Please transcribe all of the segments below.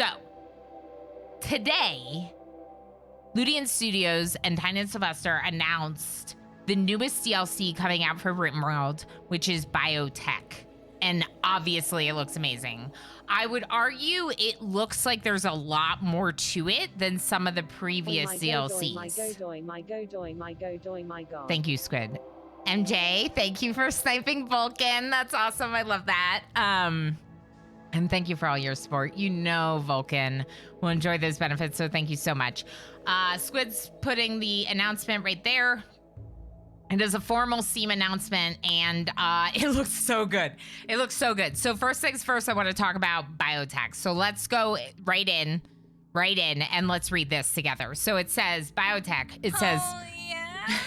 So, today, Ludian Studios and Tynan Sylvester announced the newest DLC coming out for RimWorld, which is Biotech. And obviously, it looks amazing. I would argue it looks like there's a lot more to it than some of the previous DLCs. My God. Thank you, Squid. MJ, thank you for sniping Vulcan. That's awesome. I love that. And thank you for all your support. You know Vulcan will enjoy those benefits, so thank you so much. Squid's putting the announcement right there. It is a formal Steam announcement, and it looks so good. It looks so good. So first things first, I want to talk about Biotech. So let's go right in, and let's read this together. So it says, Biotech, it says... Oh, yeah.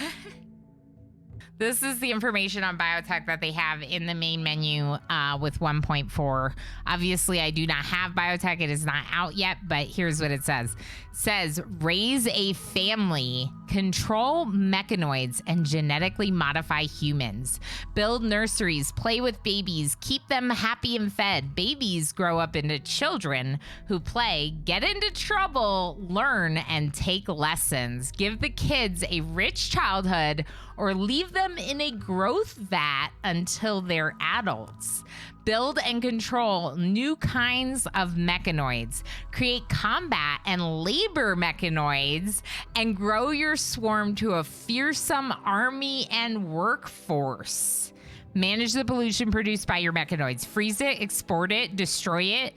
This is the information on Biotech that they have in the main menu with 1.4. Obviously, I do not have Biotech. It is not out yet, but here's what it says. It says, raise a family, control mechanoids, and genetically modify humans. Build nurseries, play with babies, keep them happy and fed. Babies grow up into children who play, get into trouble, learn, and take lessons. Give the kids a rich childhood or leave them in a growth vat until they're adults. Build and control new kinds of mechanoids. Create combat and labor mechanoids and grow your swarm to a fearsome army and workforce. Manage the pollution produced by your mechanoids. Freeze it, export it, destroy it.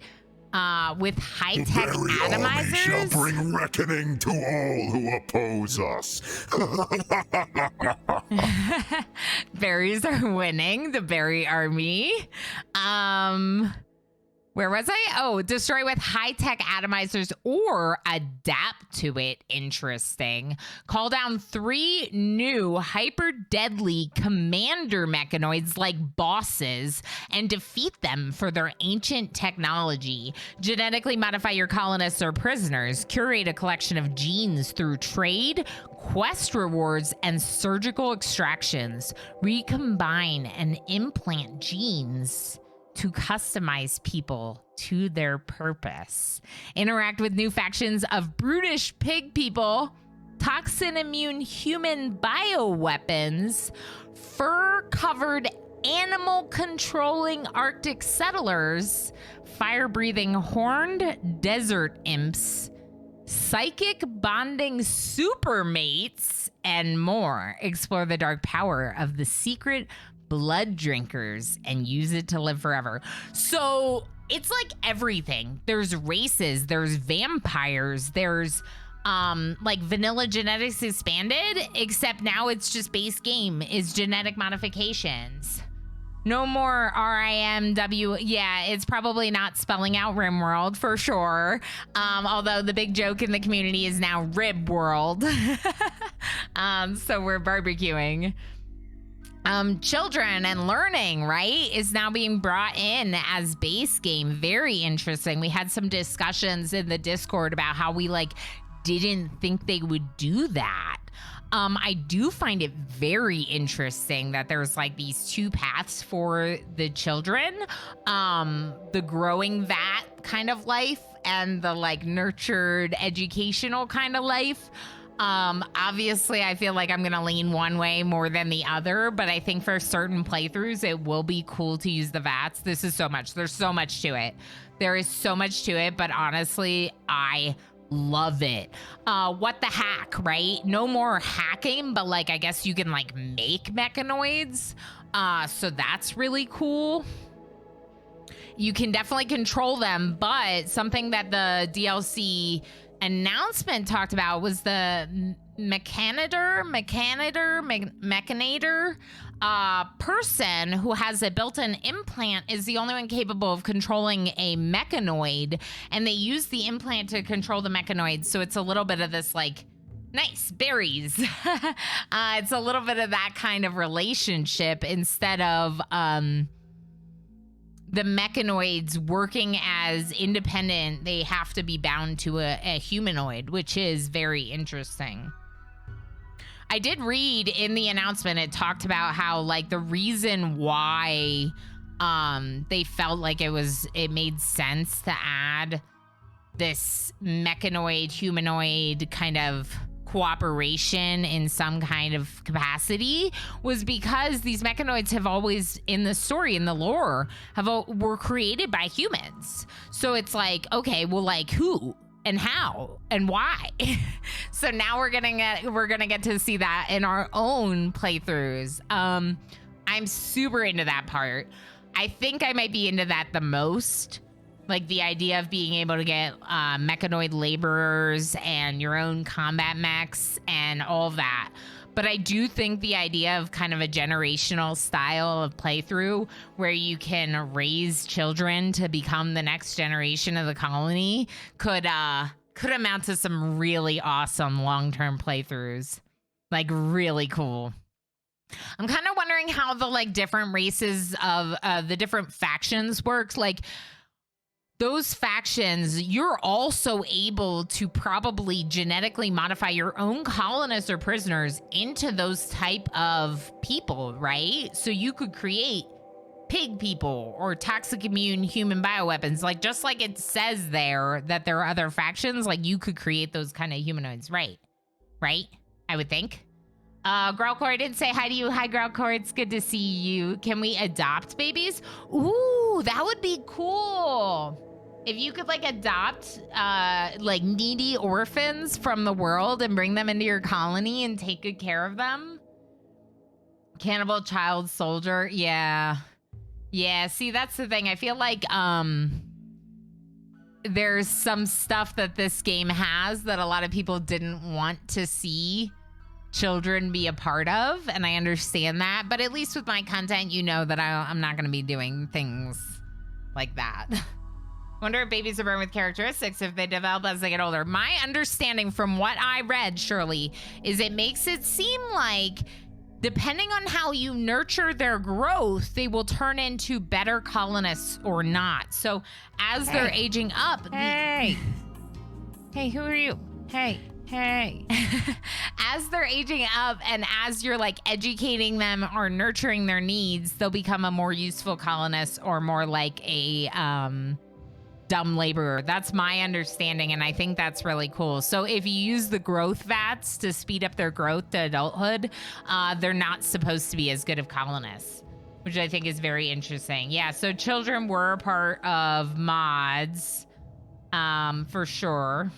With high-tech atomizers. Shall bring reckoning to all who oppose us. Berries are winning, the berry army. Where was I? Oh, destroy with high-tech atomizers or adapt to it. Interesting. Call down 3 new hyper-deadly commander mechanoids like bosses and defeat them for their ancient technology. Genetically modify your colonists or prisoners. Curate a collection of genes through trade, quest rewards, and surgical extractions. Recombine and implant genes to customize people to their purpose. Interact with new factions of brutish pig people, toxin-immune human bioweapons, fur-covered animal-controlling Arctic settlers, fire-breathing horned desert imps, psychic bonding supermates, and more. Explore the dark power of the secret blood drinkers and use it to live forever. So it's like everything. There's races, there's vampires, there's like vanilla genetics expanded, except now it's just base game is genetic modifications. No more RIMW. Yeah, it's probably not spelling out RimWorld for sure. Although the big joke in the community is now RibWorld. So we're barbecuing. Children and learning, right, is now being brought in as base game. Very interesting. We had some discussions in the Discord about how we didn't think they would do that. I do find it very interesting that there's these 2 paths for the children, the growing vat kind of life and the nurtured educational kind of life. Obviously I feel like I'm gonna lean one way more than the other, but I think for certain playthroughs it will be cool to use the VATs. This is so much. There's so much to it. There is so much to it, but honestly, I love it. What the hack, right? No more hacking, but I guess you can make mechanoids. So that's really cool. You can definitely control them, but something that the DLC announcement talked about was the mechanator person who has a built-in implant is the only one capable of controlling a mechanoid, and they use the implant to control the mechanoid. So it's a little bit of this nice berries. It's a little bit of that kind of relationship instead of the mechanoids working as independent. They have to be bound to a humanoid, which is very interesting. I did read in the announcement, it talked about how the reason why they felt like it made sense to add this mechanoid, humanoid kind of cooperation in some kind of capacity was because these mechanoids have always, in the story, in the lore, were created by humans. So it's like, okay, well, like who and how and why? So now we're gonna get to see that in our own playthroughs. I'm super into that part. I think I might be into that the most. Like the idea of being able to get mechanoid laborers and your own combat mechs and all of that. But I do think the idea of kind of a generational style of playthrough where you can raise children to become the next generation of the colony could amount to some really awesome long-term playthroughs. Like really cool. I'm kind of wondering how the like different races of the different factions works. Like those factions, you're also able to probably genetically modify your own colonists or prisoners into those type of people, right? So you could create pig people or toxic immune human bioweapons. Like just like it says there that there are other factions, like you could create those kind of humanoids, right? Right? I would think. Growlcore did say hi to you. Hi, Growlcore. It's good to see you. Can we adopt babies? Ooh, that would be cool. If you could like adopt like needy orphans from the world and bring them into your colony and take good care of them. Cannibal child soldier. Yeah. Yeah, see, that's the thing. I feel like there's some stuff that this game has that a lot of people didn't want to see children be a part of, and I understand that, but at least with my content, you know that I'm not going to be doing things like that. Wonder if babies are born with characteristics if they develop as they get older. My understanding from what I read, Shirley, is it makes it seem like depending on how you nurture their growth, they will turn into better colonists or not. So as they're aging up... Hey, who are you? Hey. As they're aging up and as you're like educating them or nurturing their needs, they'll become a more useful colonist or more like a dumb laborer. That's my understanding, and I think that's really cool. So if you use the growth vats to speed up their growth to adulthood, they're not supposed to be as good of colonists, which I think is very interesting. Yeah, so children were a part of mods, for sure.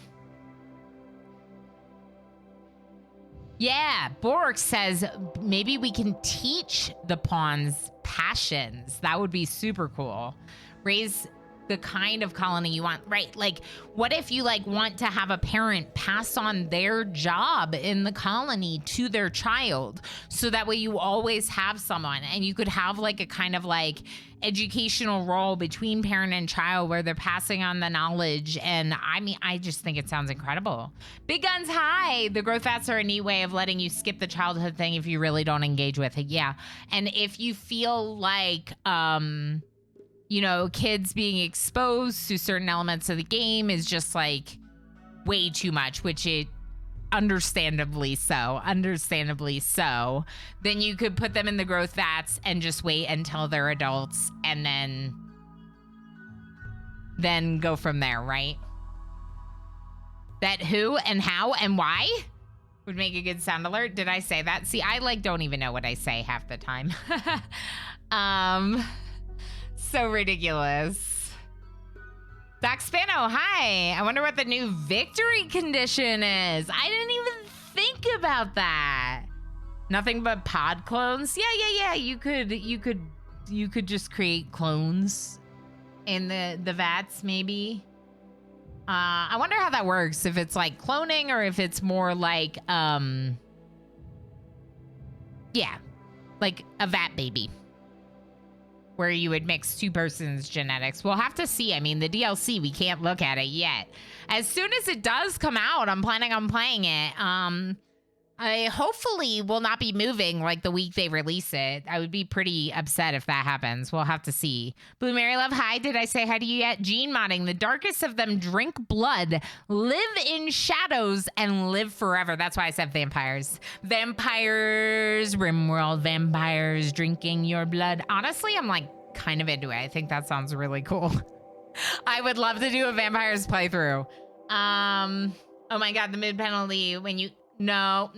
Yeah, Bork says maybe we can teach the pawns passions. That would be super cool. Raise the kind of colony you want, right? Like, what if you like want to have a parent pass on their job in the colony to their child, so that way you always have someone, and you could have like a kind of like educational role between parent and child where they're passing on the knowledge. And I mean, I just think it sounds incredible. Big Guns, hi. The growth fats are a neat way of letting you skip the childhood thing if you really don't engage with it. Yeah. And if you feel like, you know, kids being exposed to certain elements of the game is just like way too much, which it understandably so, then you could put them in the growth vats and just wait until they're adults and then go from there, right? That who and how and why would make a good sound alert. Did I say that? See, I like don't even know what I say half the time. So ridiculous. Doc Spano, hi. I wonder what the new victory condition is. I didn't even think about that. Nothing but pod clones. Yeah. You could just create clones in the vats, maybe. I wonder how that works. If it's like cloning or if it's more like like a vat baby, where you would mix two persons' genetics. We'll have to see. I mean, the DLC, we can't look at it yet. As soon as it does come out, I'm planning on playing it. I hopefully will not be moving like the week they release it. I would be pretty upset if that happens. We'll have to see. Blue Mary Love, hi. Did I say hi to you yet? Gene modding. The darkest of them drink blood, live in shadows, and live forever. That's why I said vampires. Vampires, RimWorld vampires drinking your blood. Honestly, I'm like kind of into it. I think that sounds really cool. I would love to do a vampires playthrough. Oh my god, the mid penalty when you nope.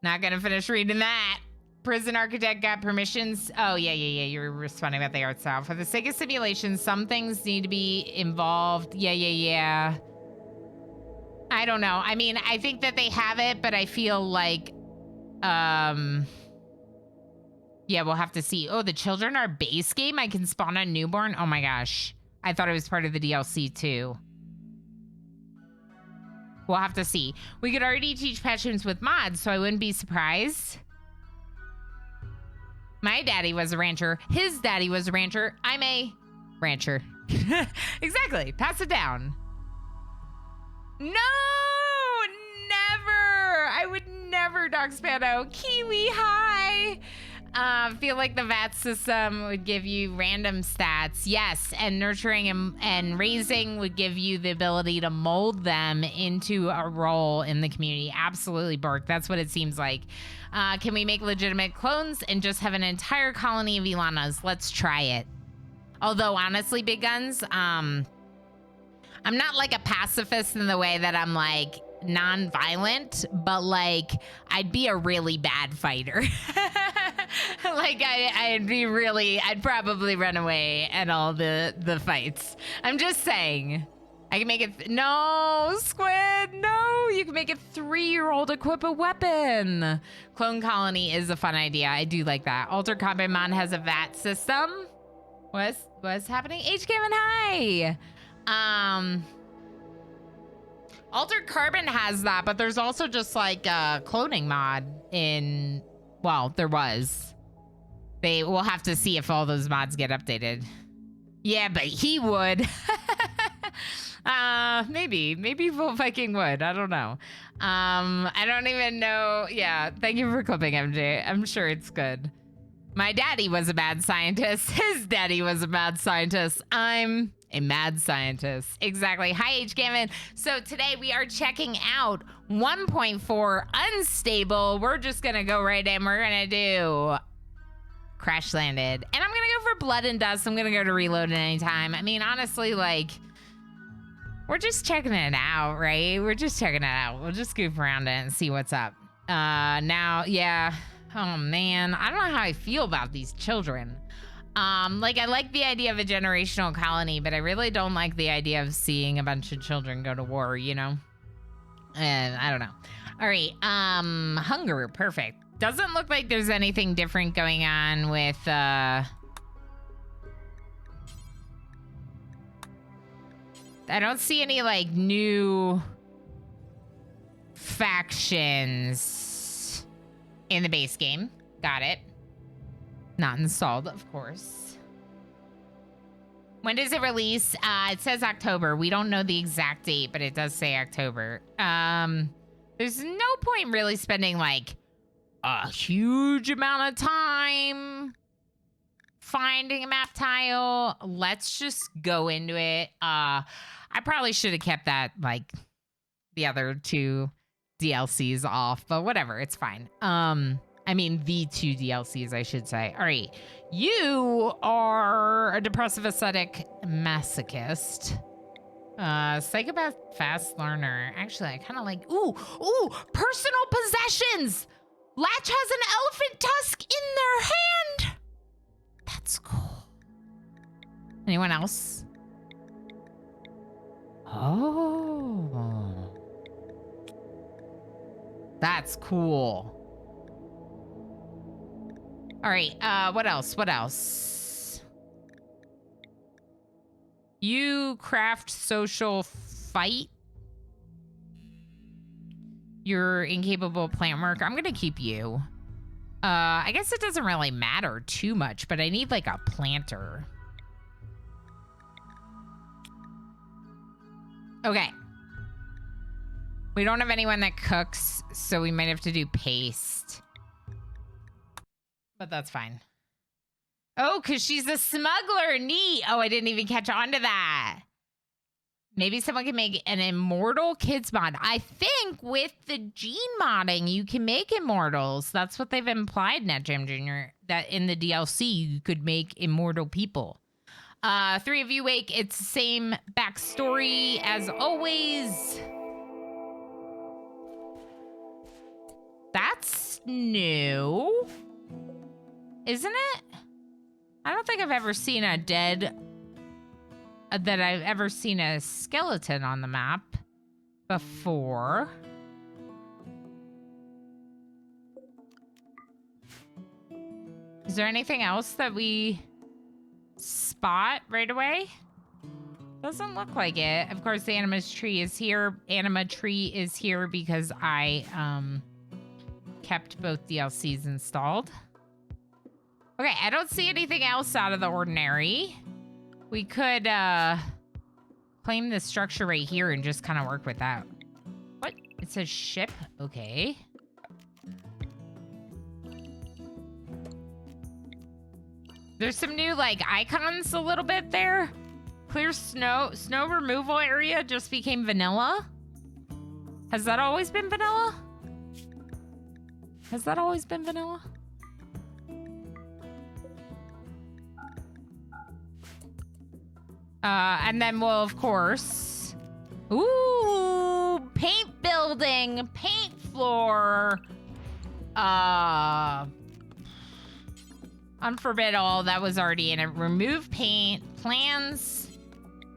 Not gonna finish reading that. Prison architect got permissions. Oh yeah. You're responding about the art style. For the sake of simulation, some things need to be involved. Yeah. I don't know. I mean, I think that they have it, but I feel like, yeah, we'll have to see. Oh, the children are base game. I can spawn a newborn. Oh my gosh. I thought it was part of the DLC too. We'll have to see. We could already teach passions with mods, so I wouldn't be surprised. My daddy was a rancher. His daddy was a rancher. I'm a rancher. Exactly. Pass it down. No, never. I would never dog Spano. Kiwi, hi. Feel like the VAT system would give you random stats. Yes, and nurturing and raising would give you the ability to mold them into a role in the community. Absolutely, Burke. That's what it seems like. Can we make legitimate clones and just have an entire colony of Ilanas? Let's try it. Although, honestly, Big Guns, I'm not like a pacifist in the way that I'm like non-violent, but like I'd be a really bad fighter. Like I'd probably run away at all the fights. I'm just saying. I can make it, no, Squid, no, you can make a 3-year-old equip a weapon. Clone colony is a fun idea. I do like that. Altered Combat Mon has a VAT system. What's happening? H. Kevin, hi. Altered Carbon has that, but there's also just like a cloning mod in, well, there was. They will have to see if all those mods get updated. Yeah, but he would. Maybe Full Viking would. I don't know. I don't even know. Yeah, thank you for clipping, MJ. I'm sure it's good. My daddy was a mad scientist. His daddy was a mad scientist. I'm a mad scientist. Exactly. Hi, H. Gavin. So today we are checking out 1.4 Unstable. We're just going to go right in. We're going to do Crash Landed. And I'm going to go for Blood and Dust. I'm going to go to Reload at any time. I mean, honestly, like, we're just checking it out, right? We're just checking it out. We'll just goof around it and see what's up. Now, yeah. Oh, man. I don't know how I feel about these children. Like, I like the idea of a generational colony, but I really don't like the idea of seeing a bunch of children go to war, you know? And I don't know. All right. Hunger. Perfect. Doesn't look like there's anything different going on with, I don't see any, like, new factions in the base game. Got it. Not installed, of course. When does it release? It says October. We don't know the exact date, but it does say October. There's no point really spending, like, a huge amount of time finding a map tile. Let's just go into it. I probably should have kept that, like, the other 2 DLCs off, but whatever, it's fine. I mean, the 2 DLCs, I should say. All right, you are a depressive aesthetic masochist. Psychopath fast learner. Actually, I kind of like, ooh, personal possessions. Latch has an elephant tusk in their hand. That's cool. Anyone else? Oh. That's cool. All right, what else? You craft social fight. You're incapable of plant work. I'm gonna keep you. I guess it doesn't really matter too much, but I need like a planter. Okay. We don't have anyone that cooks, so we might have to do paste. But that's fine. Oh, because she's a smuggler. Neat. Oh, I didn't even catch on to that. Maybe someone can make an immortal kids mod. I think with the gene modding, you can make immortals. That's what they've implied, NetJam Jr., that in the DLC, you could make immortal people. 3 of you wake. It's the same backstory as always. That's new, isn't it? I don't think I've ever seen a dead, that I've ever seen a skeleton on the map before. Is there anything else that we spot right away? Doesn't look like it. Of course, the anima tree is here. Anima tree is here because I kept both DLCs installed. Okay, I don't see anything else out of the ordinary. We could claim this structure right here and just kind of work with that. What? It says ship? Okay. There's some new, like, icons a little bit there. Clear snow removal area just became vanilla. Has that always been vanilla? Has that always been vanilla? And then we'll, of course... Ooh! Paint building! Paint floor! Unforbid all, that was already in it. Remove paint. Plans.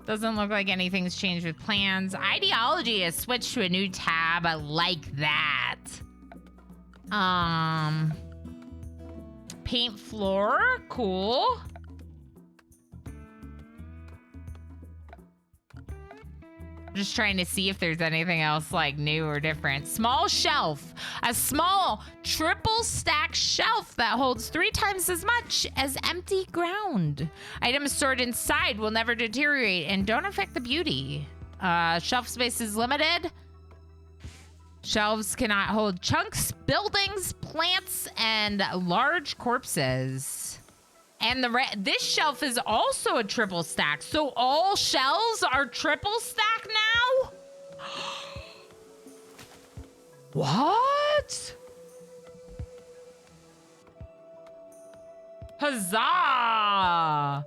Doesn't look like anything's changed with plans. Ideology has switched to a new tab. I like that. Paint floor. Cool. Just trying to see if there's anything else like new or different. Small shelf. A small triple stack shelf that holds 3 times as much as empty ground. Items stored inside will never deteriorate and don't affect the beauty. Shelf space is limited. Shelves cannot hold chunks, buildings, plants, and large corpses. And this shelf is also a triple stack. So all shelves are triple stack now? What? Huzzah!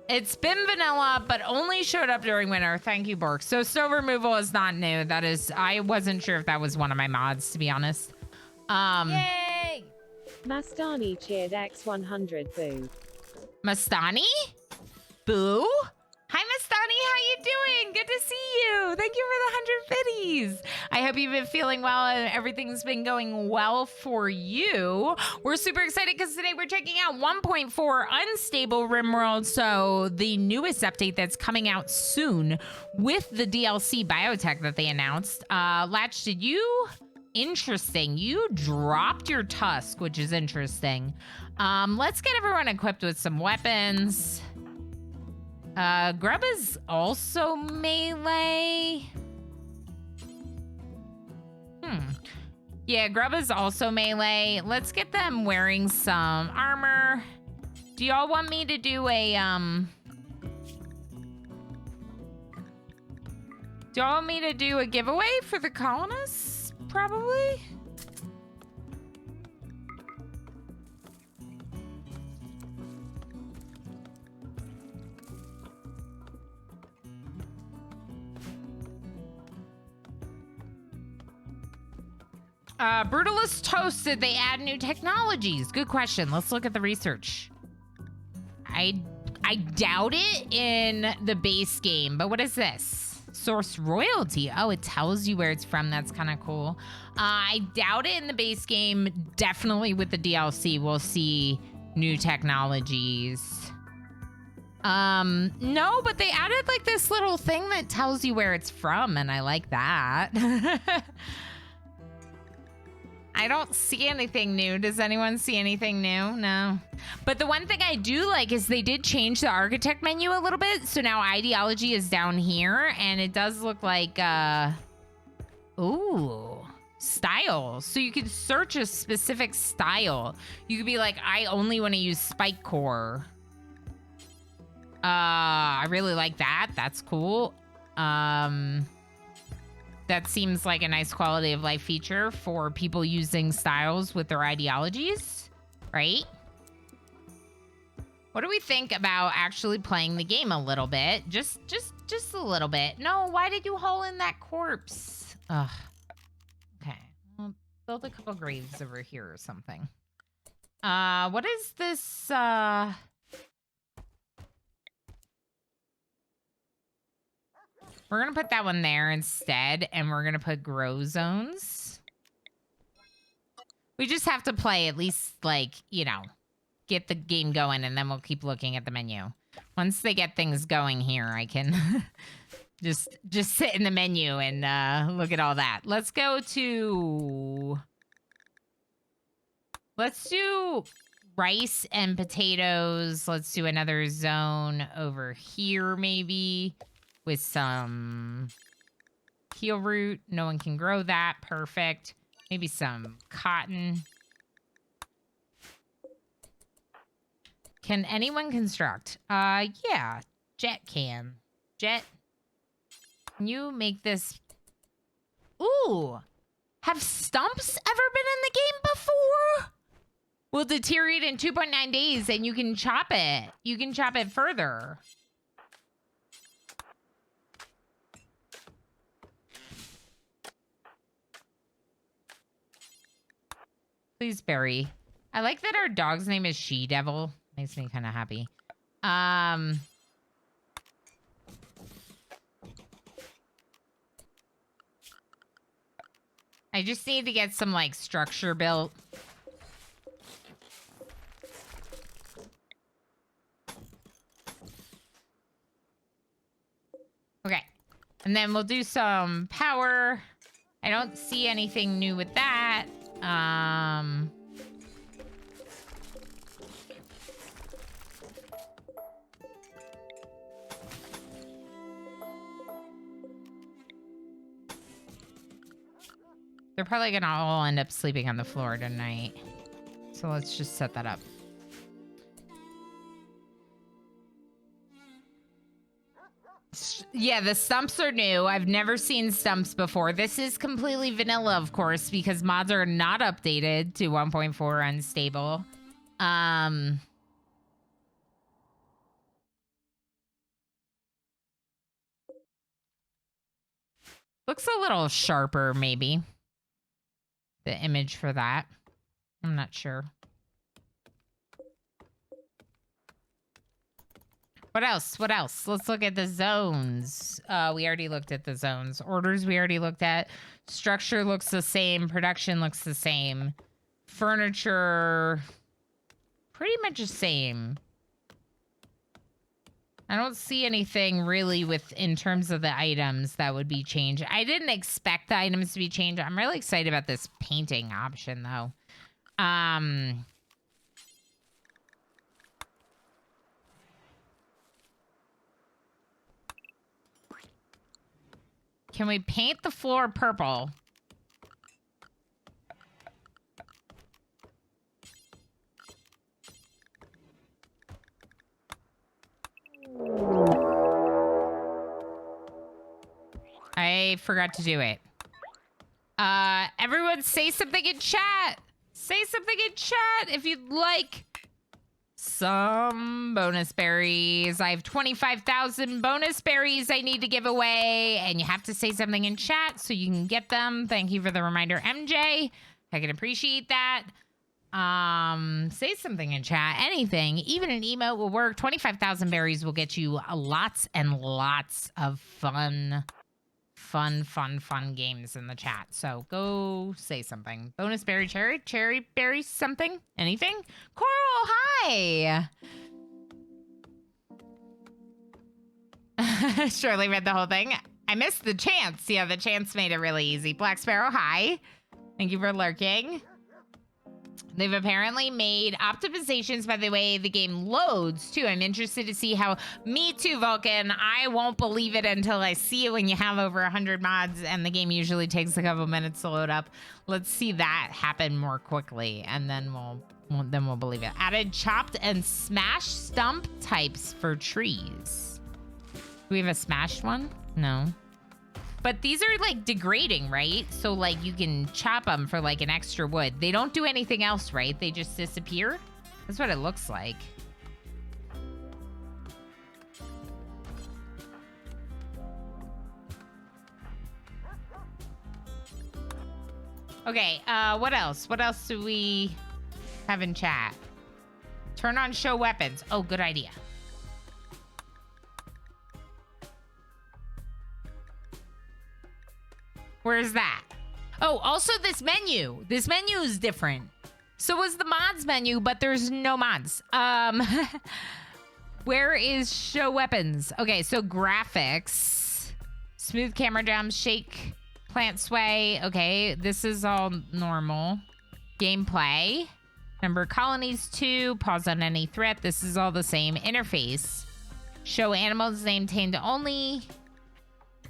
It's been vanilla, but only showed up during winter. Thank you, Bork. So snow removal is not new. That is, I wasn't sure if that was one of my mods, to be honest. Yay! Mastani cheered X100 boo. Mastani? Boo? Hi, Mastani. How you doing? Good to see you. Thank you for the 100 biddies. I hope you've been feeling well and everything's been going well for you. We're super excited because today we're checking out 1.4 Unstable RimWorld. So the newest update that's coming out soon with the DLC Biotech that they announced. Latch, did you... Interesting. You dropped your tusk, which is interesting. Let's get everyone equipped with some weapons. Grub is also melee. Yeah, Grub is also melee. Let's get them wearing some armor. Do y'all want me to do a, do y'all want me to do a giveaway for the colonists? Probably. Brutalist toasted. They add new technologies. Good question. Let's look at the research. I doubt it in the base game, but what is this? Source royalty. Oh, it tells you where it's from. That's kind of cool. I doubt it in the base game. Definitely with the DLC, we'll see new technologies. No, but they added like this little thing that tells you where it's from, and I like that. I don't see anything new. Does anyone see anything new? No. But the one thing I do like is they did change the architect menu a little bit. So now ideology is down here, and it does look like, ooh, style. So you can search a specific style. You could be like, I only want to use spike core. I really like that. That's cool. That seems like a nice quality of life feature for people using styles with their ideologies, right? What do we think about actually playing the game a little bit? Just a little bit. No, why did you haul in that corpse? Ugh. Okay. Well, build a couple graves over here or something. What is this, We're gonna put that one there instead, and we're gonna put grow zones. We just have to play at least, like, you know, get the game going, and then we'll keep looking at the menu. Once they get things going here, I can just sit in the menu and look at all that. Let's go to... Let's do rice and potatoes. Let's do another zone over here, maybe, with some peel root. No one can grow that. Perfect. Maybe some cotton. Can anyone construct? Yeah. Jet can. Jet, can you make this? Ooh. Have stumps ever been in the game before? Will deteriorate in 2.9 days, and you can chop it. You can chop it further. Please, Barry. I like that our dog's name is She-Devil. Makes me kind of happy. I just need to get some, like, structure built. Okay. And then we'll do some power. I don't see anything new with that. They're probably gonna all end up sleeping on the floor tonight. So let's just set that up. Yeah, the stumps are new. I've never seen stumps before. This is completely vanilla, of course, because mods are not updated to 1.4 unstable. Looks a little sharper, maybe. The image for that. I'm not sure. What else? What else? Let's look at the zones. We already looked at the zones. Orders we already looked at. Structure looks the same. Production looks the same. Furniture, pretty much the same. I don't see anything really in terms of the items that would be changed. I didn't expect the items to be changed. I'm really excited about this painting option, though. Can we paint the floor purple? I forgot to do it. Everyone say something in chat. Say something in chat if you'd like some bonus berries. I have 25,000 bonus berries I need to give away, and you have to say something in chat so you can get them. Thank you for the reminder, MJ. I can appreciate that. Say something in chat. Anything, even an emote will work. 25,000 berries will get you lots and lots of fun games in the chat. So go say something. Bonus berry, cherry berry, something, anything. Coral, hi. Surely read the whole thing. I missed the chance. Yeah, the chance made it really easy. Black Sparrow, hi. Thank you for lurking. They've apparently made optimizations by the way the game loads, too. I'm interested to see how... Me too, Vulcan. I won't believe it until I see it when you have over 100 mods, and the game usually takes a couple minutes to load up. Let's see that happen more quickly, and then we'll believe it. Added chopped and smashed stump types for trees. Do we have a smashed one? No. But these are, like, degrading, right? So, like, you can chop them for, like, an extra wood. They don't do anything else, right? They just disappear? That's what it looks like. Okay, what else? What else do we have in chat? Turn on show weapons. Oh, good idea. Where's that? Oh, also this menu. This menu is different. So was the mods menu, but there's no mods. Where is show weapons? Okay, so graphics. Smooth camera jump, shake, plant sway. Okay, this is all normal. Gameplay. Number of colonies 2. Pause on any threat. This is all the same. Interface. Show animals name tamed only.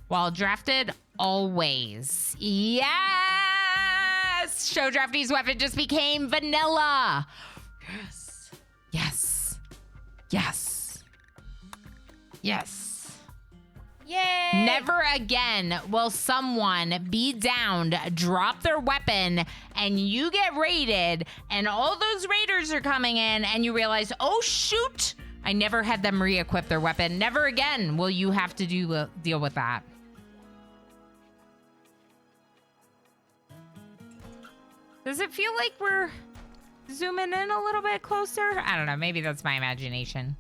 While drafted, always. Yes! Show draftee's weapon just became vanilla. Yes. Yes. Yes. Yes. Yay! Never again will someone be downed, drop their weapon, and you get raided, and all those raiders are coming in, and you realize, oh shoot, I never had them re-equip their weapon. Never again will you have to deal with that. Does it feel like we're zooming in a little bit closer? I don't know. Maybe that's my imagination.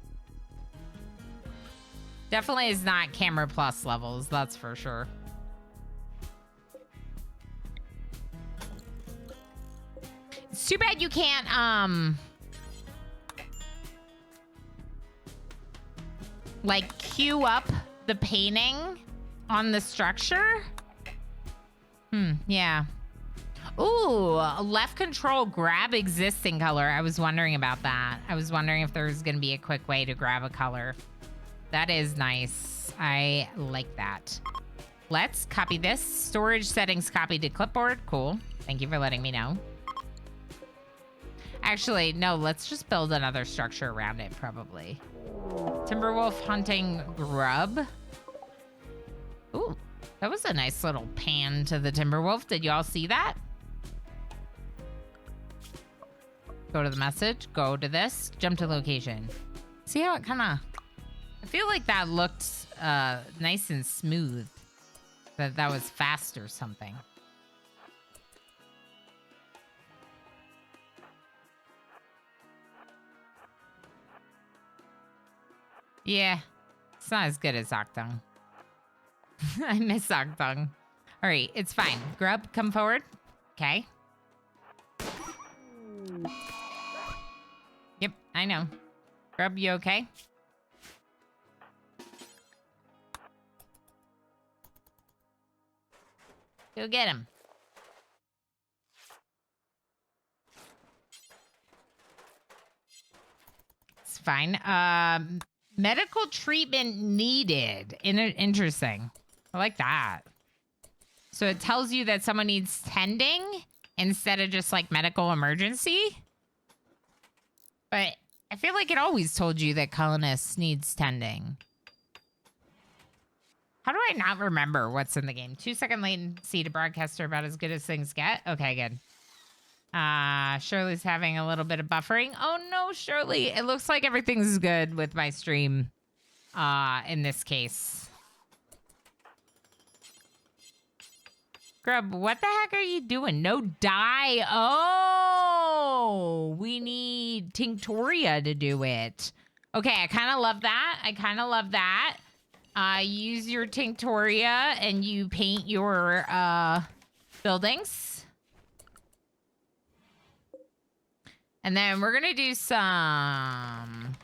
Definitely is not camera plus levels, that's for sure. It's too bad you can't, like, queue up the painting on the structure. Yeah. Ooh, left control, grab existing color. I was wondering about that. I was wondering if there was going to be a quick way to grab a color. That is nice. I like that. Let's copy this. Storage settings copied to clipboard. Cool. Thank you for letting me know. Actually, no, let's just build another structure around it, probably. Timberwolf hunting grub. Ooh, that was a nice little pan to the Timberwolf. Did you all see that? Go to the message, go to this, jump to location. See how it kind of, I feel like that looked nice and smooth. That was fast or something. Yeah, it's not as good as Octung. I miss Octung. All right, it's fine. Grub, come forward. Okay. Yep, I know. Grub, you okay? Go get him. It's fine. Medical treatment needed. Interesting. I like that. So it tells you that someone needs tending instead of just like medical emergency. But I feel like it always told you that colonists needs tending. How do I not remember what's in the game? 2-second latency to broadcaster, about as good as things get. Okay, good. Shirley's having a little bit of buffering. Oh no, Shirley. It looks like everything's good with my stream in this case. Grub, what the heck are you doing? No dye. Oh, we need Tinctoria to do it. Okay, I kind of love that. I kind of love that. Use your Tinctoria and you paint your buildings. And then we're going to do some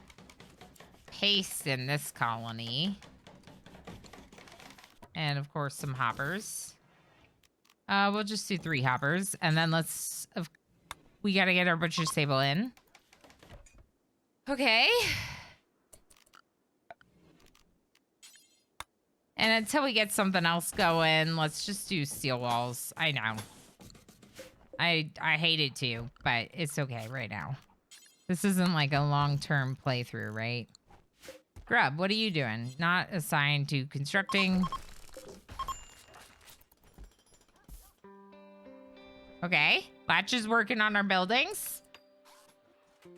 paste in this colony. And, of course, some hoppers. We'll just do 3 hoppers. And then we got to get our butcher's table in. Okay. And until we get something else going, let's just do steel walls. I know. I hate it too, but it's okay right now. This isn't like a long-term playthrough, right? Grub, what are you doing? Not assigned to constructing. Okay. Latch is working on our buildings.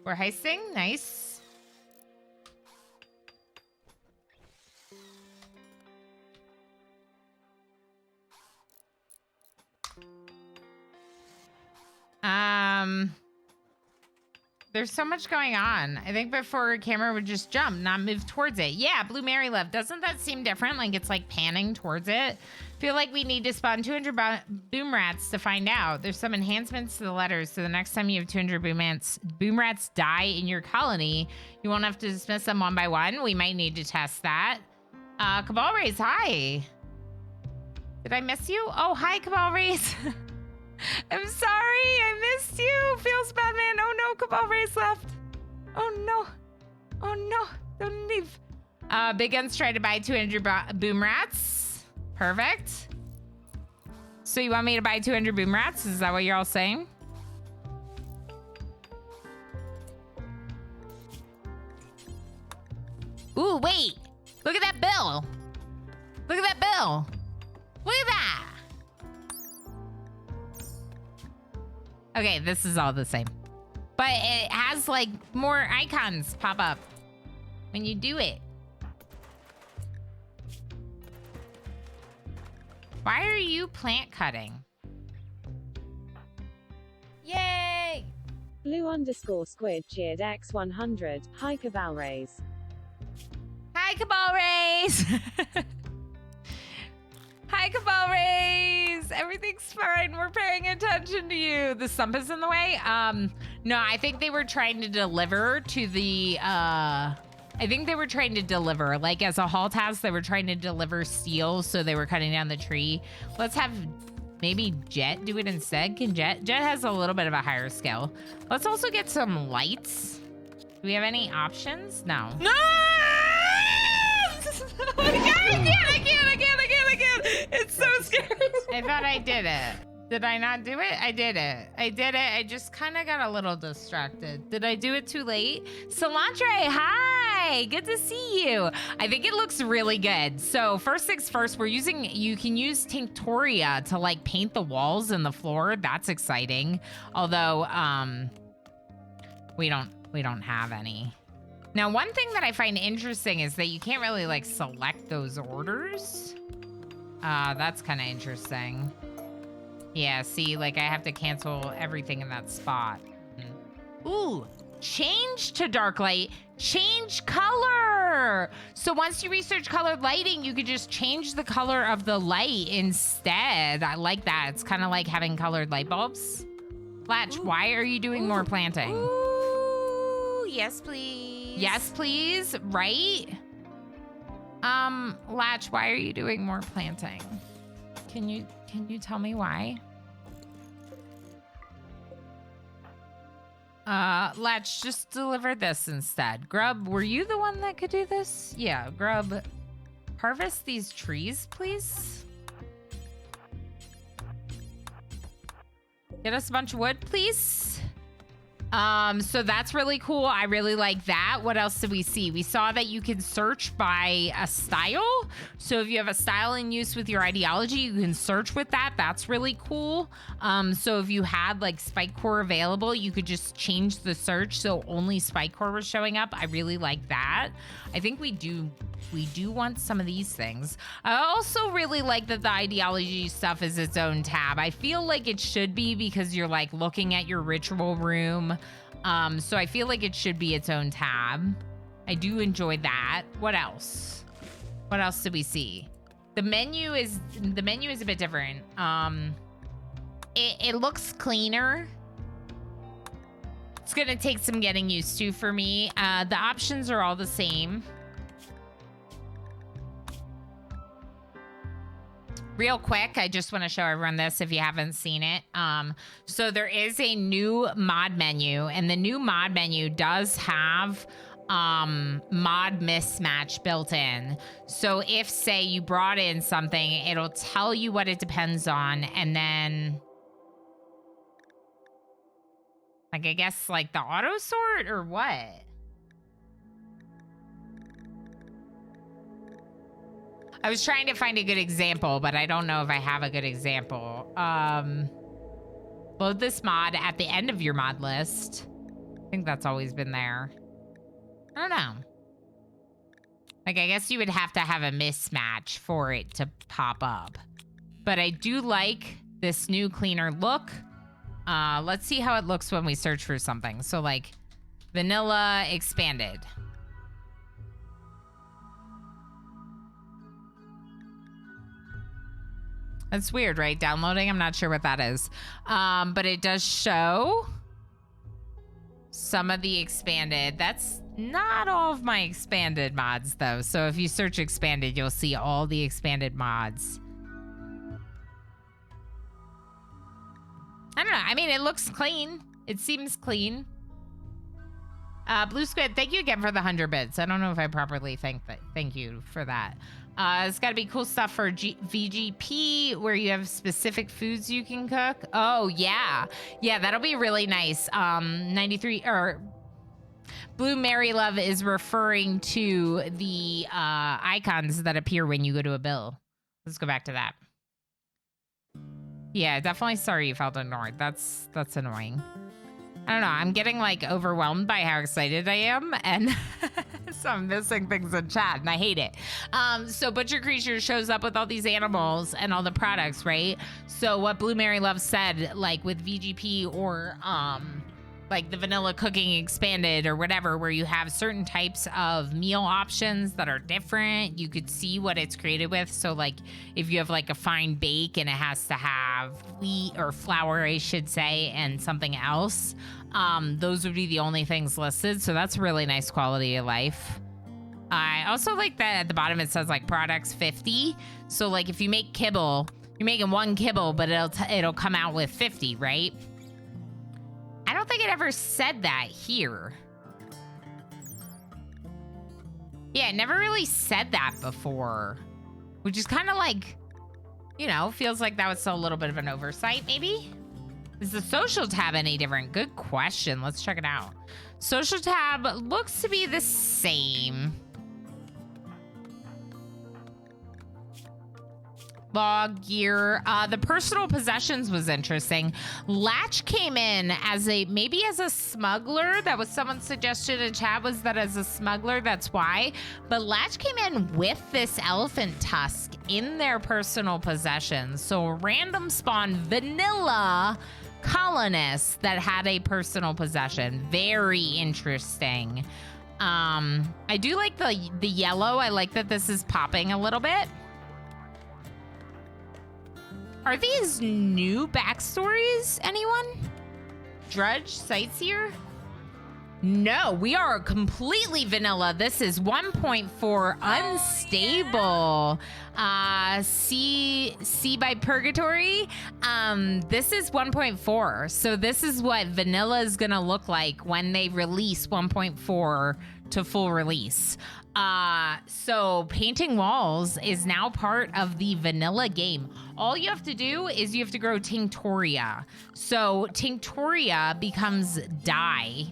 We're heisting. Nice. There's so much going on. I think before a camera would just jump, not move towards it. Yeah, Blue Mary left. Doesn't that seem different? Like it's like panning towards it. Feel like we need to spawn 200 boom rats to find out. There's some enhancements to the letters, so the next time you have 200 boom rats die in your colony, you won't have to dismiss them one by one. We might need to test that. Cabal Rays, hi. Did I miss you? Oh, hi, Cabal Rays. I'm sorry, I missed you. Feels bad, man. Oh no, Cabal Rays left. Oh no. Oh no, don't leave. Big Guns tried to buy 200 boom rats. Perfect. So you want me to buy 200 boom rats? Is that what you're all saying? Ooh, wait. Look at that bill. Look at that bill. Look at that. Okay, this is all the same. But it has like more icons pop up when you do it. Why are you plant cutting? Yay! Blue_squid cheered X100. Hi, Cabal Rays. Hi, Cabal Rays! Hi, Cabal Rays! Everything's fine. We're paying attention to you. The stump is in the way? No, I think they were trying to deliver to the, I think they were trying to deliver. Like, as a haul task, they were trying to deliver steel, so they were cutting down the tree. Let's have maybe Jet do it instead. Can Jet? Jet has a little bit of a higher skill. Let's also get some lights. Do we have any options? No. No! I can't. It's so scary. I thought I did it. Did I not do it? I did it. I just kind of got a little distracted. Did I do it too late? Cilantro, hi. Good to see you. I think it looks really good. So first things first, you can use Tinctoria to like paint the walls and the floor. That's exciting. Although, we don't have any. Now, one thing that I find interesting is that you can't really like select those orders. That's kind of interesting. Yeah, see, like I have to cancel everything in that spot. Ooh, change to dark light, change color. So once you research colored lighting, you could just change the color of the light instead. I like that. It's kind of like having colored light bulbs. Flatch, why are you doing more planting? Ooh, yes, please. Yes, please, right? Latch, why are you doing more planting? Can you tell me why? Latch, just deliver this instead. Grub, were you the one that could do this? Yeah, Grub, harvest these trees, please. Get us a bunch of wood, please. So that's really cool. I really like that. What else did we see? We saw that you can search by a style. So if you have a style in use with your ideology, you can search with that. That's really cool. So if you had like Spike Core available, you could just change the search so only Spike Core was showing up. I really like that. I think we do want some of these things. I also really like that the ideology stuff is its own tab. I feel like it should be because you're like looking at your ritual room. So I feel like it should be its own tab. I do enjoy that. What else? What else did we see? The menu is a bit different. It looks cleaner. It's gonna take some getting used to for me. The options are all the same. Real quick, I just want to show everyone this if you haven't seen it. So there is a new mod menu, and the new mod menu does have mod mismatch built in. So if, say, you brought in something, it'll tell you what it depends on, and then, like, I guess, like, the auto sort or what? I was trying to find a good example, but I don't know if I have a good example. Load this mod at the end of your mod list. I think that's always been there. I don't know. Like, I guess you would have to have a mismatch for it to pop up. But I do like this new cleaner look. Let's see how it looks when we search for something. So like vanilla expanded. That's weird, right? Downloading, I'm not sure what that is. But it does show some of the expanded. That's not all of my expanded mods though. So if you search expanded, you'll see all the expanded mods. I don't know. I mean, it looks clean. It seems clean. Blue Squid, thank you again for the 100 bits. I don't know if I properly thank you for that. It's got to be cool stuff for VGP where you have specific foods you can cook. Oh, yeah. Yeah, that'll be really nice. 93 or Blue Mary Love is referring to the icons that appear when you go to a bill. Let's go back to that. Yeah, definitely sorry you felt ignored. That's annoying. I don't know. I'm getting like overwhelmed by how excited I am, and so I'm missing things in chat, and I hate it. So Butcher Creature shows up with all these animals and all the products, right? So what Blue Mary Love said, like with VGP or like the vanilla cooking expanded or whatever, where you have certain types of meal options that are different, you could see what it's created with. So like if you have like a fine bake and it has to have wheat or flour, I should say, and something else, those would be the only things listed. So that's really nice quality of life. I also like that at the bottom it says like products 50. So like if you make kibble, you're making one kibble, but it'll come out with 50, right? I don't think it ever said that here. Yeah, it never really said that before, which is kind of like, you know, feels like that was still a little bit of an oversight, maybe? Is the social tab any different? Good question. Let's check it out. Social tab looks to be the same. Log gear. The personal possessions was interesting. Latch came in as maybe as a smuggler. That was someone's suggestion in chat, was that as a smuggler, that's why. But Latch came in with this elephant tusk in their personal possessions. So a random spawn vanilla colonist that had a personal possession. Very interesting. I do like the yellow. I like that this is popping a little bit. Are these new backstories, anyone? Drudge, Sightseer? No, we are completely vanilla. This is 1.4 unstable. C by Purgatory. This is 1.4. So this is what vanilla is gonna look like when they release 1.4 to full release. So painting walls is now part of the vanilla game. All you have to do is you have to grow Tinctoria. So Tinctoria becomes dye,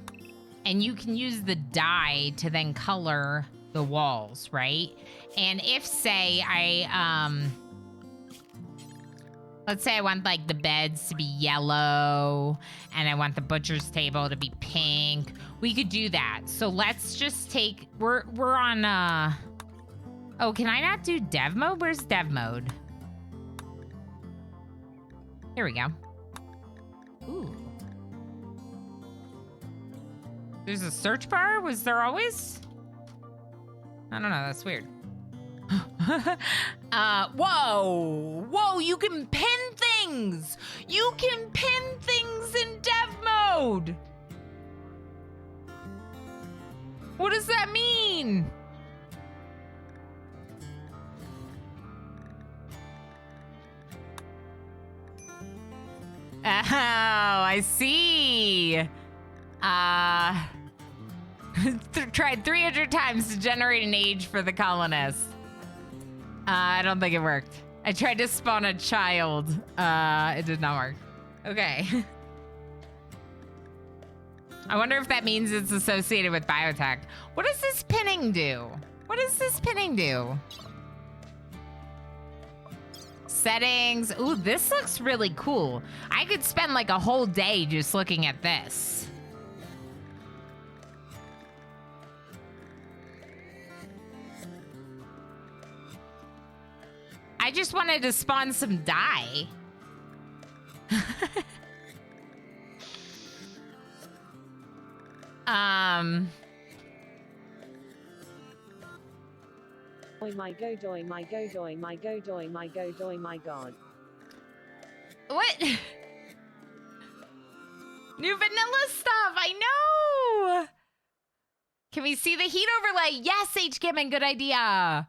and you can use the dye to then color the walls, right? And if, say, let's say I want like the beds to be yellow and I want the butcher's table to be pink, we could do that. So let's just take, we're on, oh, can I not do dev mode? Where's dev mode? Here we go. Ooh. There's a search bar? Was there always? I don't know, that's weird. Whoa, you can pin things. You can pin things in dev mode. What does that mean? Oh, I see. Tried 300 times to generate an age for the colonists. I don't think it worked. I tried to spawn a child. It did not work. Okay. I wonder if that means it's associated with biotech. What does this pinning do? What does this pinning do? Settings. Ooh, this looks really cool. I could spend like a whole day just looking at this. I just wanted to spawn some dye. Oi my go doy my go doy my go doy my go doy my god. What? New vanilla stuff. I know. Can we see the heat overlay? Yes, H. Gimmon, good idea.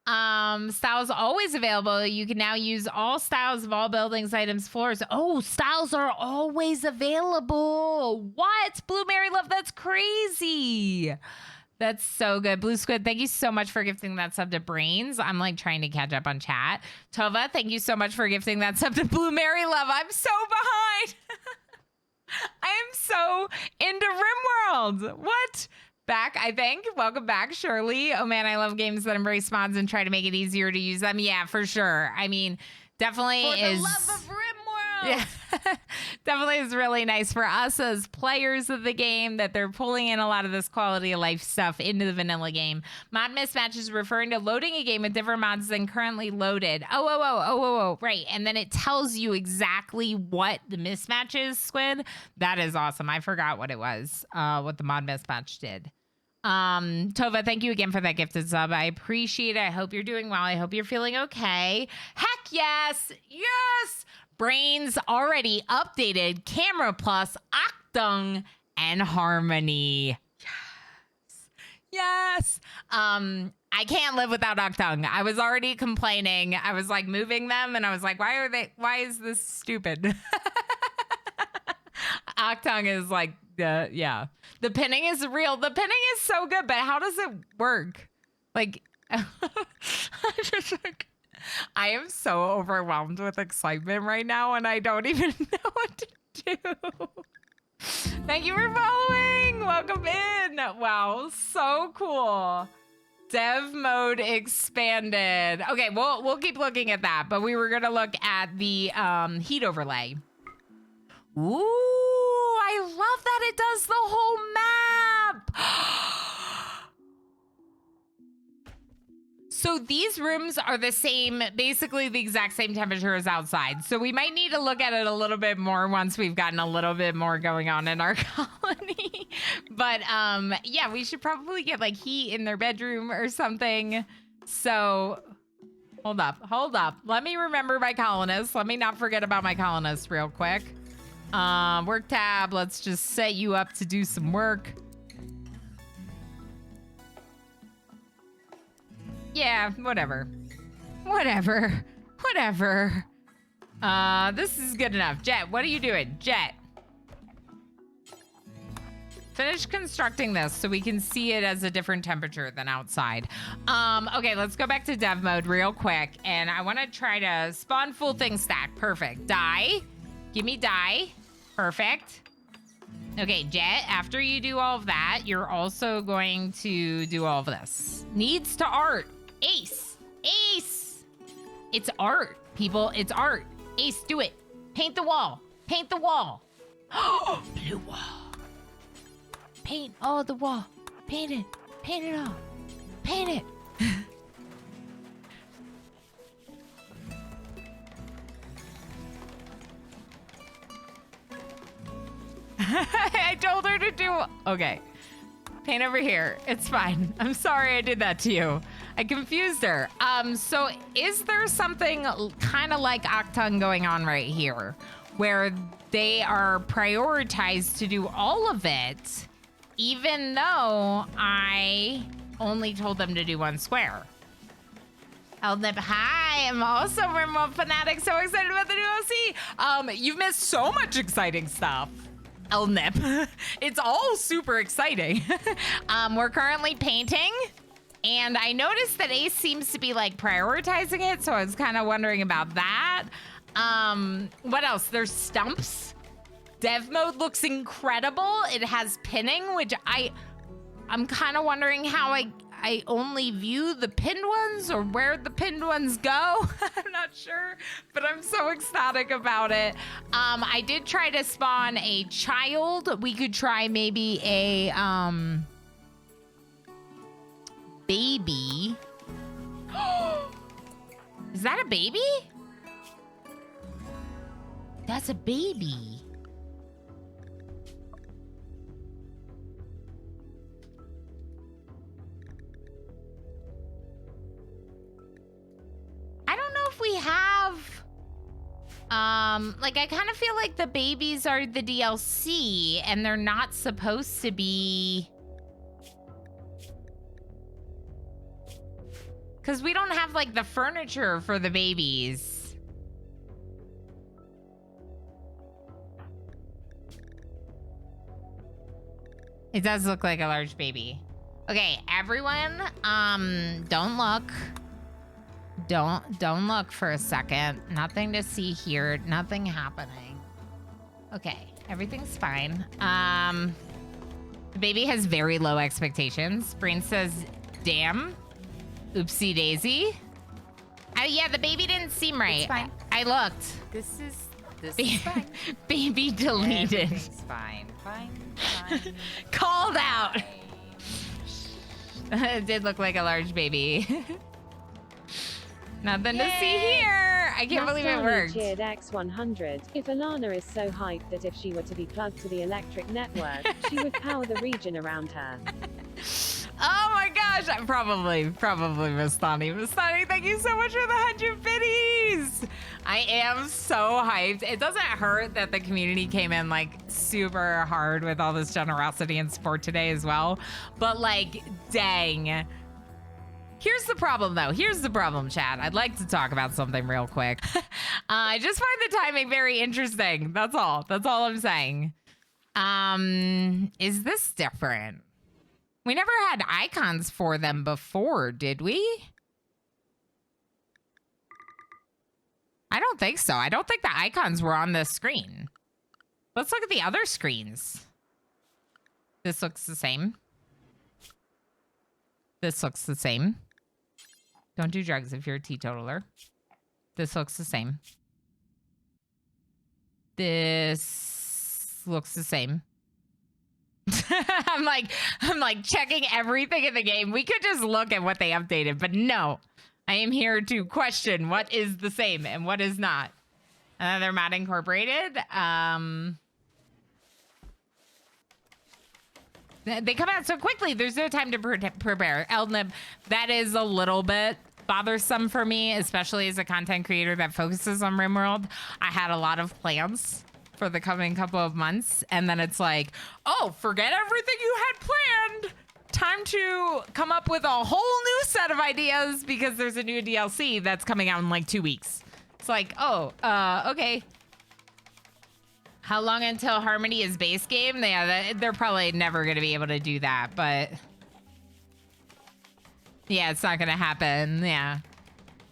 Styles always available. You can now use all styles of all buildings, items, floors. Oh, styles are always available. What? Blue Mary Love, that's crazy. That's so good. Blue Squid, thank you so much for gifting that sub to Brains. I'm like trying to catch up on chat. Tova, thank you so much for gifting that sub to Blue Mary Love. I'm so behind. I am so into RimWorld. What? Back, I think. Welcome back, Shirley. Oh man, I love games that embrace mods and try to make it easier to use them. Yeah, for sure. I mean, definitely For is. the love of RimWorld. Yeah, definitely is really nice for us as players of the game that they're pulling in a lot of this quality of life stuff into the vanilla game. Mod mismatch is referring to loading a game with different mods than currently loaded. Oh, right. And then it tells you exactly what the mismatch is, Squid. That is awesome. I forgot what it was, what the mod mismatch did. Tova, thank you again for that gifted sub. I appreciate it. I hope you're doing well. I hope you're feeling okay. Heck yes. Yes. Brains already updated Camera Plus, Octung, and Harmony. Yes. I can't live without Octung. I was already complaining. I was like moving them and I was like, why is this stupid? Octung is like, yeah. The pinning is real. The pinning is so good, but how does it work? Like, I am so overwhelmed with excitement right now, and I don't even know what to do. Thank you for following. Welcome in. Wow, so cool. Dev mode expanded. Okay, we'll keep looking at that, but we were gonna look at the heat overlay. Ooh, I love that it does the whole map. So these rooms are the same, basically the exact same temperature as outside. So we might need to look at it a little bit more once we've gotten a little bit more going on in our colony. But yeah, we should probably get like heat in their bedroom or something. So hold up. Let me remember my colonists. Let me not forget about my colonists real quick. Work tab, let's just set you up to do some work. Yeah, whatever. This is good enough. Jet, what are you doing? Jet. Finish constructing this so we can see it as a different temperature than outside. Okay, let's go back to dev mode real quick. And I want to try to spawn full thing stack. Perfect. Die. Give me die. Perfect. Okay, Jet, after you do all of that, you're also going to do all of this. Needs to art. Ace. It's art, people. It's art. Ace, do it. Paint the wall. Blue wall. Paint all the wall. Paint it all. Paint it. I told her to do... Okay. Paint over here. It's fine. I'm sorry I did that to you. I confused her. So is there something kind of like Octung going on right here where they are prioritized to do all of it even though I only told them to do one square? Elnip, hi, I'm also RimWorld fanatic. So excited about the new OC. You've missed so much exciting stuff. Elnip. It's all super exciting. We're currently painting, and I noticed that Ace seems to be like prioritizing it, so I was kind of wondering about that. What else? There's stumps. Dev mode looks incredible. It has pinning, which I'm kind of wondering how I only view the pinned ones or where the pinned ones go. I'm not sure, but I'm so ecstatic about it. I did try to spawn a child. We could try maybe a baby. Is that a baby? That's a baby. we have, like, I kind of feel like the babies are the DLC and they're not supposed to be, because we don't have, like, the furniture for the babies. It does look like a large baby. Okay, everyone, don't look. Don't look for a second. Nothing to see here. Nothing happening. Okay, everything's fine. The baby has very low expectations. Brain says, damn. Oopsie daisy. Yeah, the baby didn't seem right. It's fine. I looked. This is fine. Baby deleted. Everything's fine. Fine. Called out. It did look like a large baby. Nothing to see here. I can't believe it worked. Cheered X100. If Alana is so hyped that if she were to be plugged to the electric network, she would power the region around her. Oh my gosh, I probably Mastani. Mastani, thank you so much for the 100 biddies. I am so hyped. It doesn't hurt that the community came in like super hard with all this generosity and support today as well. But like, dang. Here's the problem though. Here's the problem, chat. I'd like to talk about something real quick. I just find the timing very interesting. That's all. That's all I'm saying. Is this different? We never had icons for them before, did we? I don't think so. I don't think the icons were on this screen. Let's look at the other screens. This looks the same. This looks the same. Don't do drugs if you're a teetotaler. This looks the same. This looks the same. I'm like checking everything in the game. We could just look at what they updated, but no. I am here to question what is the same and what is not. They're not incorporated. They come out so quickly. There's no time to prepare. Eldnib, that is a little bit bothersome for me, especially as a content creator that focuses on RimWorld. I had a lot of plans for the coming couple of months, and then it's like, oh, forget everything you had planned. Time to come up with a whole new set of ideas because there's a new DLC that's coming out in like 2 weeks. It's like, oh, okay. How long until Harmony is base game? Yeah, they're probably never going to be able to do that, but yeah, it's not going to happen. Yeah.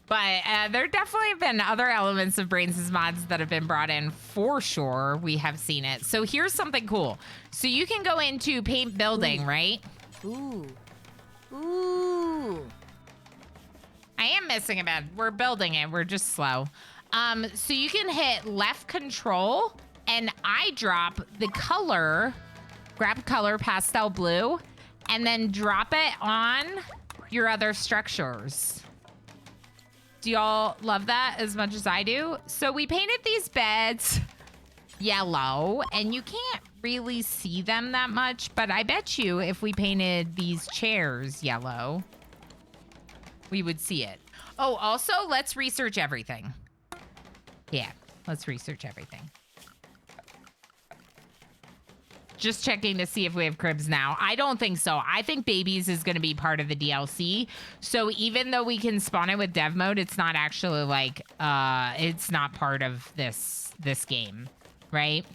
But there definitely have been other elements of Brains' mods that have been brought in for sure. We have seen it. So here's something cool. So you can go into paint building, right? Ooh. I am missing a bit. We're building it. We're just slow. So you can hit left control and eyedrop the color, grab color pastel blue, and then drop it on your other structures. Do y'all love that as much as I do? So we painted these beds yellow, and you can't really see them that much, but I bet you if we painted these chairs yellow, we would see it. Oh, also, let's research everything. Yeah, let's research everything. Just checking to see if we have cribs now. I don't think so. I think babies is going to be part of the DLC. So even though we can spawn it with dev mode, it's not actually like, it's not part of this game, right?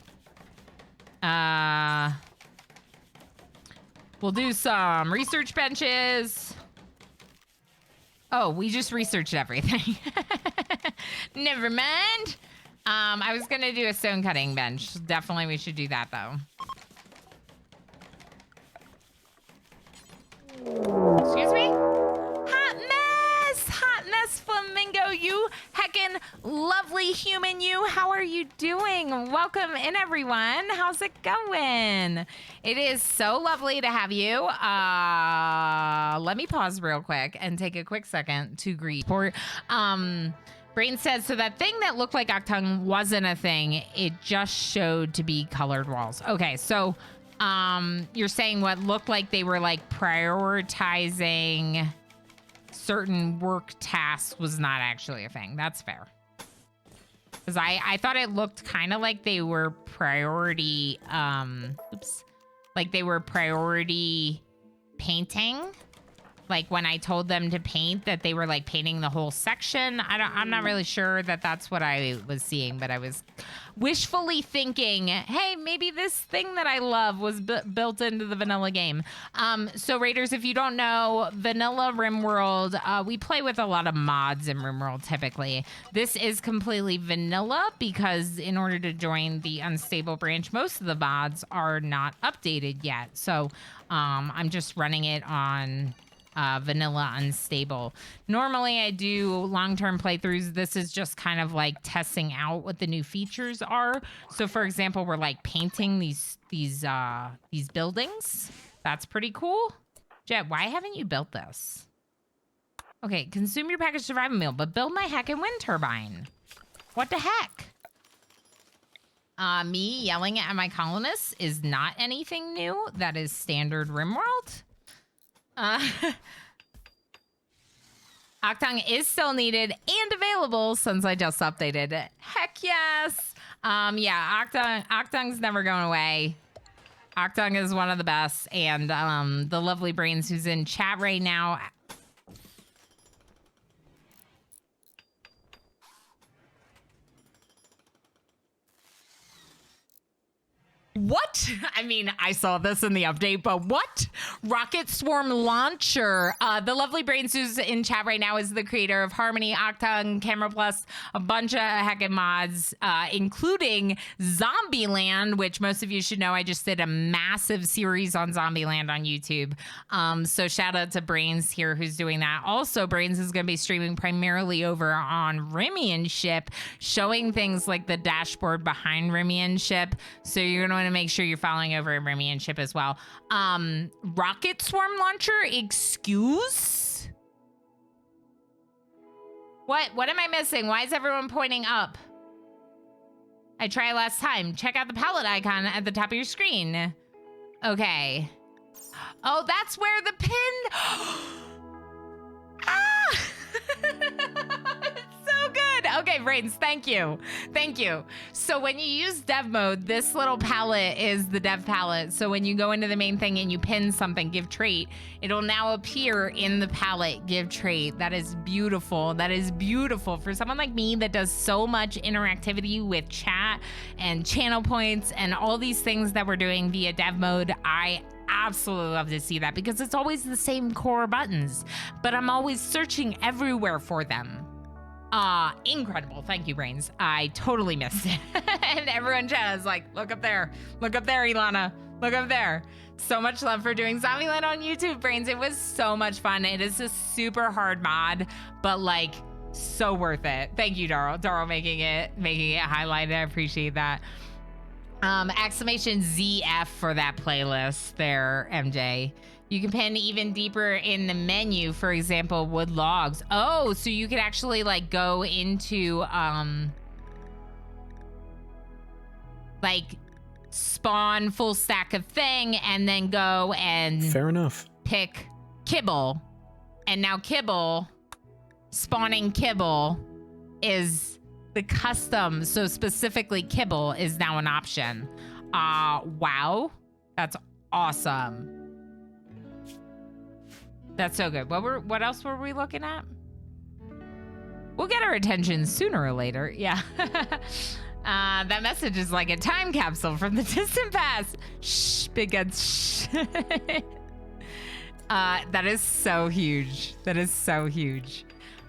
We'll do some research benches. Oh, we just researched everything. Never mind. I was going to do a stone cutting bench. Definitely we should do that though. Excuse me? Hot mess flamingo, you heckin' lovely human you. How are you doing? Welcome in, everyone. How's it going? It is so lovely to have you. Let me pause real quick and take a quick second to greet. Brain says, so that thing that looked like Octung wasn't a thing. It just showed to be colored walls. Okay, so you're saying what looked like they were like prioritizing certain work tasks was not actually a thing. That's fair. Because I thought it looked kind of like they were priority, like they were priority painting. Like when I told them to paint, that they were like painting the whole section. I'm not really sure that that's what I was seeing, but I was wishfully thinking, hey, maybe this thing that I love was built into the vanilla game. So Raiders, if you don't know, vanilla RimWorld, we play with a lot of mods in RimWorld typically. This is completely vanilla because in order to join the unstable branch, most of the mods are not updated yet. So I'm just running it on vanilla unstable. Normally I do long-term playthroughs. This is just kind of like testing out what the new features are. So for example, we're like painting these buildings. That's pretty cool. Jet, why haven't you built this? Okay, consume your packaged survival meal, but build my heckin' wind turbine. What the heck? Me yelling at my colonists is not anything new. That is standard RimWorld. Octung is still needed and available since I just updated it. Heck yes. Yeah, Octung's never going away. Octung is one of the best, and the lovely Brains who's in chat right now. What? I mean, I saw this in the update, but what? Rocket Swarm Launcher. The lovely Brains who's in chat right now is the creator of Harmony, Octung, Camera Plus, a bunch of heckin' mods, including Zombieland, which most of you should know. I just did a massive series on Zombieland on YouTube. So shout out to Brains here who's doing that. Also, Brains is going to be streaming primarily over on Rimian Ship, showing things like the dashboard behind Rimian Ship. So you're going to want to make sure you're following over Rimian Ship as well. Rocket Swarm Launcher, excuse? What am I missing? Why is everyone pointing up? I tried last time. Check out the palette icon at the top of your screen. Okay. Oh, that's where the pin... Ah! So good. Okay, Brains, thank you. Thank you. So when you use dev mode, this little palette is the dev palette. So when you go into the main thing and you pin something, give trait, it'll now appear in the palette, give trait. That is beautiful. That is beautiful. For someone like me that does so much interactivity with chat and channel points and all these things that we're doing via dev mode, I absolutely love to see that because it's always the same core buttons, but I'm always searching everywhere for them. Incredible. Thank you, Brains. I totally missed it. And everyone chat is like, look up there. Look up there, Ilana. Look up there. So much love for doing Zombieland on YouTube, Brains. It was so much fun. It is a super hard mod, but like so worth it. Thank you, Darryl. Darryl making it highlighted. I appreciate that. Exclamation ZF for that playlist there, MJ. You can pin even deeper in the menu, for example, wood logs. Oh, so you could actually like go into like spawn full stack of thing and then go and fair enough. Pick kibble. And now kibble, spawning kibble is the custom, so specifically kibble is now an option. Wow, that's awesome. That's so good. What else were we looking at? We'll get our attention sooner or later. Yeah. That message is like a time capsule from the distant past. Shh, big guns. Shh. That is so huge. That is so huge.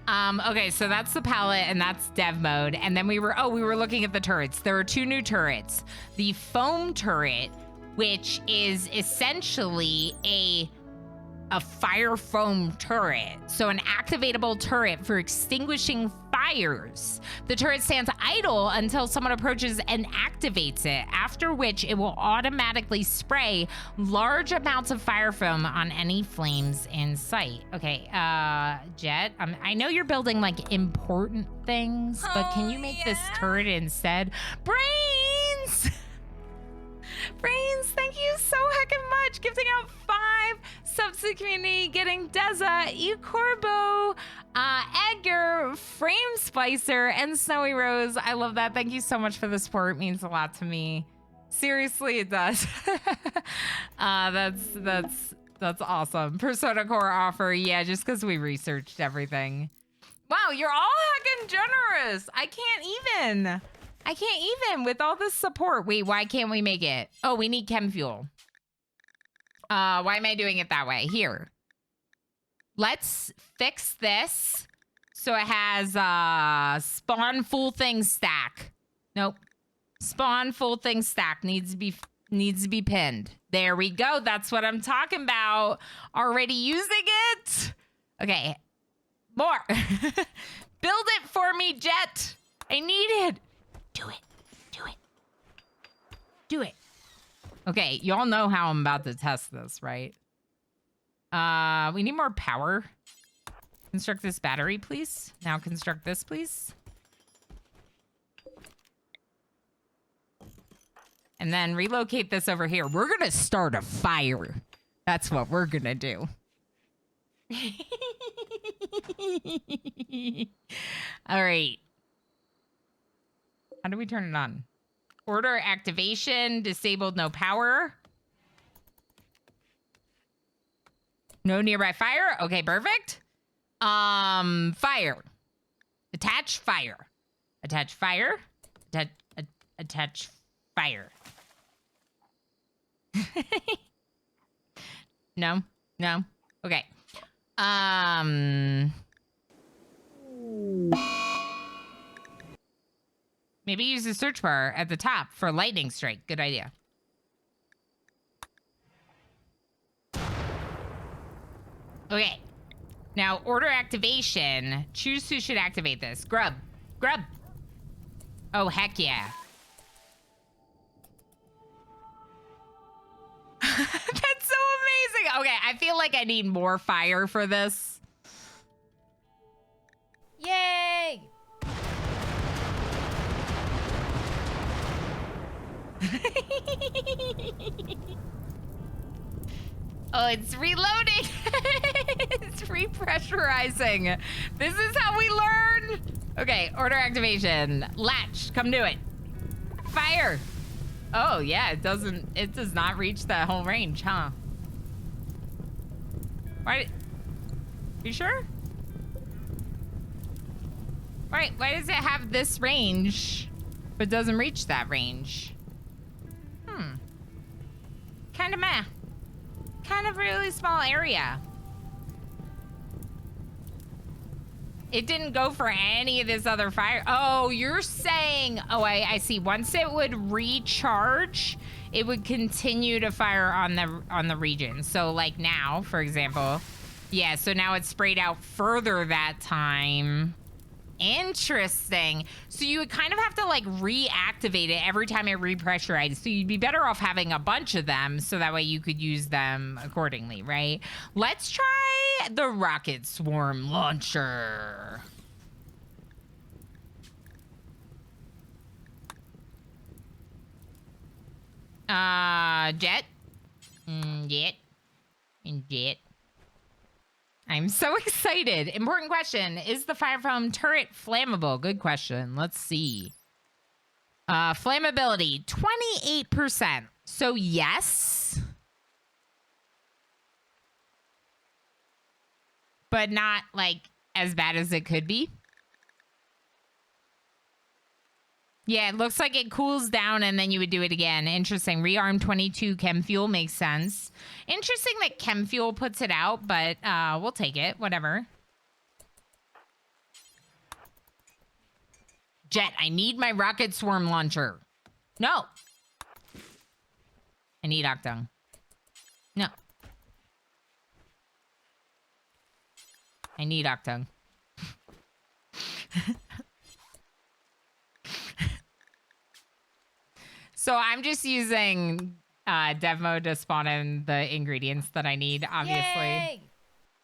Okay, so that's the palette and that's dev mode. And then we were looking at the turrets. There are two new turrets. The foam turret, which is essentially a fire foam turret. So an activatable turret for extinguishing fires. The turret stands idle until someone approaches and activates it, after which it will automatically spray large amounts of fire foam on any flames in sight. Okay, Jet, I know you're building like important things, but can you make this turret instead? Brains! Brains, thank you so heckin' much. Gifting out 5 up to the community? Getting Deza, E Corbo, Edgar, Frame Spicer, and Snowy Rose. I love that. Thank you so much for the support. It means a lot to me. Seriously, it does. That's awesome. Persona Core offer. Yeah, just because we researched everything. Wow, you're all heckin' generous. I can't even with all this support. Wait, why can't we make it? Oh, we need chem fuel. Why am I doing it that way? Here. Let's fix this so it has spawn full thing stack. Nope. Spawn full thing stack needs to be pinned. There we go. That's what I'm talking about. Already using it. Okay. More. Build it for me, Jet. I need it. Do it. Do it. Do it. Okay, y'all know how I'm about to test this, right? We need more power. Construct this battery, please. Now construct this, please. And then relocate this over here. We're gonna start a fire. That's what we're gonna do. All right. How do we turn it on? Order activation, disabled, no power. No nearby fire. Okay, perfect. Fire. Attach fire. Attach fire. Attach fire. No. No. Okay. Maybe use the search bar at the top for lightning strike. Good idea. Okay. Now, order activation. Choose who should activate this. Grub. Grub. Oh, heck yeah. That's so amazing. Okay, I feel like I need more fire for this. Yay! Oh, it's reloading. It's repressurizing. This is how we learn. Okay, order activation. Latch, come do it. Fire. Oh, yeah, it does not reach the whole range, huh? Why? You sure? Why does it have this range, but doesn't reach that range? Kind of meh. Kind of really small area. It didn't go for any of this other fire. Oh, you're saying, oh, I see. Once it would recharge, it would continue to fire on the region. So like now, for example. Yeah, so now it's sprayed out further that time. Interesting. So you would kind of have to like reactivate it every time it repressurized. So you'd be better off having a bunch of them so that way you could use them accordingly, right? Let's try the rocket swarm launcher. Jet. Jet. I'm so excited. Important question. Is the fire foam turret flammable? Good question. Let's see. Flammability, 28%. So yes. But not like as bad as it could be. Yeah, it looks like it cools down and then you would do it again. Interesting. Rearm 22 chem fuel makes sense. Interesting that chem fuel puts it out, but we'll take it. Whatever. Jet, I need my rocket swarm launcher. No. I need Octung. No. I need Octung. So I'm just using dev mode to spawn in the ingredients that I need, obviously. Yay!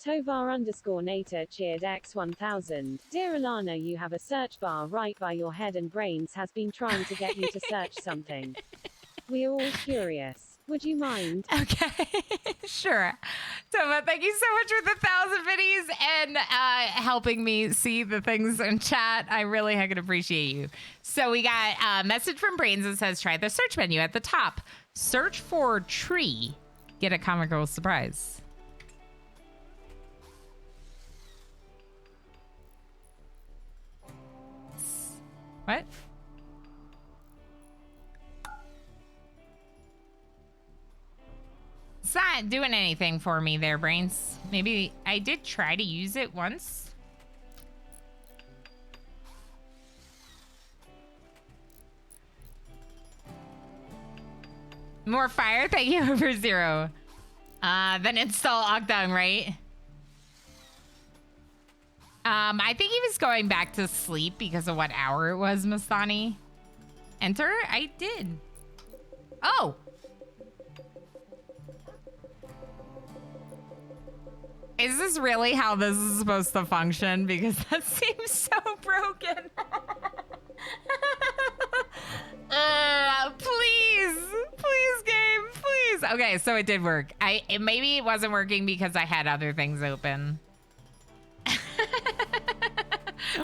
Tovar_Nater cheered X1000. Dear Alana, you have a search bar right by your head and brains has been trying to get you to search something. We are all curious. Would you mind? Okay, sure. Toma, thank you so much for the 1,000 biddies and helping me see the things in chat. I really heckin' appreciate you. So we got a message from Brains that says, try the search menu at the top. Search for tree. Get a comical surprise. What? It's not doing anything for me there, Brains. Maybe I did try to use it once. More fire? Thank you over 0. Then install Octung, right? I think he was going back to sleep because of what hour it was, Mastani. Enter? I did. Oh! Is this really how this is supposed to function? Because that seems so broken. Please, game, please. Okay, so it did work. Maybe it wasn't working because I had other things open.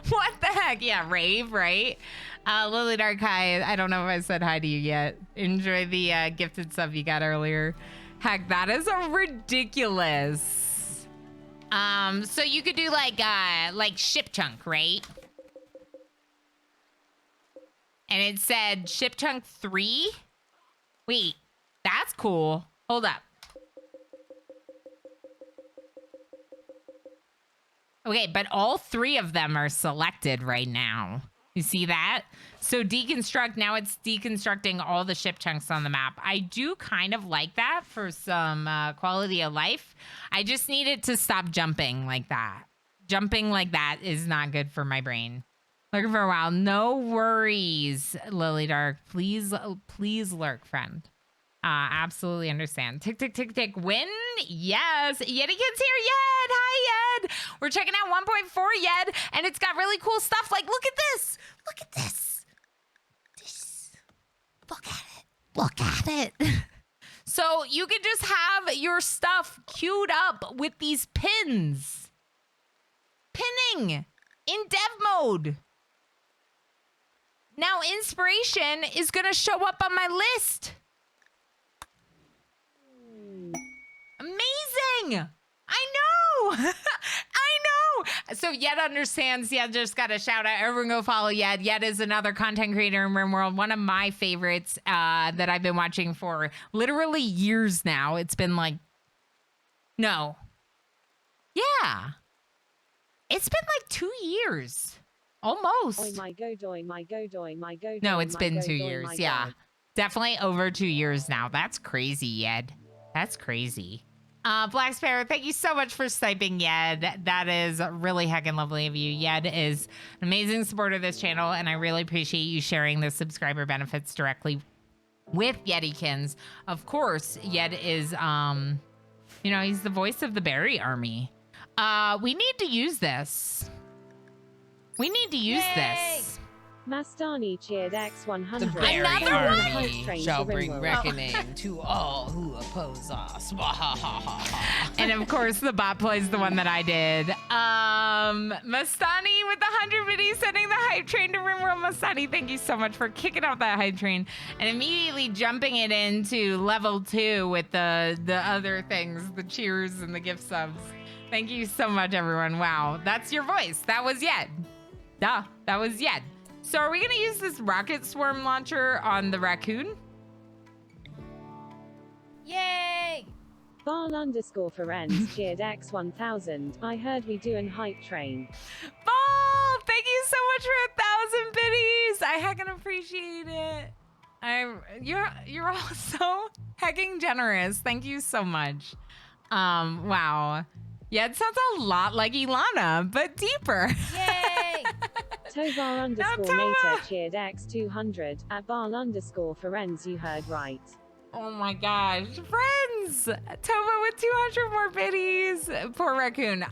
What the heck? Yeah, rave, right? Lily Dark High, I don't know if I said hi to you yet. Enjoy the gifted sub you got earlier. Heck, that is a ridiculous. So you could do like ship chunk, right? And it said ship chunk 3. Wait, that's cool. Hold up. Okay, but all 3 of them are selected right now. You see that? So deconstruct, now it's deconstructing all the ship chunks on the map. I do kind of like that for some quality of life. I just need it to stop jumping like that. Jumping like that is not good for my brain. Lurking for a while. No worries, Lily Dark. Please lurk, friend. Absolutely understand. Tick, tick, tick, tick. Win? Yes. Yeti Kid's here. Yed. Hi, Yed. We're checking out 1.4 Yed, and it's got really cool stuff. Like, look at this. Look at this. Look at it. Look at it. So you can just have your stuff queued up with these pins. Pinning in dev mode. Now inspiration is going to show up on my list. Amazing! I know! I know! So Yed understands. Yed just got a shout out. Everyone go follow Yed. Yed is another content creator in RimWorld. One of my favorites that I've been watching for literally years now. It's been like... No. Yeah. It's been like 2 years. Almost. Oy my go doy, my go doy, my go doy, No, it's my been go 2 doy, years. my Yeah. God. Definitely over 2 years now. That's crazy, Yed. That's crazy. Black Sparrow, thank you so much for sniping Yed. That is really heckin' lovely of you. Yed is an amazing supporter of this channel, and I really appreciate you sharing the subscriber benefits directly with Yetikins. Of course, Yed is, you know, he's the voice of the Berry Army. We need to use this. We need to use this. Mastani cheered X100. The Berry Another Army shall to bring RimWorld. reckoning to all who oppose us. And of course, the bot plays the one that I did. Mastani with the 100 biddies sending the hype train to RimWorld. Mastani, thank you so much for kicking off that hype train and immediately jumping it into level 2 with the other things, the cheers and the gift subs. Thank you so much, everyone. Wow, that's your voice. That was Yed. Duh, that was Yed. So are we going to use this rocket swarm launcher on the raccoon? Yay! Ball_Ferenz cheered X1000. I heard we do an hype train. Ball, thank you so much for 1,000 biddies. I heckin' appreciate it. You're all so hecking generous. Thank you so much. Wow. Yeah, it sounds a lot like Ilana, but deeper. Yay! Tovar_Nater cheered X200. At Ball_Ferenz, you heard right. Oh my gosh, friends! Tova with 200 more biddies. Poor raccoon.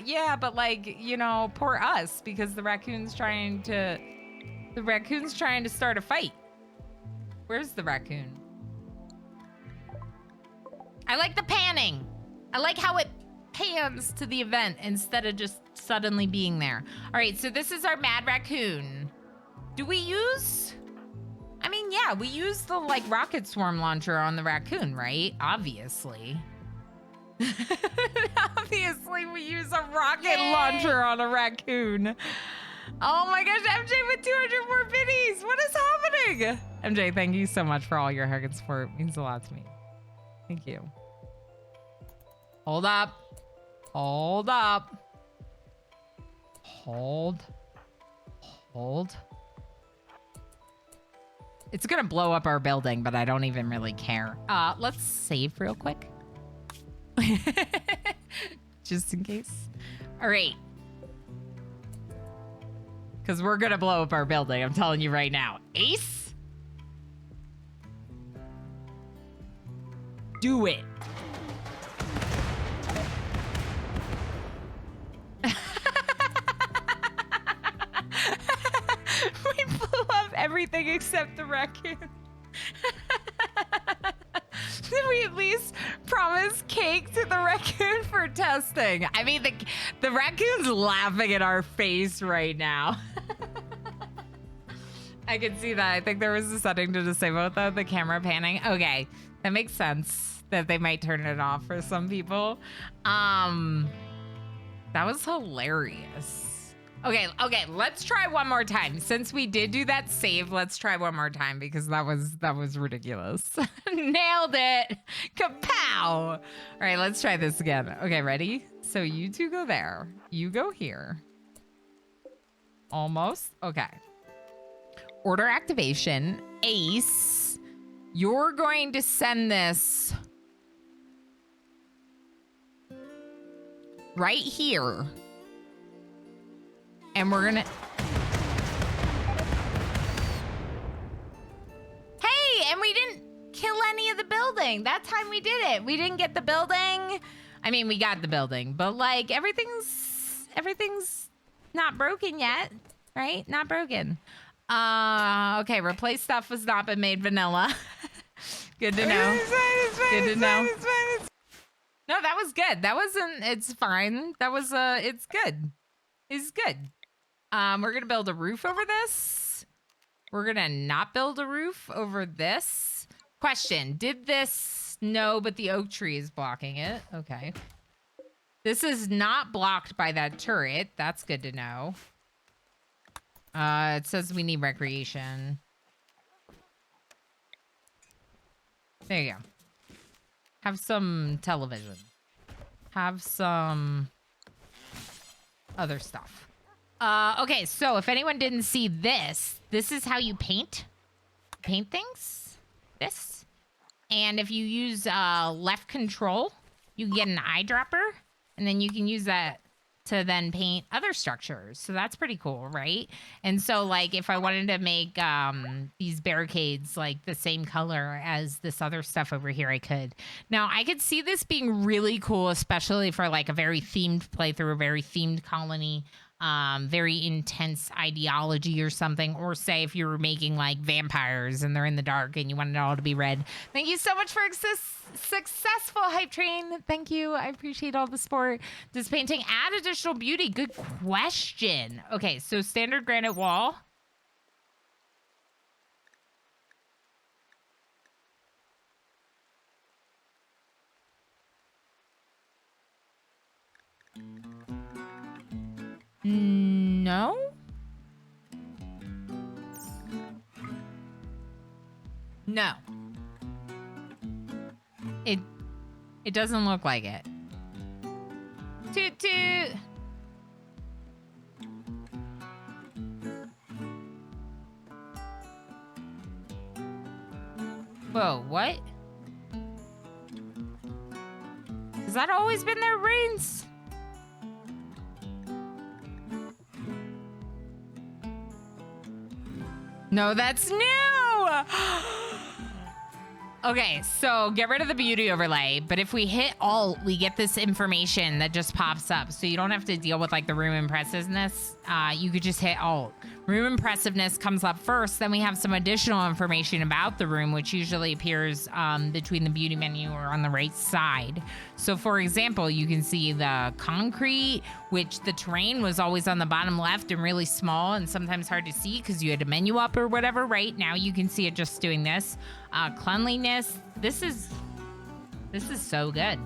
Yeah, but like, you know, poor us because the raccoon's trying to start a fight. Where's the raccoon? I like the panning. I like how it pans to the event instead of just suddenly being there. All right, so this is our mad raccoon. Do we use... I mean, yeah, we use the like rocket swarm launcher on the raccoon, right? Obviously. Obviously, we use a rocket launcher on a raccoon. Oh my gosh, MJ with 200 more biddies. What is happening? MJ, thank you so much for all your hug and support. It means a lot to me. Thank you. Hold up. Hold up. Hold. Hold. It's gonna blow up our building, but I don't even really care. Let's save real quick. Just in case. All right. Because we're gonna blow up our building, I'm telling you right now. Ace? Do it. We blew up everything except the raccoon. Did we at least promise cake to the raccoon for testing? I mean, the raccoon's laughing at our face right now. I can see that. I think there was a setting to disable the camera panning. Okay, that makes sense that they might turn it off for some people. That was hilarious. Okay, let's try one more time. Since we did do that save, let's try one more time because that was ridiculous. Nailed it. Kapow. All right, let's try this again. Okay, ready? So you two go there. You go here. Almost. Okay. Order activation. Ace. You're going to send this right here. And we're gonna... Hey, and we didn't kill any of the building. That time we did it. We didn't get the building. I mean, we got the building, but like everything's not broken yet, right? Not broken. Okay, replace stuff has not been made vanilla. Good to know. Good to know. No, that was good. That wasn't, it's fine. That was, it's good. It's good. We're gonna build a roof over this. We're gonna not build a roof over this. Question, did this, no, but the oak tree is blocking it. Okay. This is not blocked by that turret. That's good to know. It says we need recreation. There you go. Have some television. Have some other stuff. Okay, so if anyone didn't see this, this is how you paint things. This. And if you use left control, you can get an eyedropper, and then you can use that to then paint other structures. So that's pretty cool, right? And so like if I wanted to make these barricades like the same color as this other stuff over here, I could. Now I could see this being really cool, especially for like a very themed playthrough, a very themed colony, very intense ideology or something, or say if you were making like vampires and they're in the dark and you wanted it all to be red. Thank you so much for successful hype train. Thank you. I appreciate all the support. Does painting add additional beauty? Good question. Okay, so standard granite wall. No? No. It doesn't look like it. Toot toot. Whoa, what? Has that always been their brains? No, that's new! Okay, so get rid of the beauty overlay, but if we hit Alt, we get this information that just pops up, so you don't have to deal with like the room impressiveness. You could just hit Alt. Room impressiveness comes up first. Then we have some additional information about the room, which usually appears between the beauty menu or on the right side. So for example, you can see the concrete, which the terrain was always on the bottom left and really small and sometimes hard to see because you had a menu up or whatever. Right now you can see it just doing this. Cleanliness. This is so good.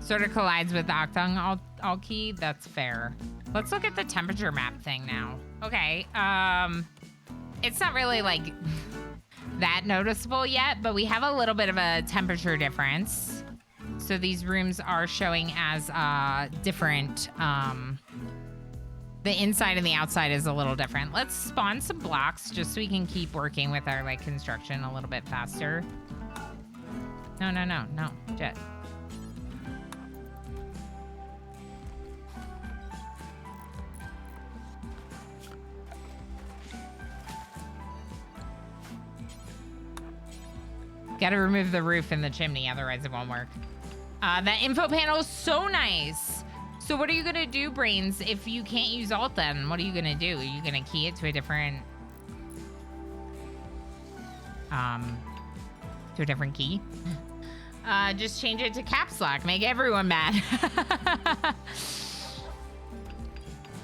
Sort of collides with Octung Alki. That's fair. Let's look at the temperature map thing now. Okay, it's not really like that noticeable yet, but we have a little bit of a temperature difference. So these rooms are showing as different. The inside and the outside is a little different. Let's spawn some blocks just so we can keep working with our like construction a little bit faster. No, Jet. Got to remove the roof and the chimney, otherwise it won't work. That info panel is so nice. So what are you gonna do, Brains, if you can't use Alt then? What are you gonna do? Are you gonna key it to a different... key? Just change it to caps lock. Make everyone mad.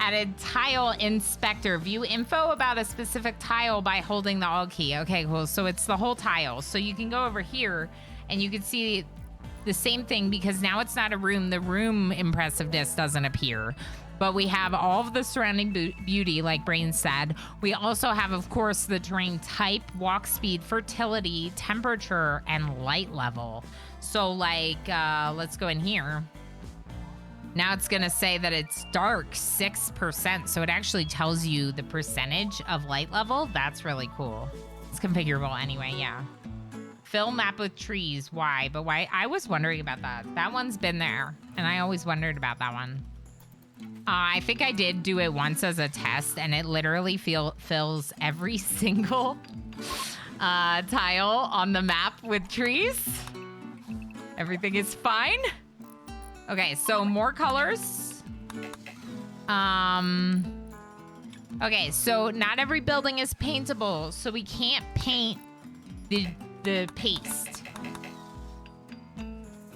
Added tile inspector. View info about a specific tile by holding the Alt key. Okay, cool. So it's the whole tile. So you can go over here and you can see the same thing because now it's not a room. The room impressiveness doesn't appear. But we have all of the surrounding beauty, like Brain said. We also have, of course, the terrain type, walk speed, fertility, temperature, and light level. So, like, let's go in here. Now it's going to say that it's dark 6%. So it actually tells you the percentage of light level. That's really cool. It's configurable anyway, yeah. Fill map with trees. Why? But why? I was wondering about that. That one's been there. And I always wondered about that one. I think I did do it once as a test. And it literally fills every single tile on the map with trees. Everything is fine. Okay, so more colors. Okay, so not every building is paintable, so we can't paint the paste.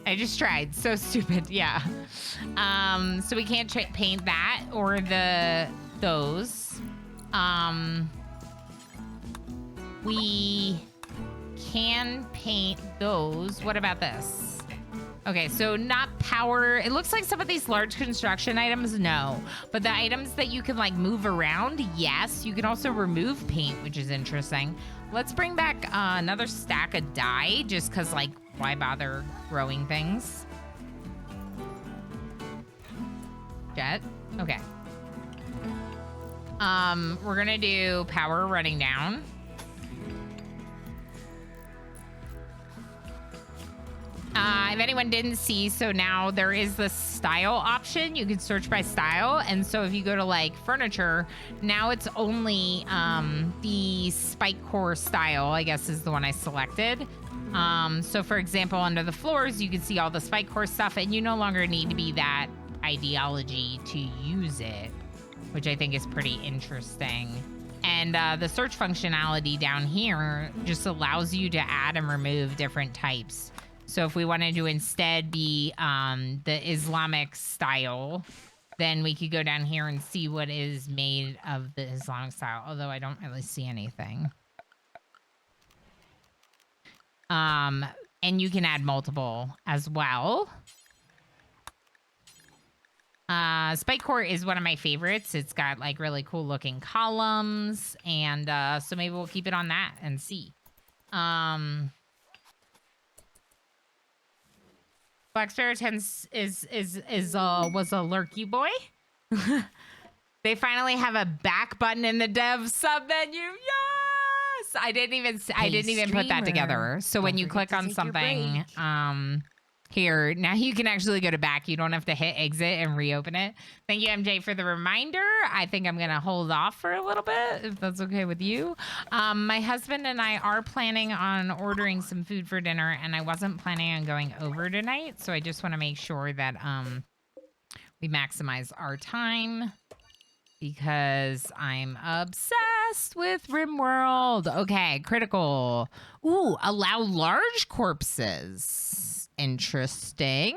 I just tried. So stupid. Yeah. So we can't paint that or those. We can paint those. What about this? Okay, so not power. It looks like some of these large construction items, no. But the items that you can like move around, yes. You can also remove paint, which is interesting. Let's bring back another stack of dye, just because like, why bother growing things? Jet? Okay. We're gonna do power running down. If anyone didn't see, so now there is the style option. You can search by style. And so if you go to like furniture, now it's only the spike core style, I guess is the one I selected. So for example, under the floors, you can see all the spike core stuff and you no longer need to be that ideology to use it, which I think is pretty interesting. And the search functionality down here just allows you to add and remove different types. So if we wanted to instead be the Islamic style, then we could go down here and see what is made of the Islamic style, although I don't really see anything. And you can add multiple as well. Spike Core is one of my favorites. It's got like really cool looking columns, and so maybe we'll keep it on that and see. Black Sparrow 10 was a lurky boy. They finally have a back button in the dev sub menu. Yes, I didn't even put that together. So when you click on something, here now you can actually go to back. You don't have to hit exit and reopen it. Thank you, MJ, for the reminder. I think I'm gonna hold off for a little bit if that's okay with you. My husband and I are planning on ordering some food for dinner, and I wasn't planning on going over tonight, so I just want to make sure that we maximize our time. because I'm obsessed with RimWorld. Okay, critical. Ooh, allow large corpses. Interesting.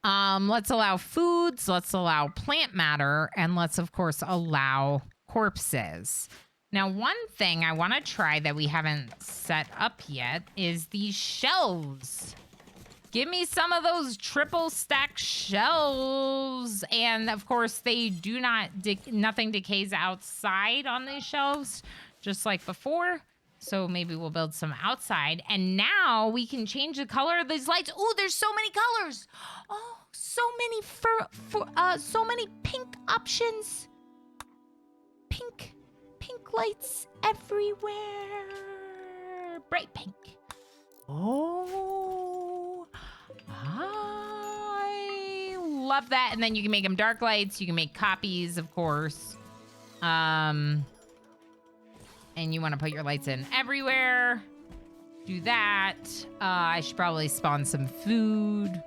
Let's allow foods, let's allow plant matter, and let's, of course, allow corpses. Now, one thing I want to try that we haven't set up yet is these shelves. Give me some of those triple stack shelves. And of course, they do not, nothing decays outside on these shelves, just like before. So maybe we'll build some outside. And now we can change the color of these lights. Oh, there's so many colors. Oh, so many pink options. Pink lights everywhere. Bright pink. Oh, I love that. And then you can make them dark lights. You can make copies, of course. And you want to put your lights in everywhere. Do that. I should probably spawn some food.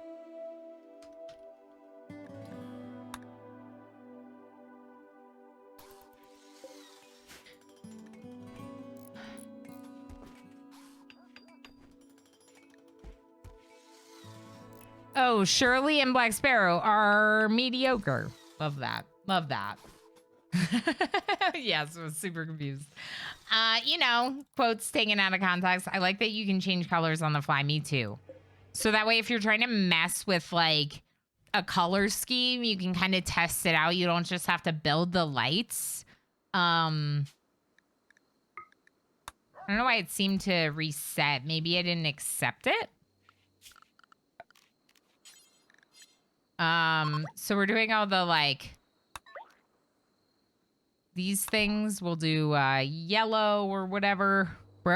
Oh, Shirley and Black Sparrow are mediocre. Love that. Love that. Yes, I was super confused. You know, quotes taken out of context. I like that you can change colors on the fly. Me too. So that way, if you're trying to mess with like a color scheme, you can kind of test it out. You don't just have to build the lights. I don't know why it seemed to reset. Maybe I didn't accept it. So we're doing all the like these things. We'll do yellow or whatever,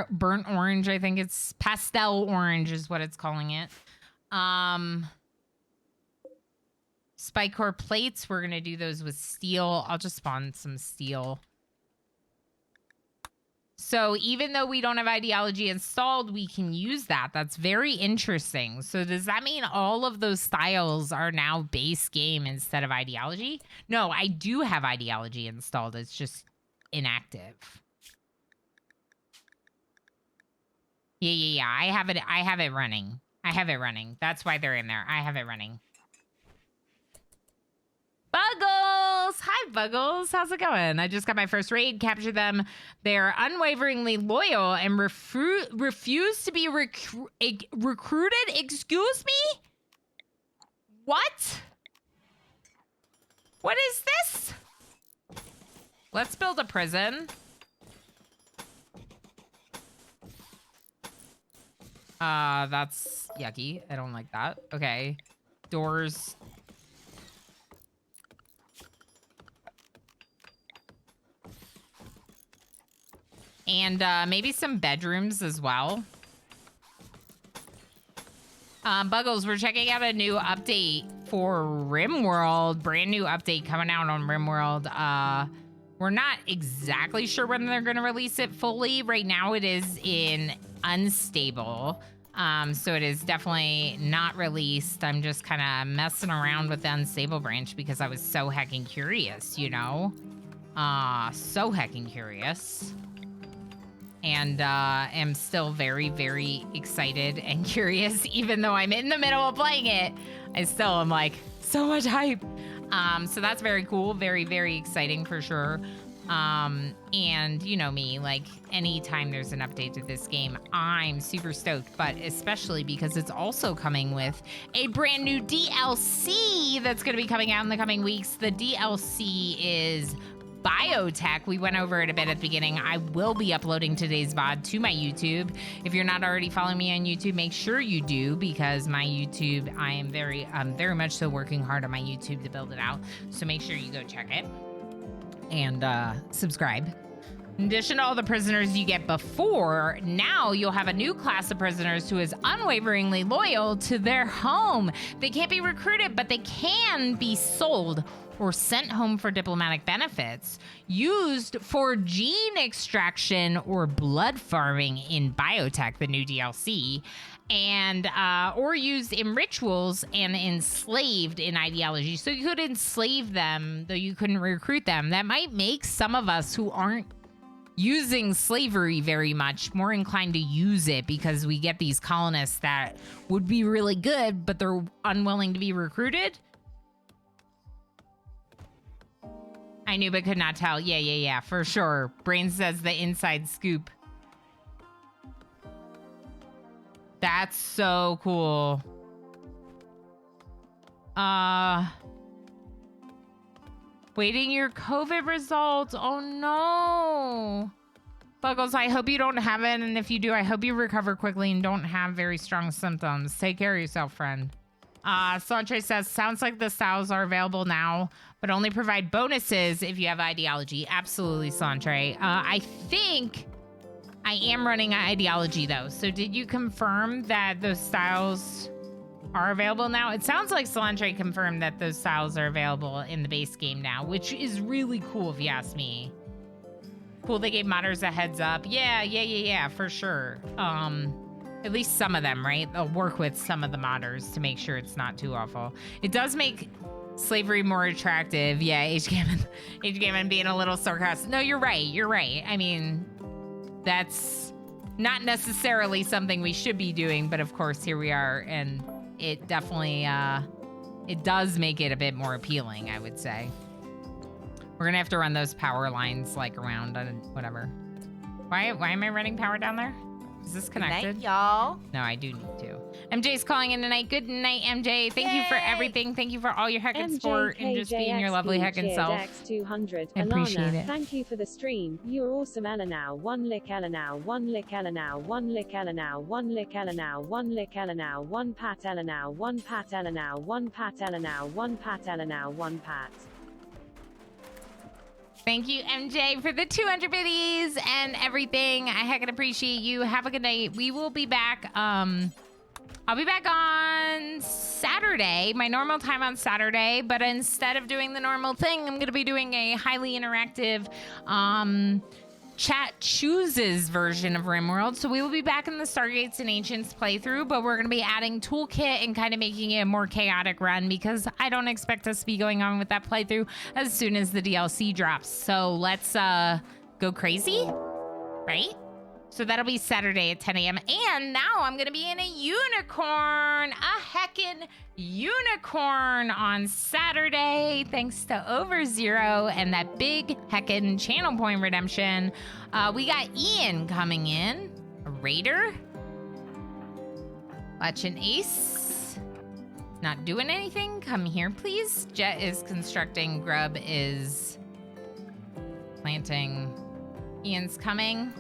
burnt orange. I think it's pastel orange is what it's calling it. Spike core plates. We're gonna do those with steel. I'll just spawn some steel. So even though we don't have ideology installed, we can use that. That's very interesting. So does that mean all of those styles are now base game instead of ideology? No, I do have ideology installed. It's just inactive. Yeah. I have it running. That's why they're in there. I have it running. Buggles! Hi, Buggles. How's it going? I just got my first raid, captured them. They're unwaveringly loyal and refuse to be recruited. Excuse me? What? What is this? Let's build a prison. That's yucky. I don't like that. Okay. Doors. And maybe some bedrooms as well. Buggles, we're checking out a new update for RimWorld. Brand new update coming out on RimWorld. We're not exactly sure when they're going to release it fully. Right now it is in unstable. So it is definitely not released. I'm just kind of messing around with the unstable branch because I was so heckin' curious, you know? So heckin' curious. And am still very, very excited and curious, even though I'm in the middle of playing it. I still am like, so much hype. So that's very cool. Very, very exciting for sure. And you know me, like anytime there's an update to this game, I'm super stoked, but especially because it's also coming with a brand new DLC that's going to be coming out in the coming weeks. The DLC is Biotech. We went over it a bit at the beginning. I will be uploading today's VOD to my YouTube. If you're not already following me on YouTube, make sure you do, because my YouTube, I am very much so working hard on my YouTube to build it out. So make sure you go check it and subscribe. In addition to all the prisoners you get before, now you'll have a new class of prisoners who is unwaveringly loyal to their home. They can't be recruited, but they can be sold or sent home for diplomatic benefits, used for gene extraction or blood farming in Biotech, the new DLC, and or used in rituals and enslaved in ideology. So you could enslave them, though you couldn't recruit them. That might make some of us who aren't using slavery very much more inclined to use it, because we get these colonists that would be really good, but they're unwilling to be recruited. I knew but could not tell. Yeah, for sure. Brain says the inside scoop. That's so cool. Waiting your COVID results. Oh no. Buggles, I hope you don't have it, and if you do, I hope you recover quickly and don't have very strong symptoms. Take care of yourself, friend. Santre says, sounds like the styles are available now, but only provide bonuses if you have ideology. Absolutely, Santre. I think I am running ideology, though. So did you confirm that those styles are available now? It sounds like Solantre confirmed that those styles are available in the base game now, which is really cool if you ask me. Cool, they gave modders a heads up. Yeah, for sure. At least some of them, right? They'll work with some of the modders to make sure it's not too awful. It does make slavery more attractive. Yeah, H-Gammon being a little sarcastic. No, you're right. I mean, that's not necessarily something we should be doing, but of course, here we are, and it definitely, it does make it a bit more appealing, I would say. We're gonna have to run those power lines, like, around, whatever. Why am I running power down there? Is this connected? Good night, y'all. No, I do need to. MJ's calling in tonight. Good night, MJ. Thank you for everything. Thank you for all your heckin' support and just being your lovely heckin' self. X200. I appreciate it. Thank you for the stream. You're awesome, Ella now. One lick Ella now. One lick Ella now. One lick Ella now. One lick Ella now. One lick Ella now. One pat Ella now. One pat Ella now. One pat Ella now. One pat Ella now. One pat. Thank you, MJ, for the 200 biddies and everything. I heckin' appreciate you. Have a good night. We will be back. I'll be back on Saturday, my normal time on Saturday, but instead of doing the normal thing, I'm going to be doing a highly interactive chat chooses version of RimWorld. So we will be back in the Stargates and Ancients playthrough, but we're going to be adding toolkit and kind of making it a more chaotic run, because I don't expect us to be going on with that playthrough as soon as the DLC drops. So let's go crazy, right? So that'll be Saturday at 10 a.m. And now I'm going to be in a unicorn, a heckin' unicorn on Saturday, thanks to Overzero and that big heckin' channel point redemption. We got Ian coming in, a raider. Watch an ace. Not doing anything. Come here, please. Jet is constructing. Grub is planting. Ian's coming.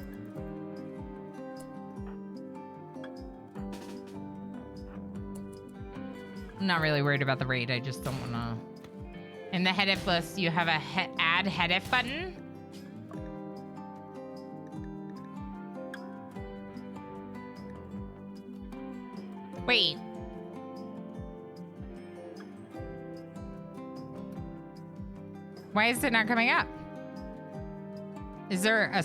I'm not really worried about the raid. I just don't want to. In the headif list, you have a add headif button. Wait. Why is it not coming up? Is there a...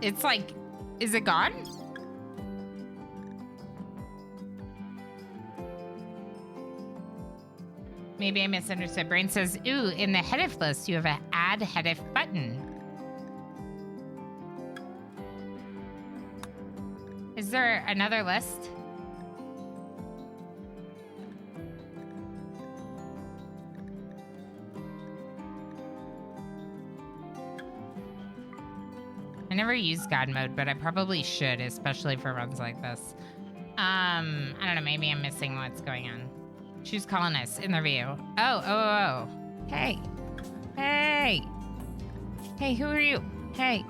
It's like, is it gone? Maybe I misunderstood. Brain says, ooh, in the headif list, you have an add headif button. Is there another list? I never use God mode, but I probably should, especially for runs like this. I don't know, maybe I'm missing what's going on. Choose colonists, interview. Oh. Hey. Hey, who are you? Hey.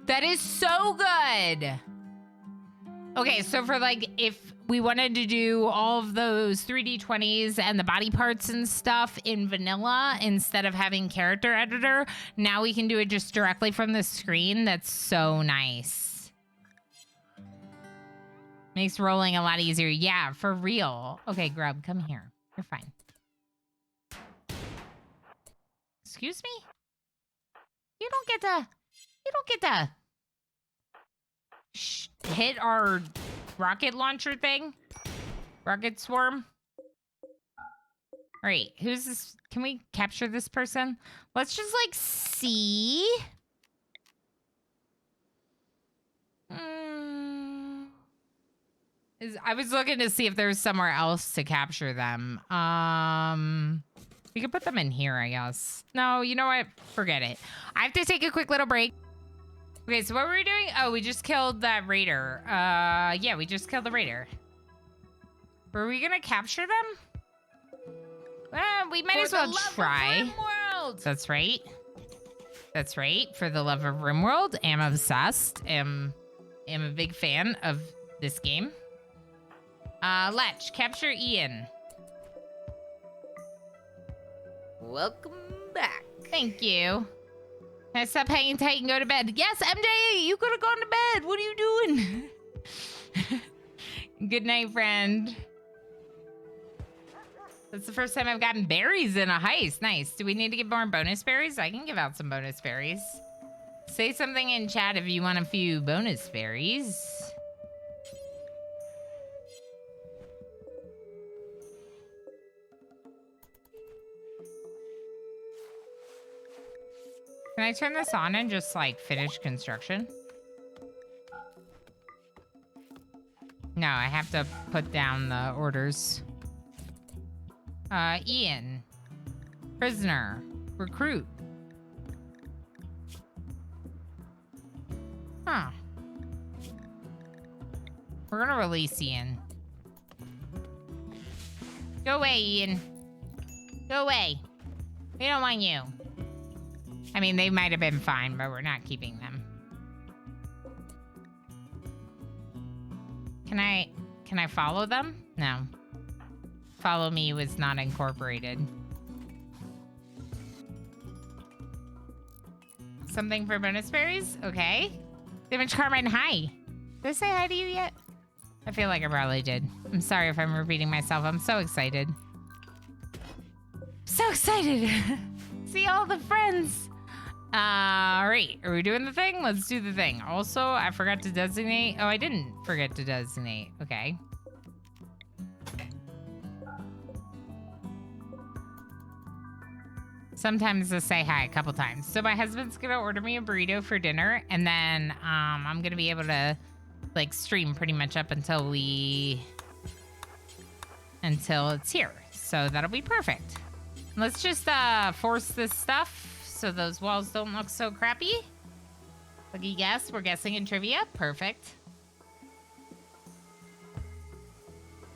That is so good. Okay, so for like, if we wanted to do all of those 3D20s and the body parts and stuff in vanilla instead of having character editor, now we can do it just directly from the screen. That's so nice. Makes rolling a lot easier. Yeah, for real. Okay, Grub, come here. You're fine. Excuse me? You don't get to hit our rocket launcher thing. Rocket swarm. All right, who's this? Can we capture this person? Let's just like see. I was looking to see if there's somewhere else to capture them. We could put them in here, I guess. No, you know what? Forget it. I have to take a quick little break. Okay, so what were we doing? Oh, we just killed that raider. Yeah, we just killed the raider. Were we gonna capture them? We might as well try. That's right. That's right. For the love of RimWorld, am obsessed. Am a big fan of this game. Letch, capture Ian. Welcome back. Thank you. Can I stop hanging tight and go to bed? Yes, MJ, you could have gone to bed. What are you doing? Good night, friend. That's the first time I've gotten berries in a heist. Nice. Do we need to give more bonus berries? I can give out some bonus berries. Say something in chat if you want a few bonus berries. Can I turn this on and just, like, finish construction? No, I have to put down the orders. Ian. Prisoner. Recruit. Huh. We're gonna release Ian. Go away, Ian. Go away. We don't want you. I mean, they might have been fine, but we're not keeping them. Can I follow them? No. Follow me was not incorporated. Something for bonus berries? Okay. Damage Carmine, hi. Did I say hi to you yet? I feel like I probably did. I'm sorry if I'm repeating myself. I'm so excited. So excited. See all the friends. All right, are we doing the thing? Let's do the thing. Also, I forgot to designate. Oh, I didn't forget to designate. Okay. Sometimes I say hi a couple times. So my husband's gonna order me a burrito for dinner, and then I'm gonna be able to like stream pretty much up until it's here. So that'll be perfect. Let's just force this stuff so those walls don't look so crappy. Lucky guess, we're guessing in trivia. Perfect.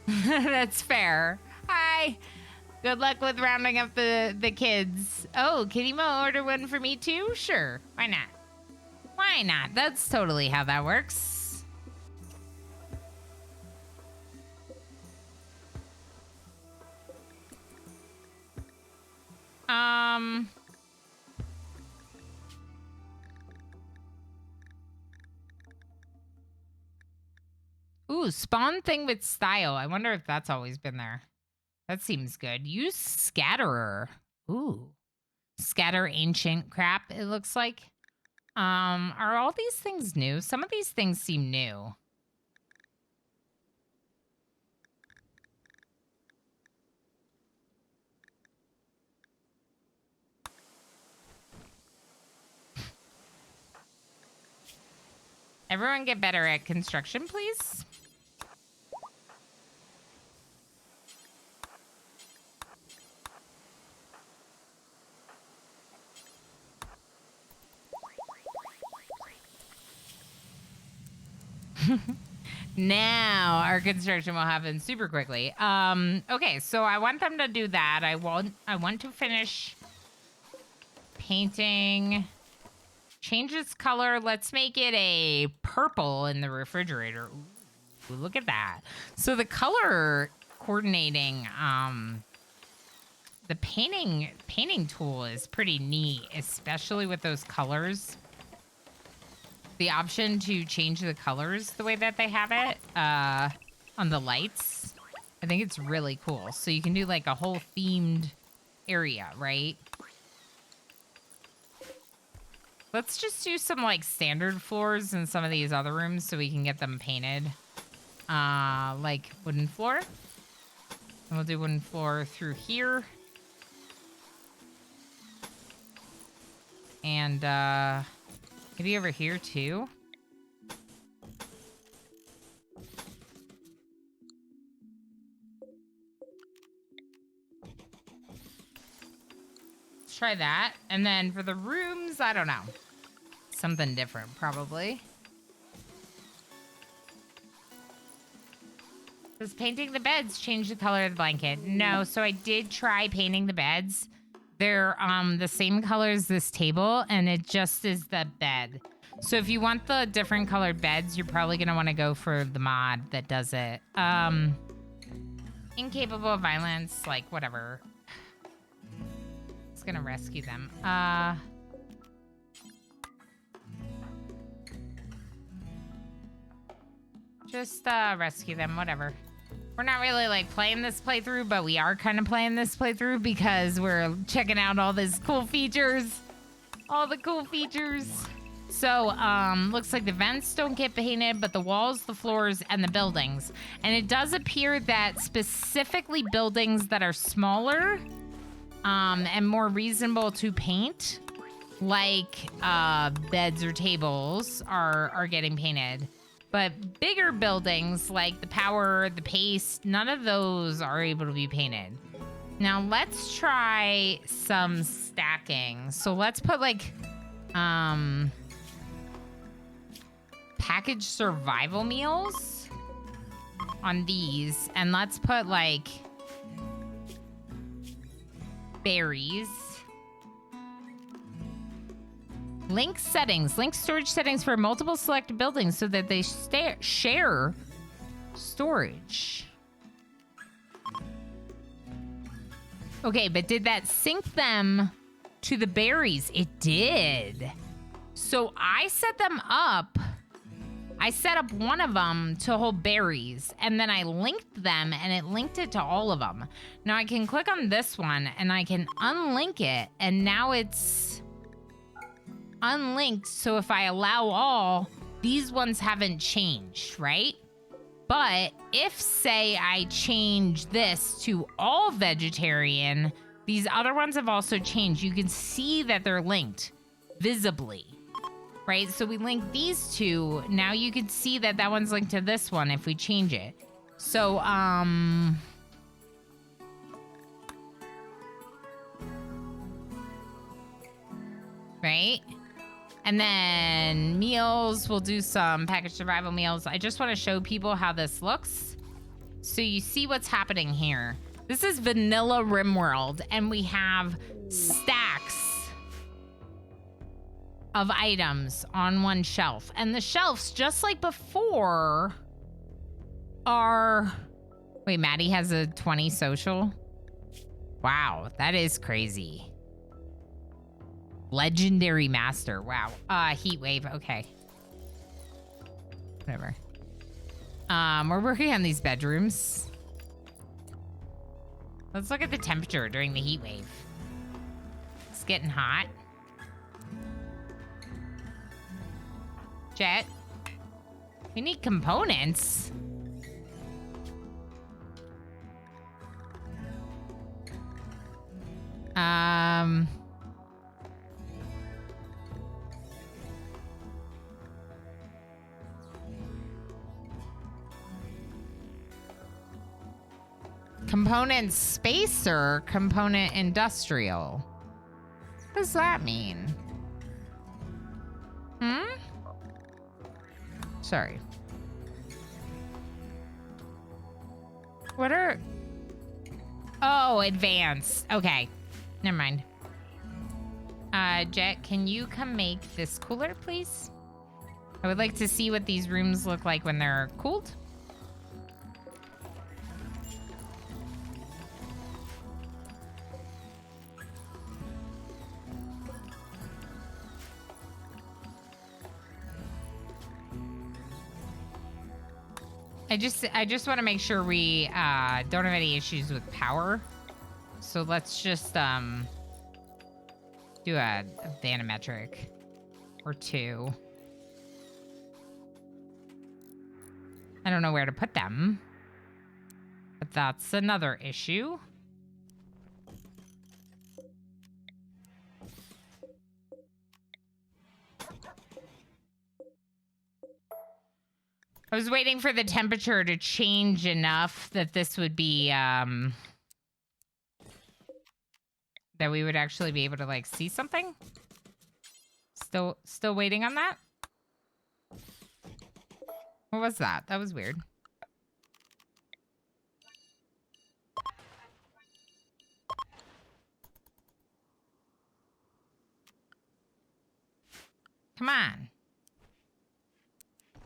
That's fair. Hi. Good luck with rounding up the kids. Oh, Kitty Mo order one for me too? Sure. Why not? Why not? That's totally how that works. Ooh, spawn thing with style. I wonder if that's always been there. That seems good. Use scatterer. Ooh. Scatter ancient crap, it looks like. Are all these things new? Some of these things seem new. Everyone get better at construction, please. Now our construction will happen super quickly. Okay, so I want them to do that. I want to finish painting. Change its color. Let's make it a purple in the refrigerator. Ooh, look at that. So the color coordinating, the painting tool is pretty neat, especially with those colors. the option to change the colors the way that they have it on the lights. I think it's really cool. So you can do like a whole themed area, right? Let's just do some like standard floors in some of these other rooms so we can get them painted. Like wooden floor. And we'll do wooden floor through here. And maybe over here too. Let's try that. And then for the rooms, I don't know. Something different, probably. Does painting the beds change the color of the blanket? No, so I did try painting the beds. They're the same color as this table, and it just is the bed. So if you want the different colored beds, you're probably going to want to go for the mod that does it. Incapable of violence, like, whatever. It's going to rescue them. Just rescue them, whatever. We're not really like playing this playthrough, but we are kind of playing this playthrough because we're checking out all these cool features. All the cool features. So, looks like the vents don't get painted, but the walls, the floors, and the buildings. And it does appear that specifically buildings that are smaller and more reasonable to paint, like beds or tables, are getting painted. But bigger buildings like the power, the paste, none of those are able to be painted. Now let's try some stacking. So let's put like packaged survival meals on these. And let's put like berries. Link settings. Link storage settings for multiple selected buildings so that they share storage. Okay, but did that sync them to the berries? It did. So I set them up. I set up one of them to hold berries, and then I linked them, and it linked it to all of them. Now I can click on this one, and I can unlink it, and now it's unlinked. So if I allow all, these ones haven't changed, right? But if, say, I change this to all vegetarian, these other ones have also changed. You can see that they're linked visibly, right? So we link these two. Now you can see that that one's linked to this one if we change it. So, right? And then meals, we'll do some packaged survival meals. I just want to show people how this looks. So you see what's happening here. This is vanilla RimWorld, and we have stacks of items on one shelf. And the shelves, just like before, are... Wait, Maddie has a 20 social? Wow, that is crazy. Legendary Master. Wow. Heat wave. Okay. Whatever. We're working on these bedrooms. Let's look at the temperature during the heat wave. It's getting hot. Jet. We need components. Component spacer, component industrial. What does that mean? Sorry. What are... Oh, advanced. Okay. Never mind. Jet, can you come make this cooler, please? I would like to see what these rooms look like when they're cooled. I just want to make sure we don't have any issues with power. So let's just do a vanometric or 2. I don't know where to put them, but that's another issue. I was waiting for the temperature to change enough that this would be, that we would actually be able to, like, see something. Still waiting on that? What was that? That was weird. Come on.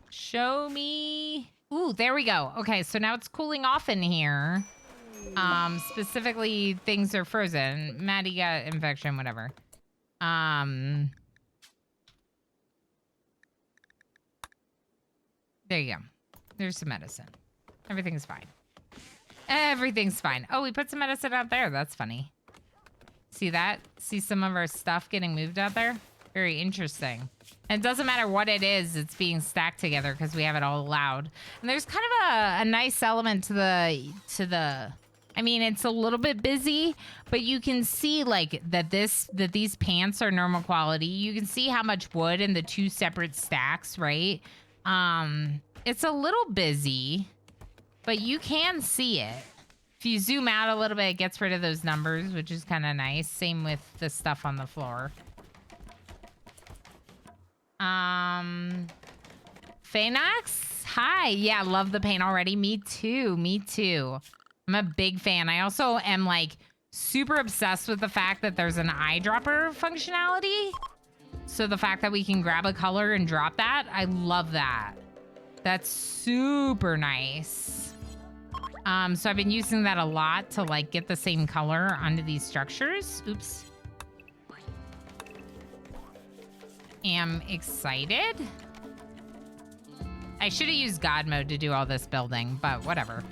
Show me. Ooh, there we go. Okay, so now it's cooling off in here. Specifically, things are frozen. Maddie got infection, whatever. There you go. There's some medicine. Everything's fine. Everything's fine. Oh, we put some medicine out there. That's funny. See that? See some of our stuff getting moved out there? Very interesting. And it doesn't matter what it is, it's being stacked together because we have it all allowed. And there's kind of a nice element to the I mean, it's a little bit busy, but you can see like that these pants are normal quality. You can see how much wood in the 2 separate stacks, right? It's a little busy, but you can see it. If you zoom out a little bit, it gets rid of those numbers, which is kind of nice. Same with the stuff on the floor. Phaenox? Hi. Yeah, love the paint already. Me too. Me too. I'm a big fan. I also am like super obsessed with the fact that there's an eyedropper functionality. So the fact that we can grab a color and drop that, I love that. That's super nice. So I've been using that a lot to like get the same color onto these structures. Oops. Am excited. I should have used God mode to do all this building, but whatever.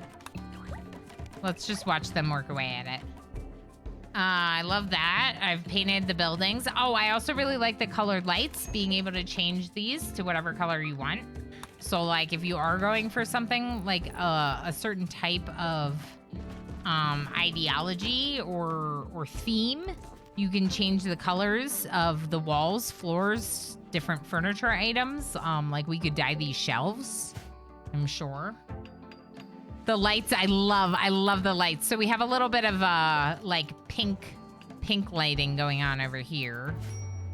Let's just watch them work away at it. I love that. I've painted the buildings. Oh, I also really like the colored lights, being able to change these to whatever color you want. So like if you are going for something like a certain type of ideology or theme, you can change the colors of the walls, floors, different furniture items. Like we could dye these shelves, I'm sure. The lights, I love the lights. So we have a little bit of like pink lighting going on over here.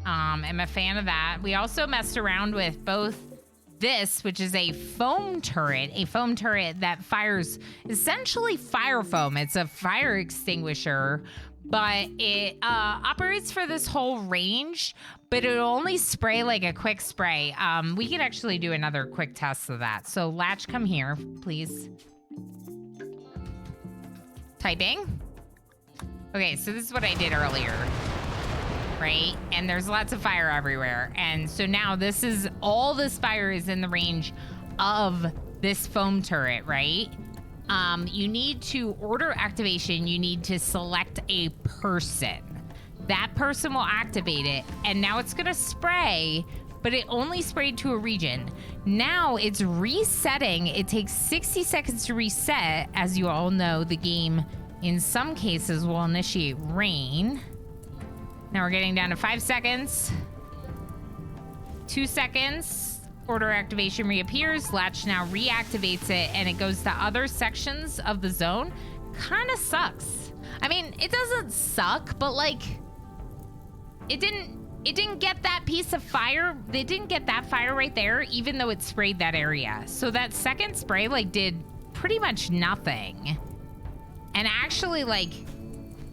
I'm a fan of that. We also messed around with both this, which is a foam turret that fires essentially fire foam. It's a fire extinguisher, but it operates for this whole range, but it'll only spray like a quick spray. We can actually do another quick test of that. So Latch, come here, please. Typing. Okay, so this is what I did earlier, right? And there's lots of fire everywhere. And so now this is, all this fire is in the range of this foam turret, right? You need to order activation. You need to select a person. That person will activate it. And now it's gonna spray, but it only sprayed to a region. Now it's resetting. It takes 60 seconds to reset. As you all know, the game in some cases will initiate rain. Now we're getting down to 5 seconds. 2 seconds. Order activation reappears. Latch now reactivates it and it goes to other sections of the zone. Kind of sucks. I mean, it doesn't suck, but like, it didn't get that piece of fire. They didn't get that fire right there, even though it sprayed that area. So that second spray like did pretty much nothing. And actually like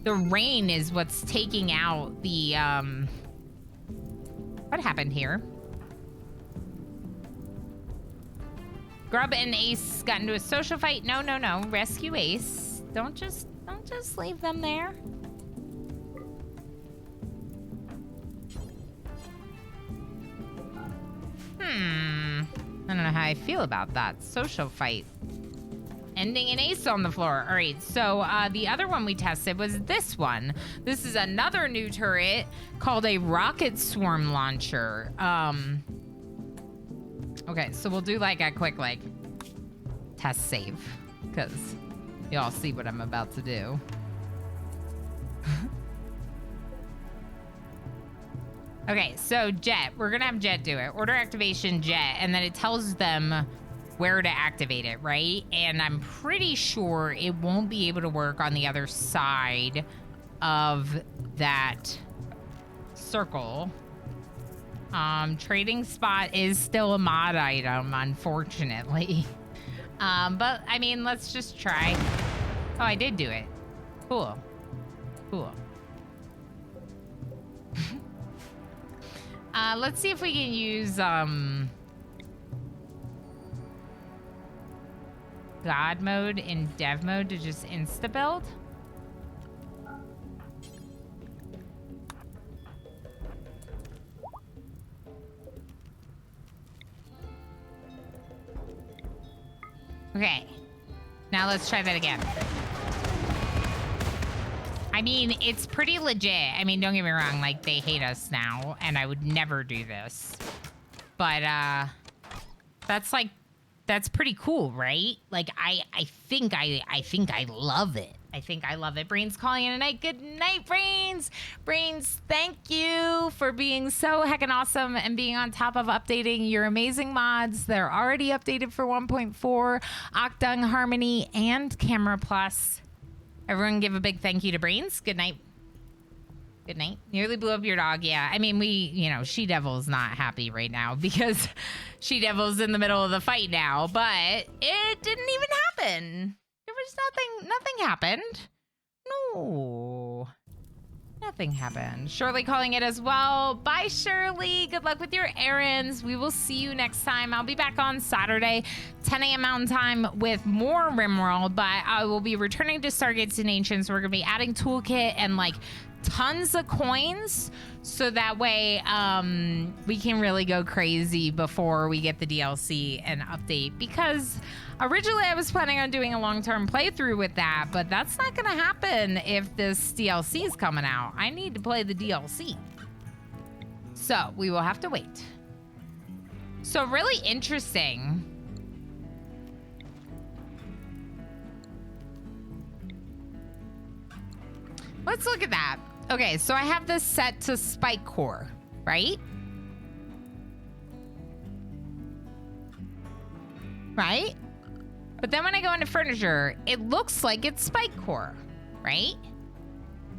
the rain is what's taking out the, what happened here? Grub and Ace got into a social fight. No. Rescue Ace. Don't just leave them there. I don't know how I feel about that social fight. Ending an ace on the floor. All right, so the other one we tested was this one. This is another new turret called a rocket swarm launcher. Okay, so we'll do like a quick like test save because y'all see what I'm about to do. Okay, so Jet, we're gonna have Jet do it. Order activation Jet, and then it tells them where to activate it, right? And I'm pretty sure it won't be able to work on the other side of that circle. Trading spot is still a mod item, unfortunately. But I mean, let's just try. Oh, I did do it. Cool. Cool. Let's see if we can use, God mode in dev mode to just insta-build. Okay. Now let's try that again. I mean, it's pretty legit. I mean, don't get me wrong, like, they hate us now, and I would never do this. But, that's like, that's pretty cool, right? Like, I think I love it. I think I love it. Brains calling in a night. Good night, Brains. Brains, thank you for being so heckin' awesome and being on top of updating your amazing mods. They're already updated for 1.4, Octung, Harmony, and Camera Plus. Everyone give a big thank you to Brains. Good night. Good night. Nearly blew up your dog. Yeah, I mean, She-Devil's not happy right now because She-Devil's in the middle of the fight now, but it didn't even happen. There was nothing happened. No. Nothing happened. Shirley calling it as well. Bye, Shirley. Good luck with your errands. We will see you next time. I'll be back on Saturday, 10 a.m. Mountain Time with more RimWorld, but I will be returning to Stargates and Ancients. We're going to be adding Toolkit and like tons of coins so that way we can really go crazy before we get the DLC and update, because originally I was planning on doing a long-term playthrough with that, but that's not gonna happen if this DLC is coming out. I need to play the DLC. So we will have to wait. So really interesting. Let's look at that. Okay, so I have this set to spike core, right? Right? But then when I go into furniture, it looks like it's spike core, right?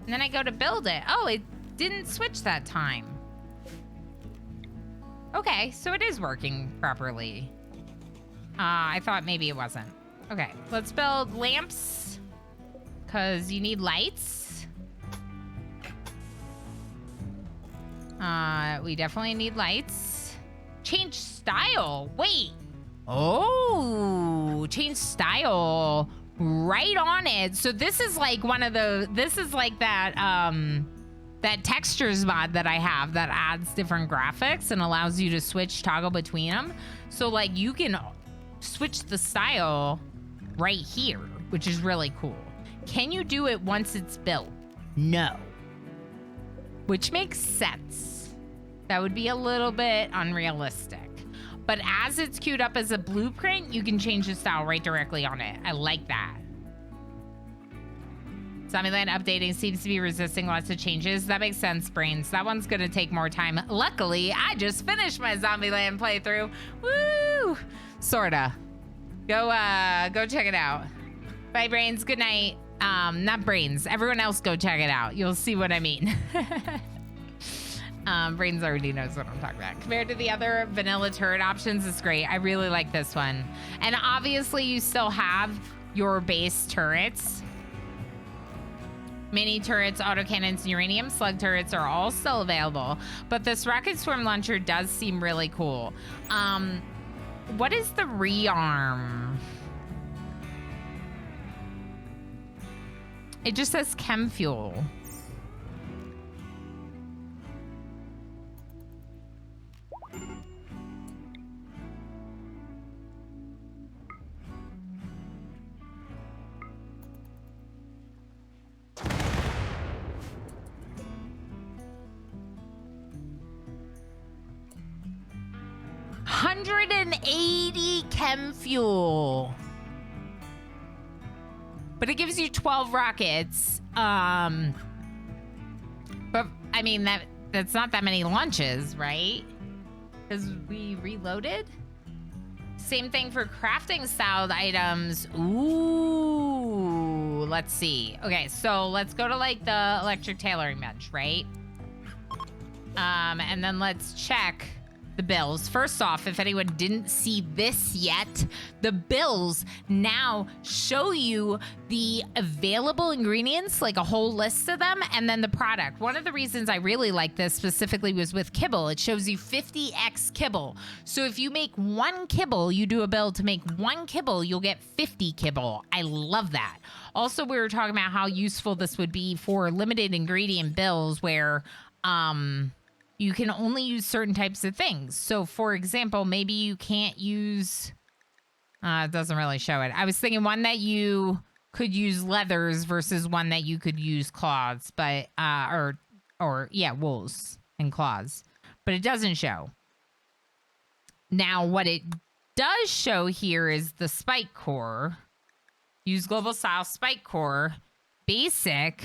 And then I go to build it. Oh, it didn't switch that time. Okay, so it is working properly. I thought maybe it wasn't. Okay, let's build lamps, because you need lights. We definitely need lights. Change style. Wait. Oh, change style. Right on it. So this is like this is like that, that textures mod that I have that adds different graphics and allows you to toggle between them. So like you can switch the style right here, which is really cool. Can you do it once it's built? No. Which makes sense. That would be a little bit unrealistic. But as it's queued up as a blueprint, you can change the style right directly on it. I like that. Zombieland updating seems to be resisting lots of changes. That makes sense, Brains. That one's gonna take more time. Luckily, I just finished my Zombieland playthrough. Woo! Sorta. Go check it out. Bye, Brains. Good night. Not Brains. Everyone else go check it out. You'll see what I mean. Brains already knows what I'm talking about. Compared to the other vanilla turret options, it's great. I really like this one. And obviously you still have your base turrets. Mini turrets, autocannons, and uranium slug turrets are all still available. But this rocket swarm launcher does seem really cool. What is the rearm? It just says chem fuel. 180 chem fuel. But it gives you 12 rockets. But I mean that's not that many launches, right? Because we reloaded. Same thing for crafting styled items. Ooh, let's see. Okay, so let's go to like the electric tailoring bench, right? And then let's check the bills. First off, if anyone didn't see this yet, the bills now show you the available ingredients, like a whole list of them, and then the product. One of the reasons I really like this specifically was with kibble. It shows you 50x kibble. So if you make 1 kibble, you do a bill to make 1 kibble, you'll get 50 kibble. I love that. Also, we were talking about how useful this would be for limited ingredient bills where, you can only use certain types of things. So, for example, maybe you can't use... it doesn't really show it. I was thinking one that you could use leathers versus one that you could use claws, but... yeah, wools and claws. But it doesn't show. Now, what it does show here is the spike core. Use global style spike core. Basic...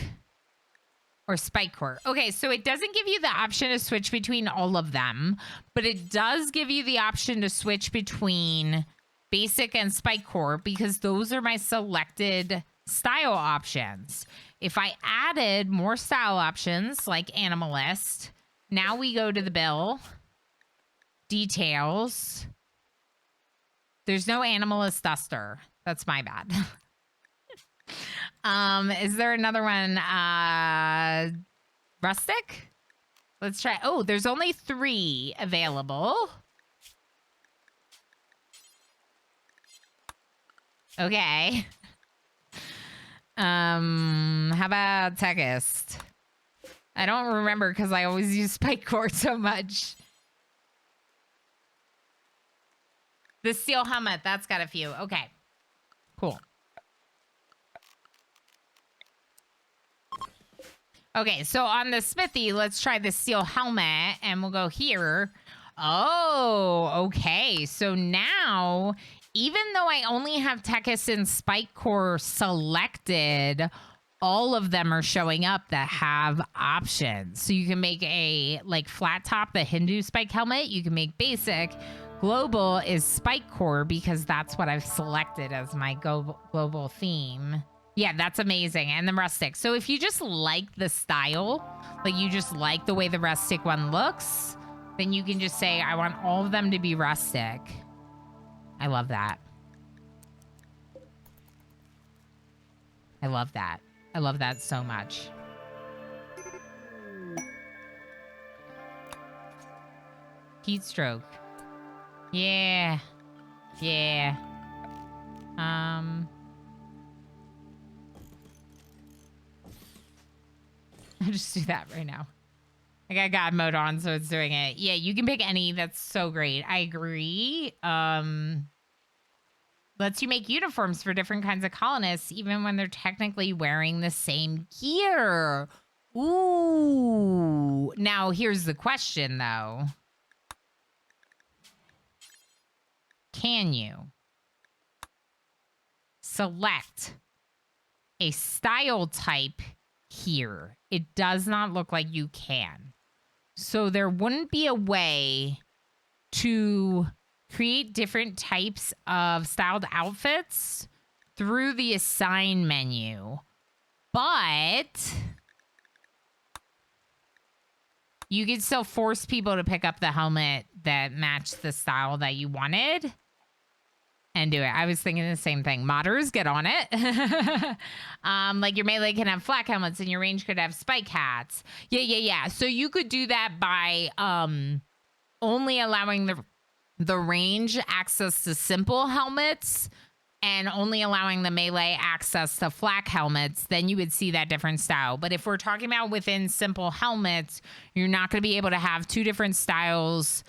or spike core. Okay, so it doesn't give you the option to switch between all of them, but it does give you the option to switch between basic and spike core because those are my selected style options. If I added more style options like animalist, now we go to the bill, details. There's no animalist duster. That's my bad. Is there another one? Rustic? Let's try. Oh, there's only 3 available. Okay. How about Techist? I don't remember because I always use spike core so much. The steel helmet, that's got a few. Okay. Cool. Okay, so on the smithy, let's try the steel helmet, and we'll go here. Oh, okay. So now, even though I only have Techist and Spike Core selected, all of them are showing up that have options. So you can make a, like, flat top, the Hindu Spike helmet. You can make basic. Global is Spike Core because that's what I've selected as my global theme. Yeah, that's amazing. And the rustic. So if you just like the style, like you just like the way the rustic one looks, then you can just say, I want all of them to be rustic. I love that. I love that. I love that so much. Heat stroke. Yeah. Yeah. I'll just do that right now. I got God mode on, so it's doing it. Yeah, you can pick any. That's so great. I agree. Lets you make uniforms for different kinds of colonists, even when they're technically wearing the same gear. Ooh. Now, here's the question, though. Can you select a style type here? It does not look like you can. So there wouldn't be a way to create different types of styled outfits through the assign menu. But you could still force people to pick up the helmet that matched the style that you wanted and do it. I was thinking the same thing. Modders, get on it. Like your melee can have flak helmets and your range could have spike hats. Yeah. So you could do that by only allowing the range access to simple helmets and only allowing the melee access to flak helmets. Then you would see that different style. But if we're talking about within simple helmets, you're not going to be able to have 2 different styles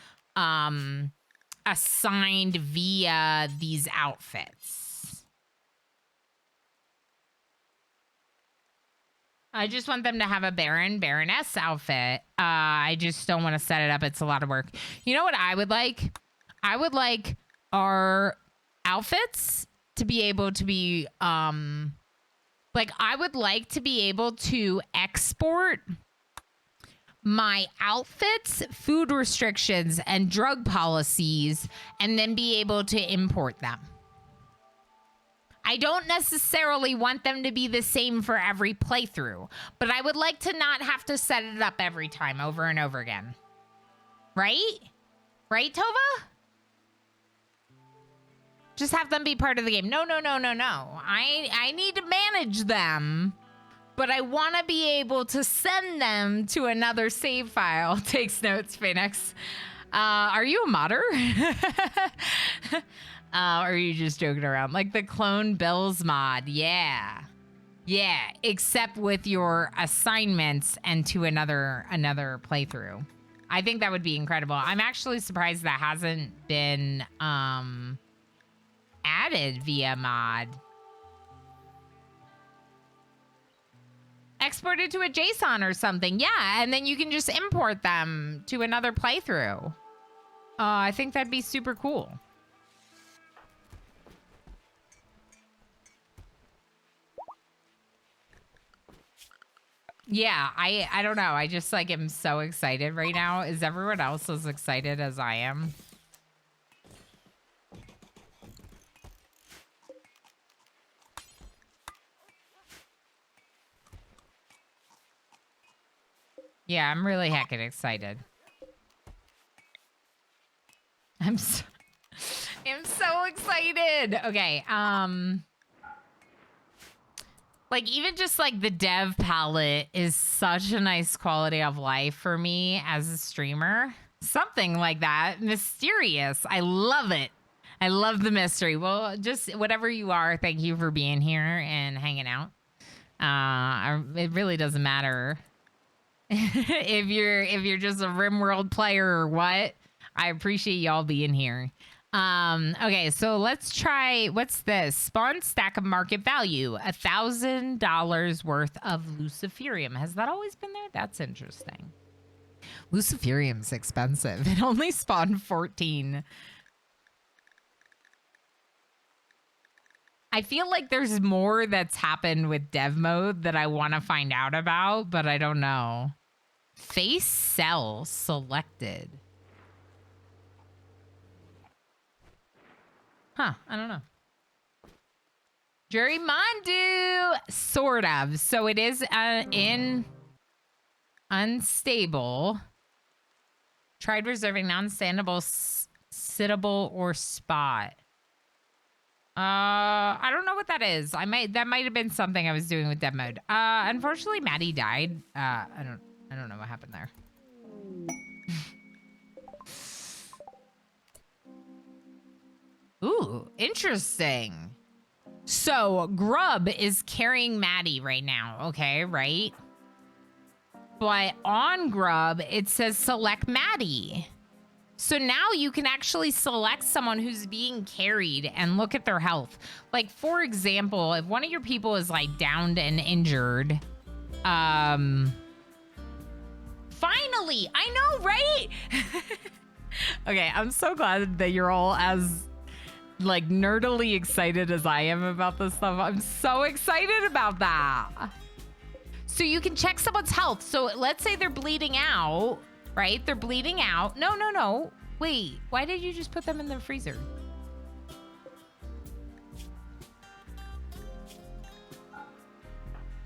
assigned via these outfits. I just want them to have a Baroness outfit. I just don't want to set it up. It's a lot of work. You know what I would like? I would like our outfits to be able to be, like, I would like to be able to export my outfits, food restrictions, and drug policies, and then be able to import them. I don't necessarily want them to be the same for every playthrough, but I would like to not have to set it up every time over and over again. Right? Right, Tova? Just have them be part of the game. No. I need to manage them, but I want to be able to send them to another save file. Takes notes, Phoenix. Are you a modder? Or are you just joking around? Like the Clone Bills mod. Yeah. Yeah, except with your assignments and to another playthrough. I think that would be incredible. I'm actually surprised that hasn't been added via mod. Export it to a JSON or something. Yeah, and then you can just import them to another playthrough. I think that'd be super cool. Yeah, I don't know. I just like am so excited right now. Is everyone else as excited as I am? Yeah, I'm really heckin' excited. I'm so excited. Okay, like even just like the dev palette is such a nice quality of life for me as a streamer. Something like that. Mysterious. I love it. I love the mystery. Well, just whatever you are, thank you for being here and hanging out. It really doesn't matter if you're just a RimWorld player or what. I appreciate y'all being here. Okay, so let's try, what's this? Spawn stack of market value, $1,000 worth of Luciferium. Has that always been there? That's interesting. Luciferium's expensive. It only spawned 14. I feel like there's more that's happened with dev mode that I want to find out about, but I don't know. Face cell selected. Huh, I don't know. Jerry Mondu, sort of. So it is in unstable. Tried reserving non-standable, sittable, or spot. I don't know what that is. That might have been something I was doing with dev mode. Unfortunately, Maddie died. I don't know what happened there. Ooh, interesting. So Grub is carrying Maddie right now. Okay, right? But on Grub, it says select Maddie. So now you can actually select someone who's being carried and look at their health. Like, for example, if one of your people is like downed and injured, finally, I know, right? Okay, I'm so glad that you're all as like nerdily excited as I am about this stuff. I'm so excited about that. So you can check someone's health. So let's say they're bleeding out, right? They're bleeding out. No. Wait, why did you just put them in the freezer?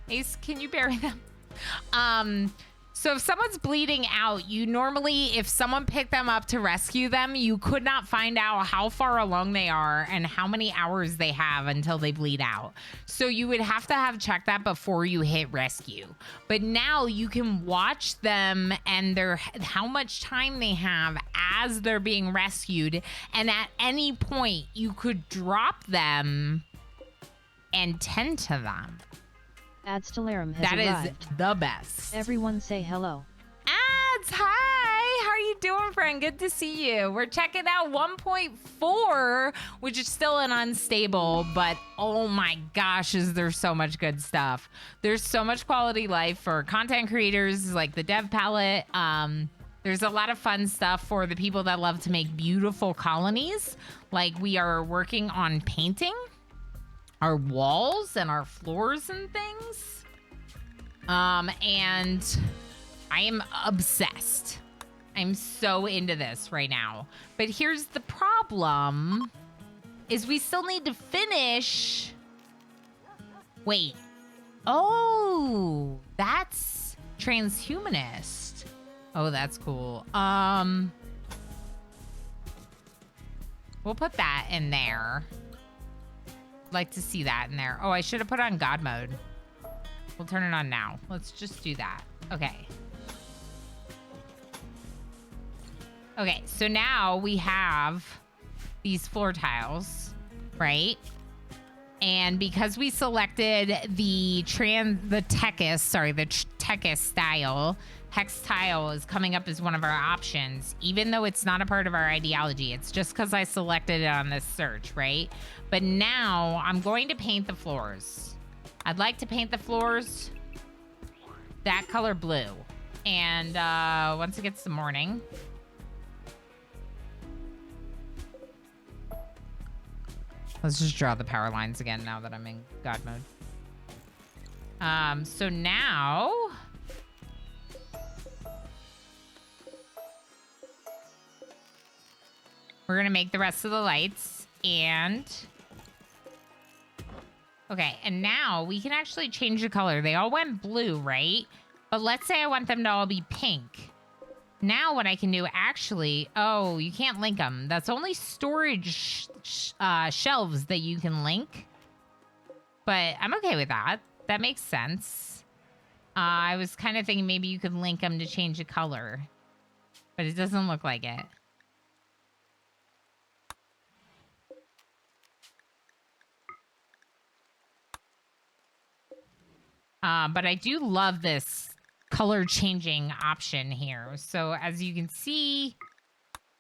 Ace, can you bury them? So if someone's bleeding out, you normally, if someone picked them up to rescue them, you could not find out how far along they are and how many hours they have until they bleed out. So you would have to have checked that before you hit rescue. But now you can watch them and how much time they have as they're being rescued. And at any point, you could drop them and tend to them. Adstellarum has arrived. That is the best. Everyone say hello. Ads, hi. How are you doing, friend? Good to see you. We're checking out 1.4, which is still an unstable, but oh my gosh, is there so much good stuff. There's so much quality life for content creators, like the dev palette. There's a lot of fun stuff for the people that love to make beautiful colonies. Like we are working on painting our walls and our floors and things. And I am obsessed. I'm so into this right now. But here's the problem is we still need to finish. Wait. Oh, that's transhumanist. Oh, that's cool. We'll put that in there. Like to see that in there. Oh, I should have put on God mode. We'll turn it on now. Let's just do that. Okay. Okay, so now we have these floor tiles, right? And because we selected the Techis style, hex tile is coming up as one of our options, even though it's not a part of our ideology. It's just because I selected it on this search, right? But now I'm going to paint the floors. I'd like to paint the floors that color blue. And once it gets to morning, let's just draw the power lines again now that I'm in God mode. So now we're gonna make the rest of the lights and okay, and now we can actually change the color. They all went blue, right? But let's say I want them to all be pink. Now what I can do actually, oh, you can't link them. That's only storage shelves that you can link. But I'm okay with that. That makes sense. I was kind of thinking maybe you could link them to change the color. But it doesn't look like it. But I do love this color changing option here. So as you can see,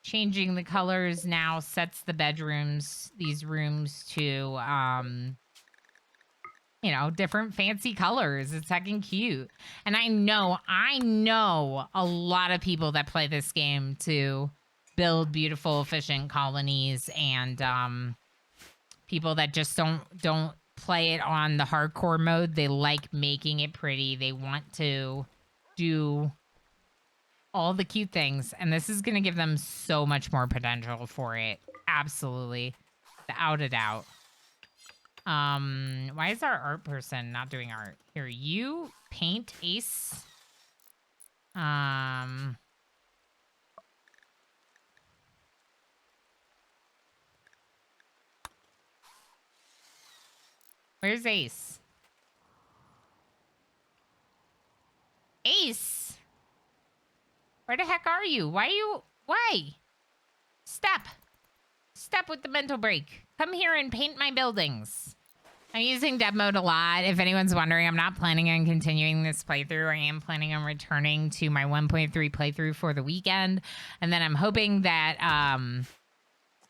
changing the colors now sets the bedrooms, these rooms to, you know, different fancy colors. It's heckin' cute. And I know a lot of people that play this game to build beautiful, efficient colonies and people that just don't play it on the hardcore mode. They like making it pretty. They want to do all the cute things, and this is going to give them so much more potential for it. Absolutely. Without a doubt. Why is our art person not doing art? Here, you paint Ace. Where's Ace? Ace! Where the heck are you? Why? Step with the mental break. Come here and paint my buildings. I'm using dev mode a lot. If anyone's wondering, I'm not planning on continuing this playthrough. I am planning on returning to my 1.3 playthrough for the weekend. And then I'm hoping that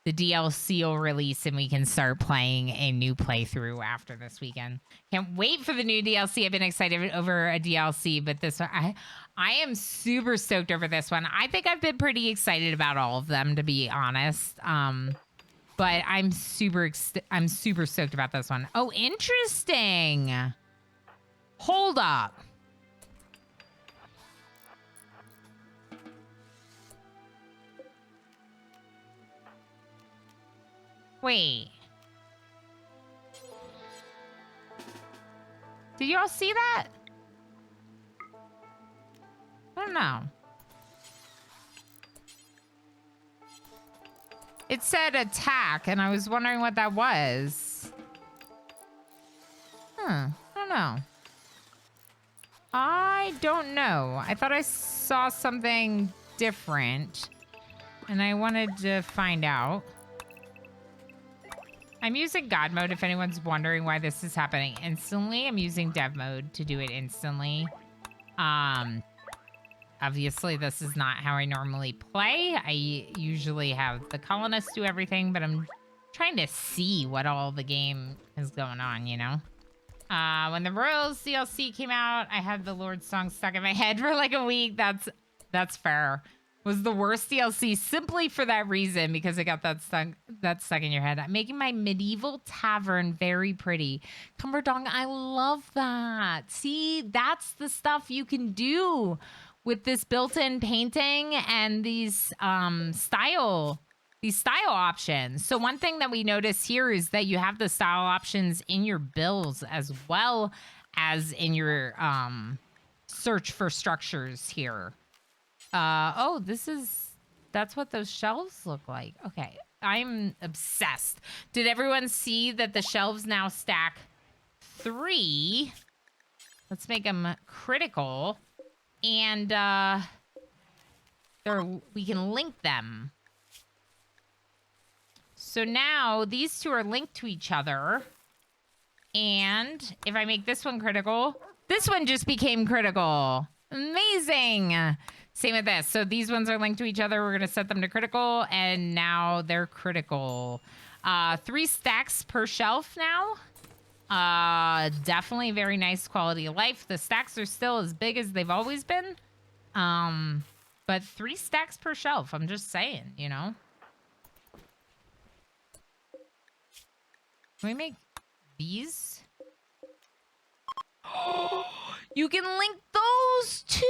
the DLC will release and we can start playing a new playthrough after this weekend. Can't wait for the new DLC. I've been excited over a DLC, but this one, I am super stoked over this one. I think I've been pretty excited about all of them, to be honest. But I'm super stoked about this one. Oh, interesting. Hold up. Wait. Did you all see that? I don't know. It said attack, and I was wondering what that was. I don't know. I don't know. I thought I saw something different, and I wanted to find out. I'm using God mode if anyone's wondering why this is happening instantly. I'm using dev mode to do it instantly. Obviously, this is not how I normally play. I usually have the colonists do everything, but I'm trying to see what all the game is going on, you know? When the Royals DLC came out, I had the Lord's song stuck in my head for like a week. That's fair. was the worst DLC simply for that reason, because it got that stuck in your head. I'm making my medieval tavern very pretty. Cumberdong, I love that. See, that's the stuff you can do with this built-in painting and these style options. So one thing that we notice here is that you have the style options in your builds as well as in your search for structures here. Oh, that's what those shelves look like. Okay, I'm obsessed. Did everyone see that the shelves now stack 3? Let's make them critical. And we can link them. So now these two are linked to each other. And if I make this one critical, this one just became critical. Amazing. Same with this. So these ones are linked to each other. We're going to set them to critical, and now they're critical. 3 stacks per shelf now. Definitely very nice quality of life. The stacks are still as big as they've always been. But 3 stacks per shelf. I'm just saying, you know. Can we make these? You can link those too.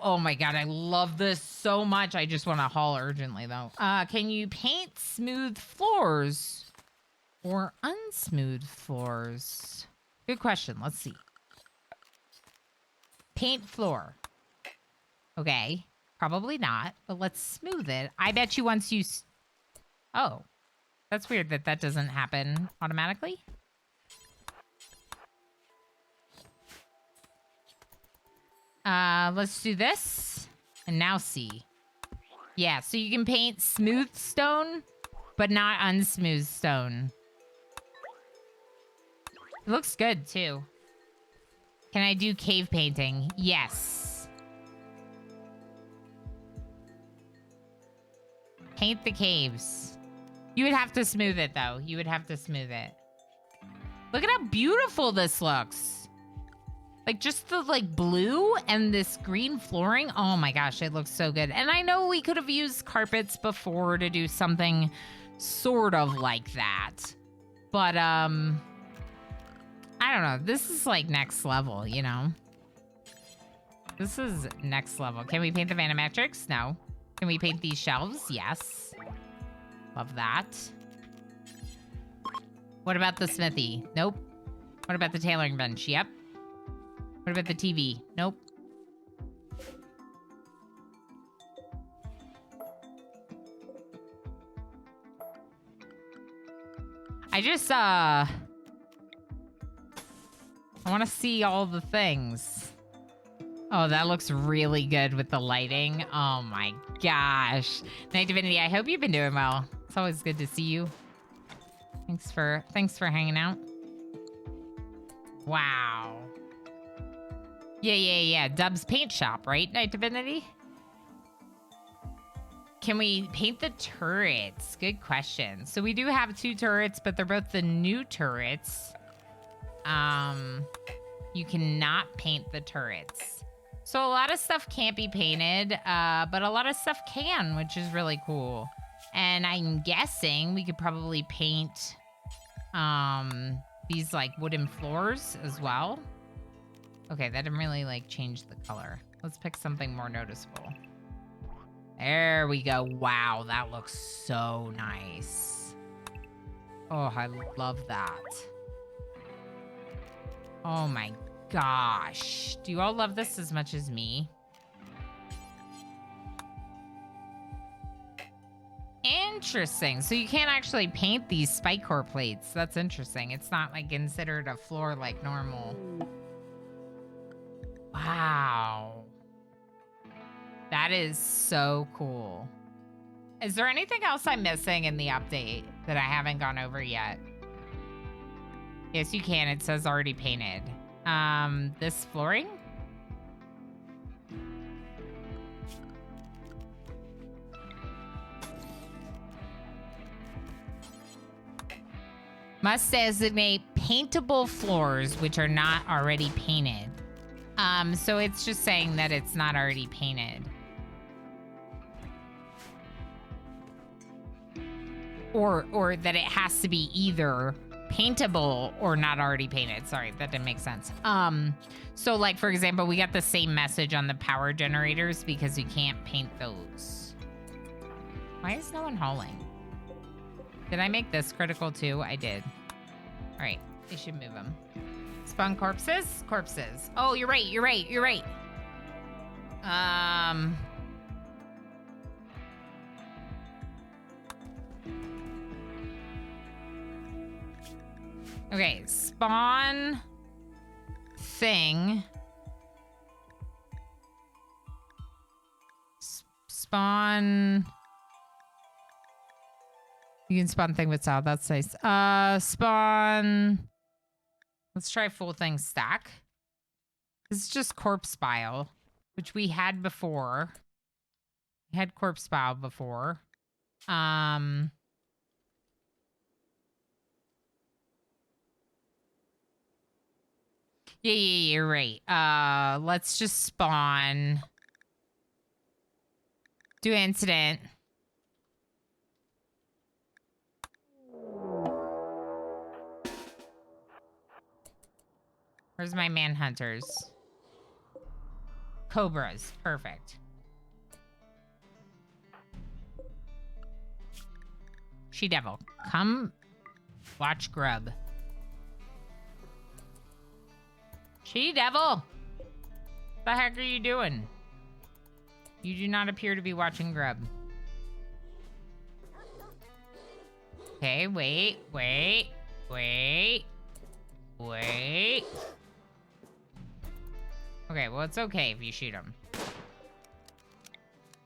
Oh my god, I love this so much. I just want to haul urgently though. Can you paint smooth floors or unsmooth floors? Good question. Let's see. Paint floor. Okay, probably not, but let's smooth it. I bet you once you... Oh, that's weird that that doesn't happen automatically. Let's do this. And now see. Yeah, so you can paint smooth stone, but not unsmooth stone. It looks good, too. Can I do cave painting? Yes. Paint the caves. You would have to smooth it, though. You would have to smooth it. Look at how beautiful this looks. Like, just the, like, blue and this green flooring. Oh, my gosh, it looks so good. And I know we could have used carpets before to do something sort of like that. But, I don't know. This is, like, next level, you know? This is next level. Can we paint the Vanimetrics? No. Can we paint these shelves? Yes. Love that. What about the smithy? Nope. What about the tailoring bench? Yep. What about the TV? Nope. I just, I want to see all the things. Oh, that looks really good with the lighting. Oh my gosh. Night Divinity, I hope you've been doing well. It's always good to see you. Thanks for hanging out. Wow. Yeah. Dub's Paint Shop, right, Night Divinity? Can we paint the turrets? Good question. So we do have 2 turrets, but they're both the new turrets. You cannot paint the turrets. So a lot of stuff can't be painted, but a lot of stuff can, which is really cool. And I'm guessing we could probably paint these like wooden floors as well. Okay, that didn't really like change the color. Let's pick something more noticeable. There we go. Wow, that looks so nice. Oh, I love that. Oh my gosh. Do you all love this as much as me? Interesting. So you can't actually paint these spike core plates. That's interesting. It's not like considered a floor like normal. Wow. That is so cool. Is there anything else I'm missing in the update that I haven't gone over yet? Yes, you can. It says already painted. This flooring? Must designate paintable floors which are not already painted. So it's just saying that it's not already painted. or that it has to be either paintable or not already painted. Sorry, that didn't make sense. So like, for example, we got the same message on the power generators because we can't paint those. Why is no one hauling? Did I make this critical too? I did. All right, they should move them. Spawn corpses? Corpses. Oh, you're right, you're right, you're right. Okay, spawn thing. Spawn. You can spawn thing with style. That's nice. Spawn. Let's try full thing stack. This is just corpse bile, which we had before. We had corpse bile before. Yeah, you're right. Let's just spawn. Do incident. Where's my manhunters? Cobras. Perfect. She-Devil. Come watch Grub. She-Devil! What the heck are you doing? You do not appear to be watching Grub. Okay, wait. Okay, well, it's okay if you shoot him.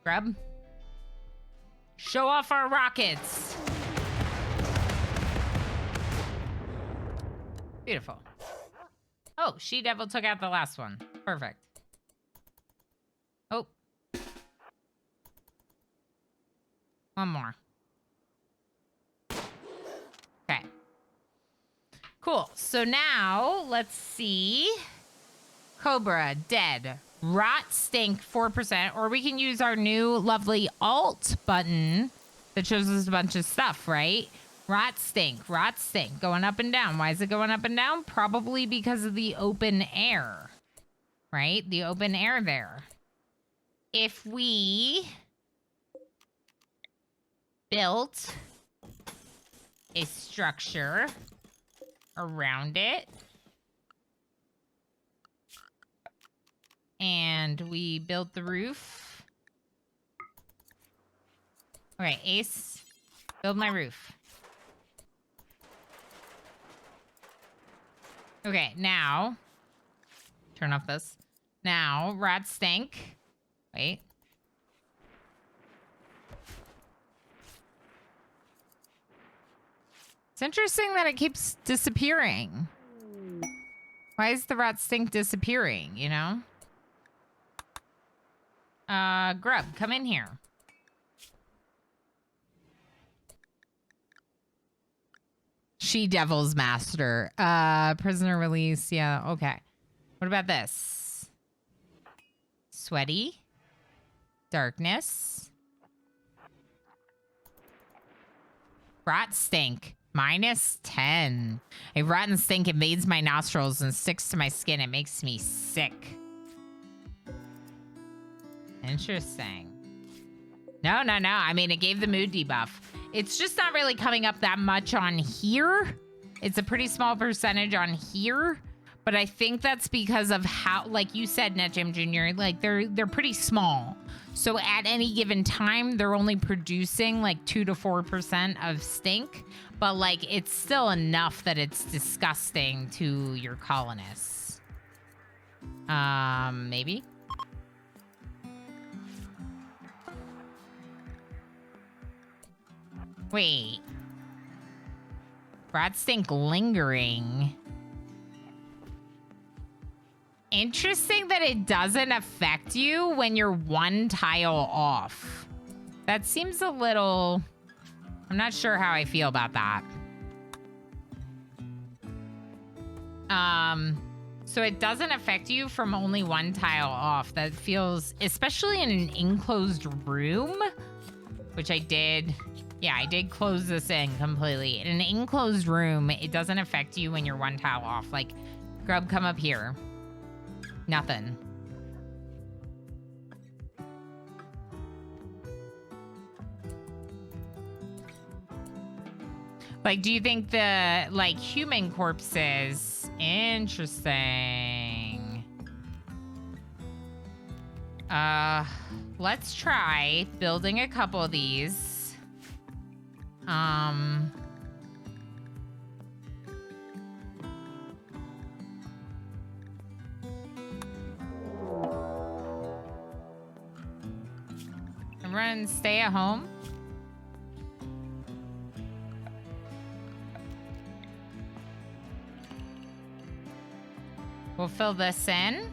Grub. Show off our rockets. Beautiful. Oh, She-Devil took out the last one. Perfect. Oh. One more. Okay. Cool. So now, let's see. Cobra, dead. Rot, stink, 4%. Or we can use our new lovely alt button that shows us a bunch of stuff, right? Rot, stink, going up and down. Why is it going up and down? Probably because of the open air, right? The open air there. If we built a structure around it, and we built the roof. All right, Ace, build my roof. Okay, now, turn off this. Now, rat stink. Wait. It's interesting that it keeps disappearing. Why is the rat stink disappearing, you know? Grub, come in here. She-Devil's master. Prisoner release. Yeah, okay. What about this? Sweaty. Darkness. Rot stink. -10. A rotten stink invades my nostrils and sticks to my skin. It makes me sick. Interesting. No. I mean, it gave the mood debuff. It's just not really coming up that much on here. It's a pretty small percentage on here. But I think that's because of how, like you said, NetGem Jr., like they're pretty small. So at any given time, they're only producing like 2 to 4% of stink. But like, it's still enough that it's disgusting to your colonists. Maybe? Wait. Rat stink lingering. Interesting that it doesn't affect you when you're one tile off. That seems a little... I'm not sure how I feel about that. So it doesn't affect you from only one tile off. That feels, especially in an enclosed room, which I did Yeah, I did close this in completely. In an enclosed room, it doesn't affect you when you're one tile off. Like, Grub, come up here. Nothing. Like, do you think the, like, human corpses? Interesting. Let's try building a couple of these. I'm running stay at home. We'll fill this in.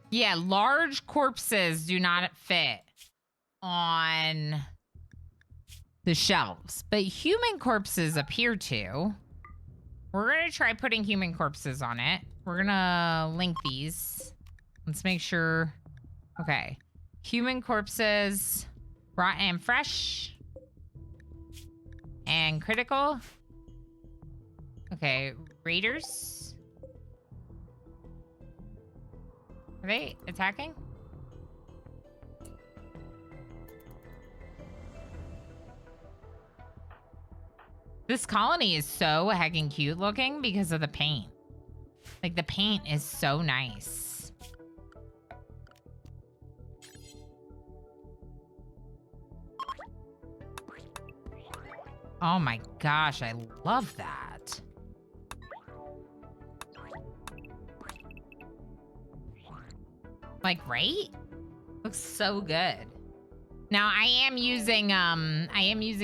Yeah, large corpses do not fit on the shelves, but human corpses appear to. We're going to try putting human corpses on it. We're going to link these. Let's make sure. Okay. Human corpses, rotten and fresh, and critical. Okay, raiders. Are they attacking? This colony is so heckin' cute looking because of the paint. Like, the paint is so nice. Oh my gosh, I love that. Like, right? Looks so good. Now I am using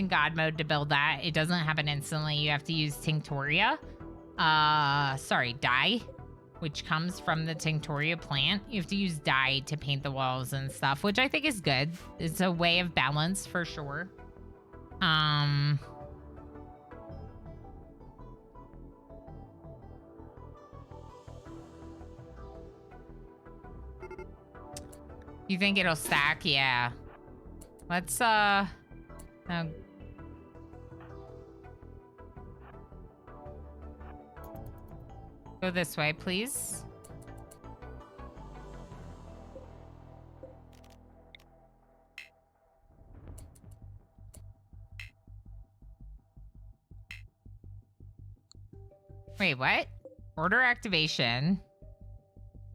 God mode to build that. It doesn't happen instantly. You have to use Tinctoria. Dye, which comes from the Tinctoria plant. You have to use dye to paint the walls and stuff, which I think is good. It's a way of balance for sure. You think it'll stack? Yeah. Let's, go this way, please. Wait, what? Order activation.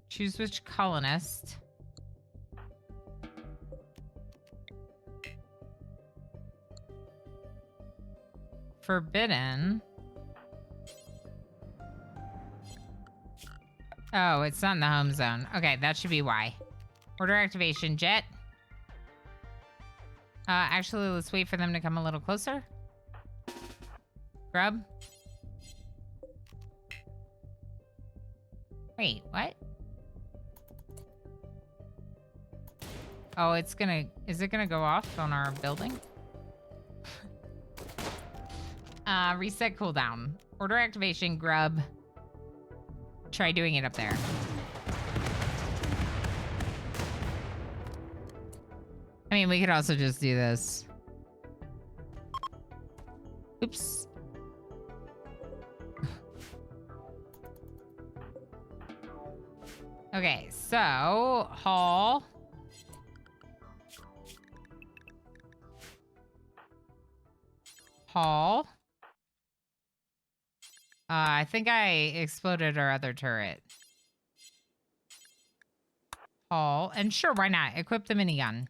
Choose which colonist. Forbidden. Oh, it's not in the home zone. Okay, that should be why. Order activation, jet. Actually, let's wait for them to come a little closer. Grub. Wait, what? Oh, it's gonna... Is it gonna go off on our building? Reset cooldown. Order activation, Grub. Try doing it up there. I mean, we could also just do this. Oops. Okay, so Hall. Hall. I think I exploded our other turret. Hall. And sure, why not? Equip the minigun.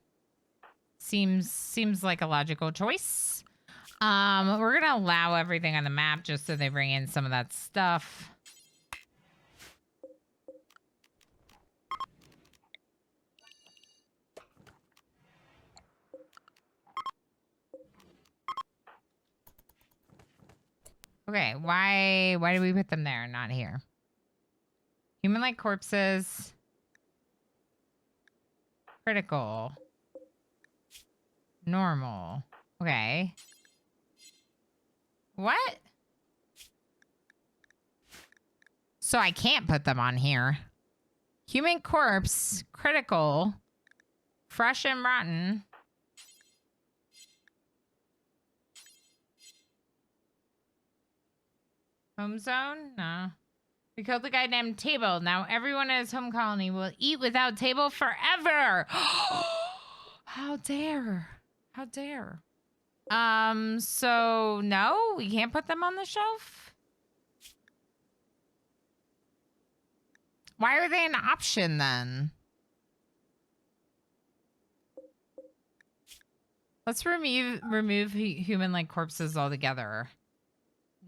Seems like a logical choice. We're gonna allow everything on the map just so they bring in some of that stuff. Okay, why did we put them there, not here? Human-like corpses. Critical. Normal. Okay. What? So I can't put them on here. Human corpse, critical, fresh and rotten. Home zone? No. We killed the guy named Table. Now everyone in his home colony will eat without Table forever. How dare. How dare. So no, we can't put them on the shelf. Why are they an option then? Let's remove human-like corpses altogether.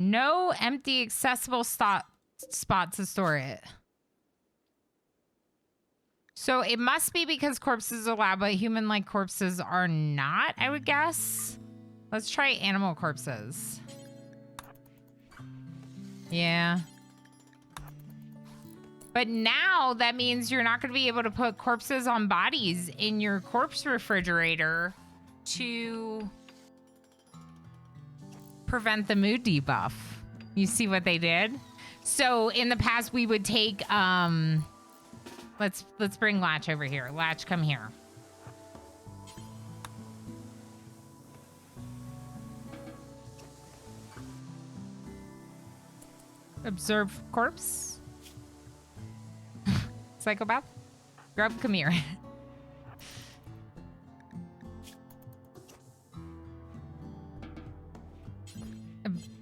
No empty accessible spot to store it. So it must be because corpses are allowed, but human-like corpses are not, I would guess. Let's try animal corpses. Yeah. But now that means you're not going to be able to put corpses on bodies in your corpse refrigerator to prevent the mood debuff. You see what they did? So in the past we would take let's bring Latch over here. Latch, come here. Observe corpse. Psychopath. Grub, come here.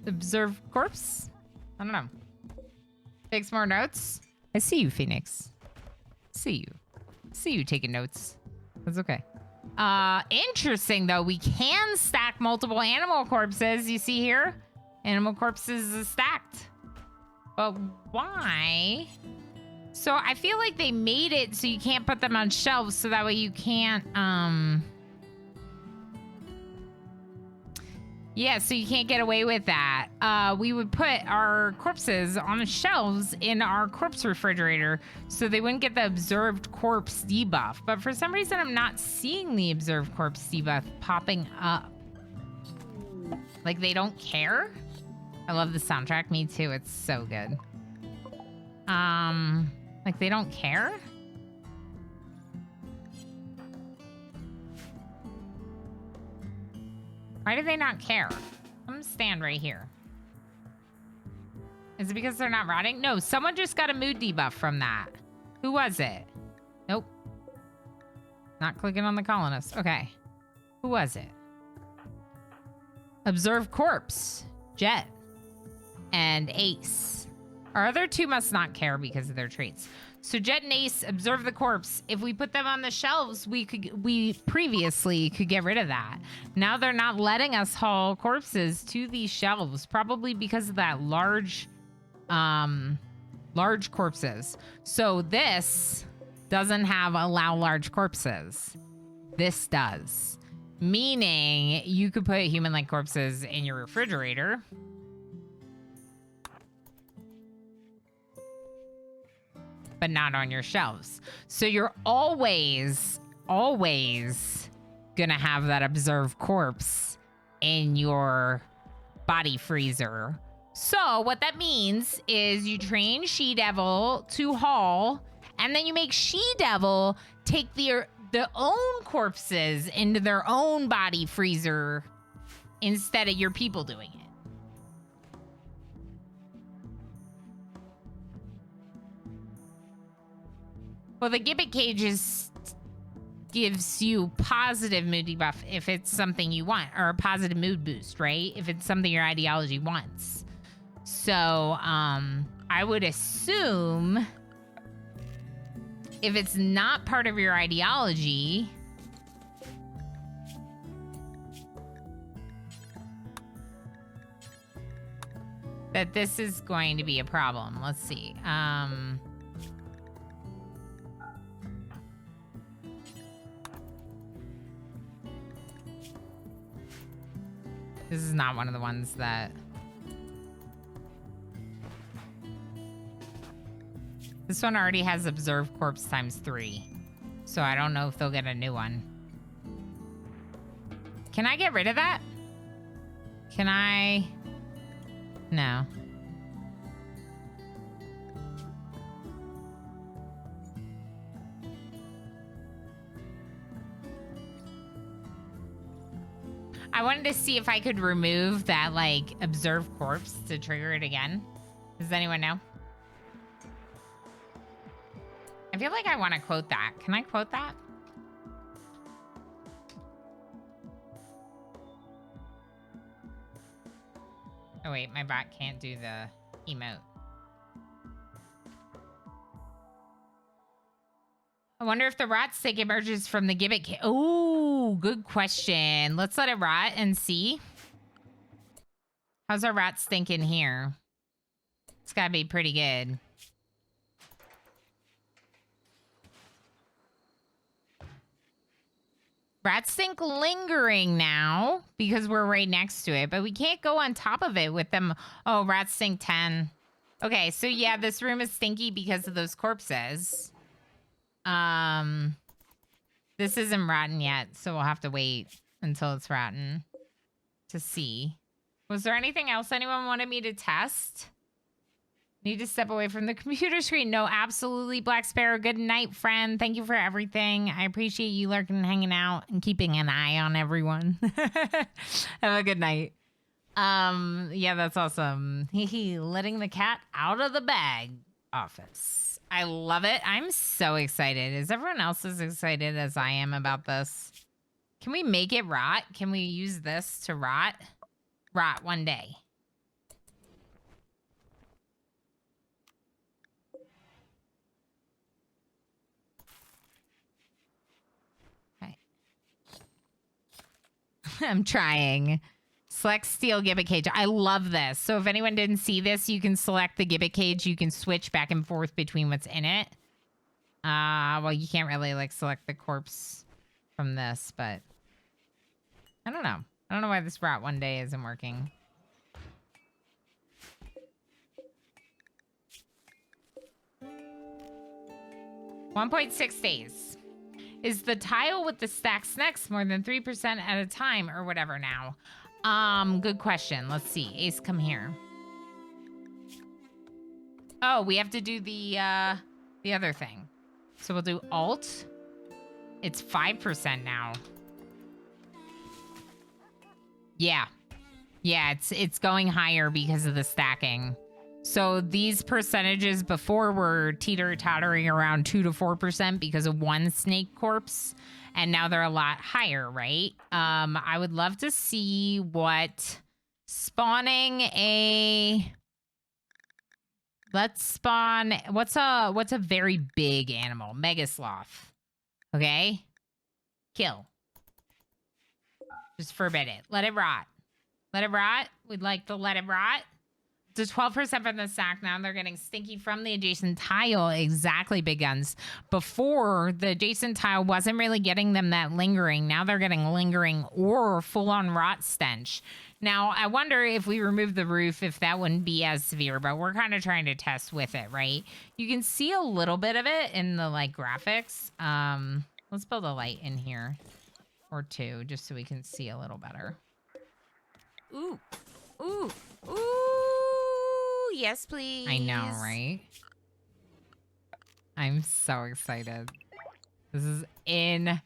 Observe corpse? I don't know. Takes more notes. I see you, Phoenix. See you. See you taking notes. That's okay. Interesting though. We can stack multiple animal corpses. You see here? Animal corpses is stacked. But why? So I feel like they made it so you can't put them on shelves so that way you can't, yeah, so you can't get away with that. We would put our corpses on the shelves in our corpse refrigerator so they wouldn't get the observed corpse debuff. But for some reason, I'm not seeing the observed corpse debuff popping up. Like they don't care? I love the soundtrack. Me too. It's so good. Like they don't care? Why do they not care? I'm gonna stand right here. Is it because they're not rotting? No, someone just got a mood debuff from that. Who was it? Nope. Not clicking on the colonist. Okay. Who was it? Observe corpse. Jet. And Ace. Our other two must not care because of their traits. So Jet and Ace observe the corpse. If we put them on the shelves, we previously could get rid of that. Now they're not letting us haul corpses to these shelves, probably because of that large corpses. So this doesn't have allow large corpses. This does. Meaning you could put human-like corpses in your refrigerator. But not on your shelves. So you're always gonna have that observed corpse in your body freezer. So what that means is you train She-Devil to haul, and then you make She-Devil take their own corpses into their own body freezer instead of your people doing it. Well, the Gibbet cages gives you positive mood debuff if it's something you want, or a positive mood boost, right? If it's something your ideology wants. So, I would assume if it's not part of your ideology, that this is going to be a problem. Let's see. This is not one of the ones that... This one already has observed corpse ×3. So I don't know if they'll get a new one. Can I get rid of that? Can I? No. I wanted to see if I could remove that, like, observe corpse to trigger it again. Does anyone know? I feel like I want to quote that. Can I quote that? Oh, wait, my bot can't do the emote. I wonder if the rot stick emerges from the gibbet. Oh, good question. Let's let it rot and see. How's our rat stink in here? It's gotta be pretty good. Rat stink lingering now because we're right next to it, but we can't go on top of it with them. Oh, rat stink 10. Okay, so yeah, this room is stinky because of those corpses. This isn't rotten yet, so we'll have to wait until it's rotten to see. Was there anything else anyone wanted me to test? Need to step away from the computer screen. No, absolutely, Black Sparrow. Good night, friend. Thank you for everything. I appreciate you lurking and hanging out and keeping an eye on everyone. Have a good night. Yeah, that's awesome. Letting the cat out of the bag office. I love it. I'm so excited. Is everyone else as excited as I am about this? Can we make it rot? Can we use this to rot? Rot one day. Okay. I'm trying. Select steel gibbet cage. I love this. So if anyone didn't see this, you can select the gibbet cage. You can switch back and forth between what's in it. Well, you can't really like select the corpse from this, but I don't know. I don't know why this rot one day isn't working. $1.6 days. Is the tile with the stacked snacks more than 3% at a time or whatever now? Good question. Let's see. Ace, come here. Oh, we have to do the other thing. So we'll do Alt. It's 5% now. Yeah. Yeah, it's going higher because of the stacking. So these percentages before were teeter-tottering around 2 to 4% because of one snake corpse. And now they're a lot higher, right? I would love to see what spawning a... Let's spawn... What's a very big animal? Mega sloth. Okay? Kill. Just forbid it. Let it rot. Let it rot. We'd like to let it rot. It's 12% from the stack. Now they're getting stinky from the adjacent tile. Exactly, Big Guns. Before, the adjacent tile wasn't really getting them that lingering. Now they're getting lingering or full-on rot stench. Now, I wonder if we remove the roof, if that wouldn't be as severe, but we're kind of trying to test with it, right? You can see a little bit of it in the, like, graphics. Let's build a light in here. Or two, just so we can see a little better. Ooh. Ooh. Ooh. Yes, please. I know, right? I'm so excited. This is incredible.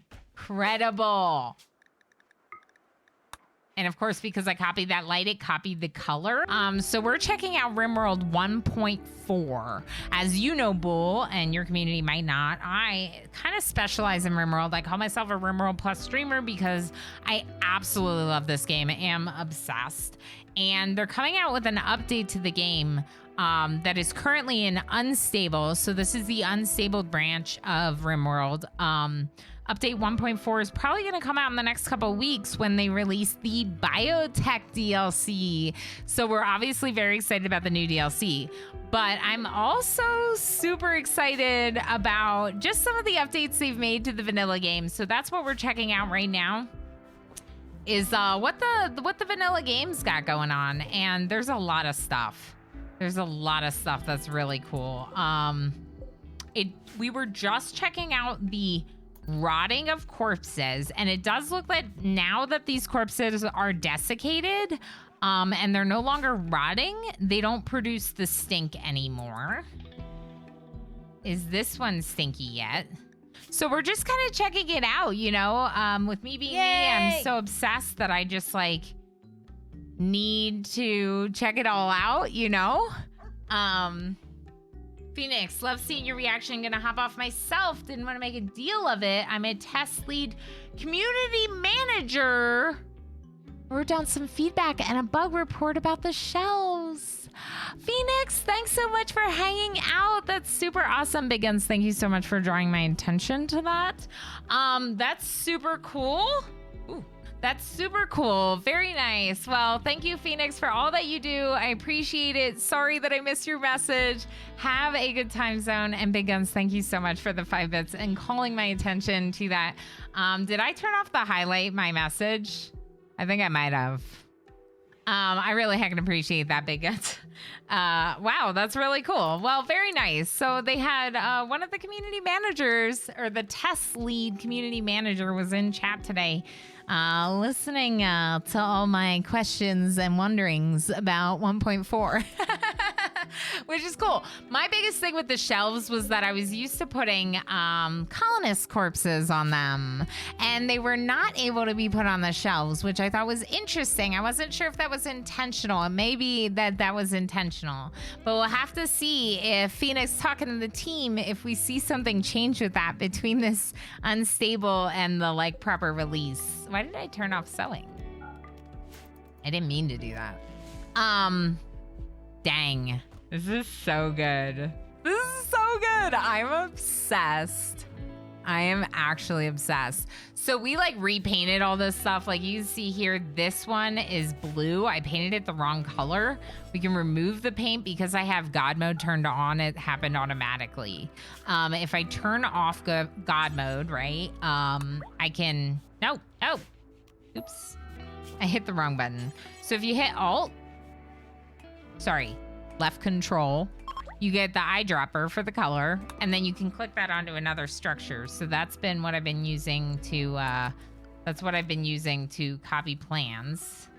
And of course, because I copied that light, it copied the color. So we're checking out RimWorld 1.4. As you know, Bull, and your community might not, I kind of specialize in RimWorld. I call myself a RimWorld Plus streamer because I absolutely love this game. I am obsessed. And they're coming out with an update to the game that is currently in unstable. So this is the unstable branch of RimWorld. Update 1.4 is probably going to come out in the next couple of weeks when they release the Biotech DLC. So we're obviously very excited about the new DLC. But I'm also super excited about just some of the updates they've made to the vanilla game. So that's what we're checking out right now. Is what the vanilla game's got going on. And there's a lot of stuff. There's a lot of stuff that's really cool. We were just checking out the rotting of corpses, and it does look like now that these corpses are desiccated and they're no longer rotting, they don't produce the stink anymore. Is this one stinky yet? So we're just kind of checking it out, you know? With me being me, I'm so obsessed that I just like need to check it all out, you know? Phoenix, love seeing your reaction. Gonna hop off myself. Didn't want to make a deal of it. I'm a test lead community manager. Wrote down some feedback and a bug report about the shelves. Phoenix, thanks so much for hanging out. That's super awesome. Big Guns, thank you so much for drawing my attention to that. That's super cool. Ooh. That's super cool. Very nice. Well, thank you, Phoenix, for all that you do. I appreciate it. Sorry that I missed your message. Have a good time zone. And Big Guns, thank you so much for the 5 bits and calling my attention to that. Did I turn off the highlight my message? I think I might have. I really heckin' appreciate that, Big Guns. Wow, that's really cool. Well, very nice. So they had one of the community managers, or the test lead community manager, was in chat today, listening to all my questions and wonderings about 1.4. Which is cool. My biggest thing with the shelves was that I was used to putting colonist corpses on them, and they were not able to be put on the shelves, which I thought was interesting. I wasn't sure if that was intentional, and maybe that was intentional, but we'll have to see if Phoenix talking to the team, if we see something change with that between this unstable and the like proper release. Why did I turn off sewing? I didn't mean to do that. Dang. This is so good. This is so good. I'm obsessed. I am actually obsessed. So we like repainted all this stuff. Like you see here, this one is blue. I painted it the wrong color. We can remove the paint because I have God mode turned on. It happened automatically. If I turn off God mode, right? I can, no, oops. I hit the wrong button. So if you hit Alt, left control, you get the eyedropper for the color, and then you can click that onto another structure. So that's been what I've been using to, copy plans.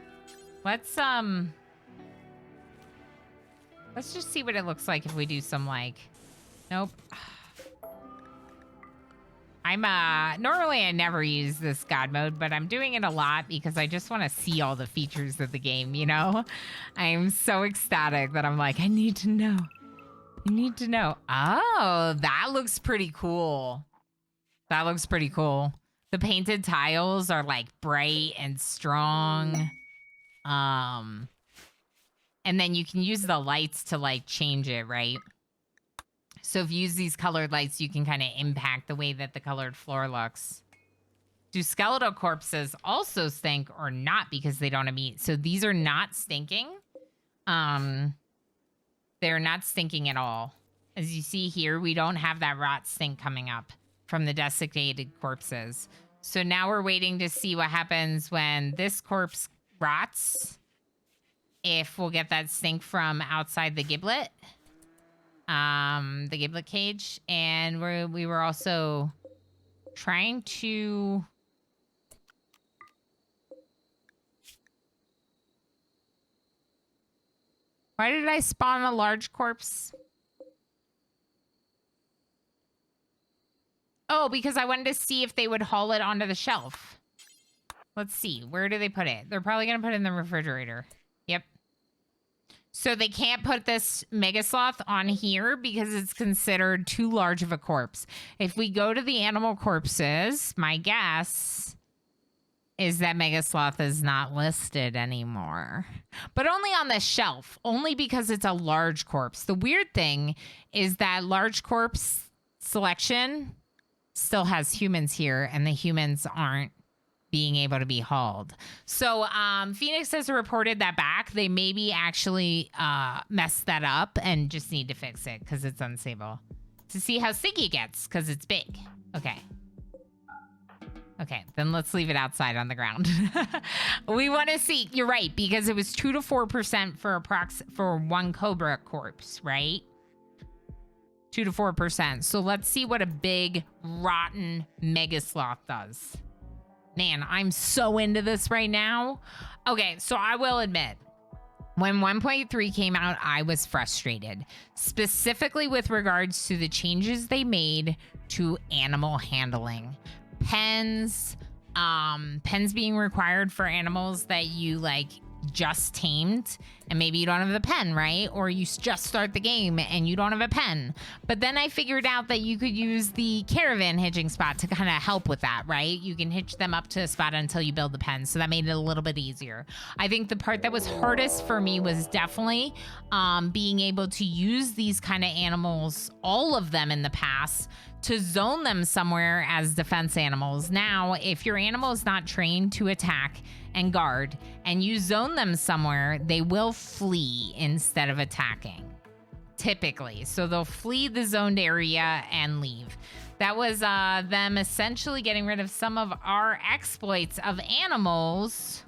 Let's just see what it looks like if we do some like, nope. Normally I never use this God mode, but I'm doing it a lot because I just want to see all the features of the game, you know? I'm so ecstatic that I'm like, I need to know. Oh, that looks pretty cool. The painted tiles are like bright and strong. And then you can use the lights to like change it, right? So if you use these colored lights, you can kind of impact the way that the colored floor looks. Do skeletal corpses also stink or not because they don't emit? So these are not stinking. They're not stinking at all. As you see here, we don't have that rot stink coming up from the desiccated corpses. So now we're waiting to see what happens when this corpse rots. If we'll get that stink from outside the giblet. The giblet cage, and we were also trying to why did I spawn a large corpse? Oh, because I wanted to see if they would haul it onto the shelf. Let's see, where do they put it? They're probably gonna put it in the refrigerator. Yep. So they can't put this Mega Sloth on here because it's considered too large of a corpse. If we go to the animal corpses, my guess is that Mega Sloth is not listed anymore. But only on the shelf, only because it's a large corpse. The weird thing is that large corpse selection still has humans here, and the humans aren't being able to be hauled. So Phoenix has reported that back. They maybe actually messed that up and just need to fix it because it's unstable. To see how stinky it gets because it's big. Okay. Okay, then let's leave it outside on the ground. We want to see, you're right, because it was 2 to 4% for one Cobra corpse, right? 2 to 4%. So let's see what a big, rotten Mega Sloth does. Man, I'm so into this right now. Okay, so I will admit, When 1.3 came out, I was frustrated, specifically with regards to the changes they made to animal handling. Pens being required for animals that you like just tamed, and maybe you don't have the pen, right? Or you just start the game and you don't have a pen. But then I figured out that you could use the caravan hitching spot to kind of help with that, right? You can hitch them up to a spot until you build the pen, so that made it a little bit easier. I think the part that was hardest for me was definitely being able to use these kind of animals, all of them in the past, to zone them somewhere as defense animals. Now, if your animal is not trained to attack and guard, and you zone them somewhere, they will flee instead of attacking, typically. So they'll flee the zoned area and leave. That was them essentially getting rid of some of our exploits of animals.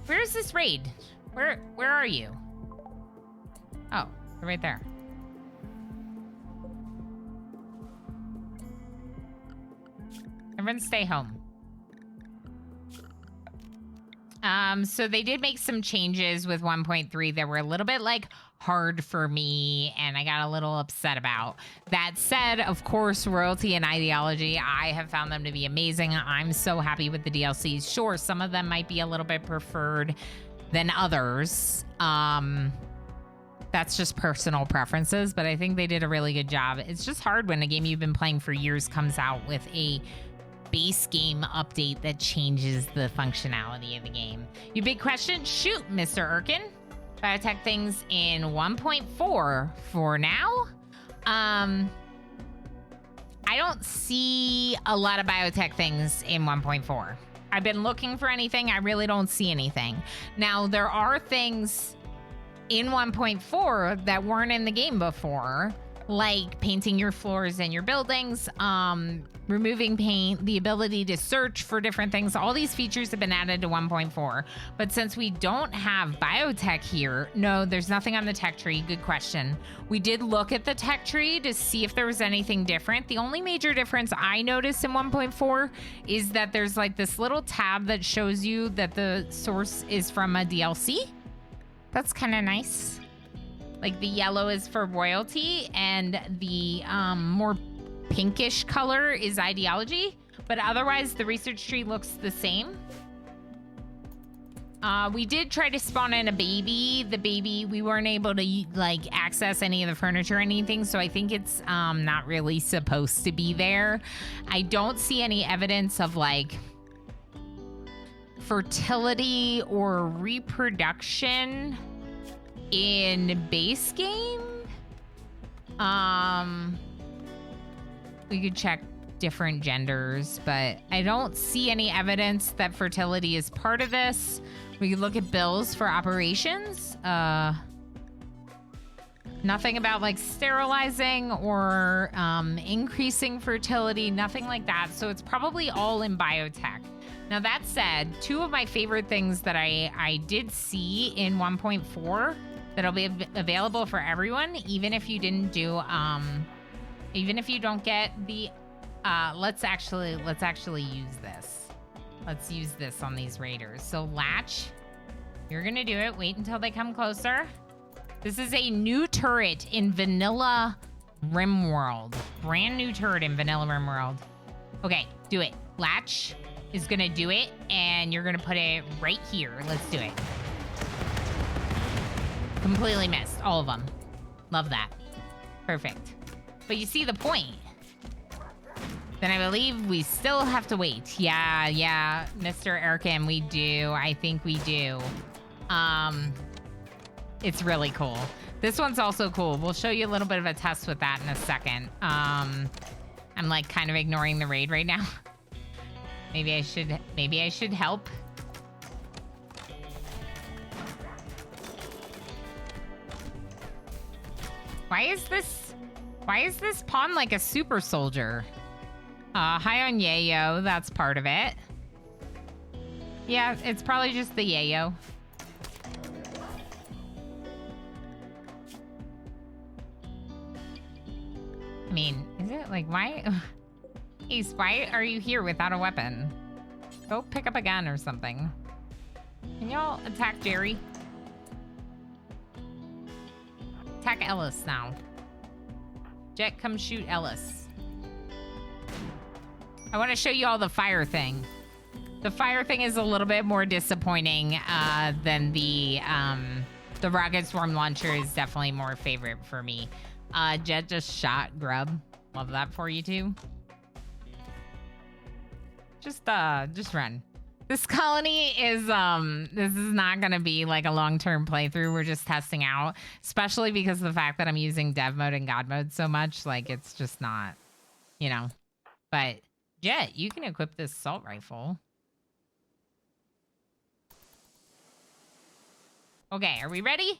Where's this raid? Where are you? Oh, they're right there. Everyone stay home. So they did make some changes with 1.3 that were a little bit like hard for me, and I got a little upset about. That said, of course, royalty and ideology, I have found them to be amazing. I'm so happy with the DLCs. Sure, some of them might be a little bit preferred than others. That's just personal preferences, but I think they did a really good job. It's just hard when a game you've been playing for years comes out with a base game update that changes the functionality of the game. Your big question? Shoot, Mr. Erkin. Biotech things in 1.4 for now. I don't see a lot of biotech things in 1.4. I've been looking for anything. I really don't see anything. Now, there are things in 1.4 that weren't in the game before, like painting your floors and your buildings, removing paint, the ability to search for different things. All these features have been added to 1.4. But since we don't have biotech here, no, there's nothing on the tech tree. Good question. We did look at the tech tree to see if there was anything different. The only major difference I noticed in 1.4 is that there's like this little tab that shows you that the source is from a DLC. That's kind of nice. Like the yellow is for royalty and the more pinkish color is ideology, but otherwise the research tree looks the same. We did try to spawn in a baby. The baby, we weren't able to like access any of the furniture or anything, so I think it's not really supposed to be there. I don't see any evidence of like fertility or reproduction in base game. We could check different genders, but I don't see any evidence that fertility is part of this. We could look at bills for operations. Nothing about like sterilizing or increasing fertility, nothing like that. So it's probably all in biotech. Now that said, two of my favorite things that I did see in 1.4 that'll be available for everyone, even if you didn't do, even if you don't get the, let's actually use this. Let's use this on these raiders. So Latch, you're gonna do it. Wait until they come closer. This is a new turret in vanilla RimWorld. Brand new turret in vanilla RimWorld. Okay, do it. Latch is gonna do it, and you're gonna put it right here. Let's do it. Completely missed, all of them. Love that. Perfect. But you see the point. Then I believe we still have to wait. Yeah, Mr. Erkin, we do. I think we do. It's really cool. This one's also cool. We'll show you a little bit of a test with that in a second. I'm like kind of ignoring the raid right now. Maybe I should help. Why is this pawn like a super soldier? High on yayo, that's part of it. Yeah, it's probably just the yayo. I mean, is it like, why? Ace, why are you here without a weapon? Go pick up a gun or something. Can y'all attack Jerry? Attack Ellis now. Jet, come shoot Ellis. I want to show you all the fire thing. The fire thing is a little bit more disappointing than the rocket swarm launcher is definitely more favorite for me. Jet just shot Grub. Love that for you too. Just run. This colony is this is not gonna be like a long-term playthrough. We're just testing out, especially because of the fact that I'm using dev mode and god mode so much. Like it's just not, you know. But Jet, you can equip this assault rifle. Okay, are we ready?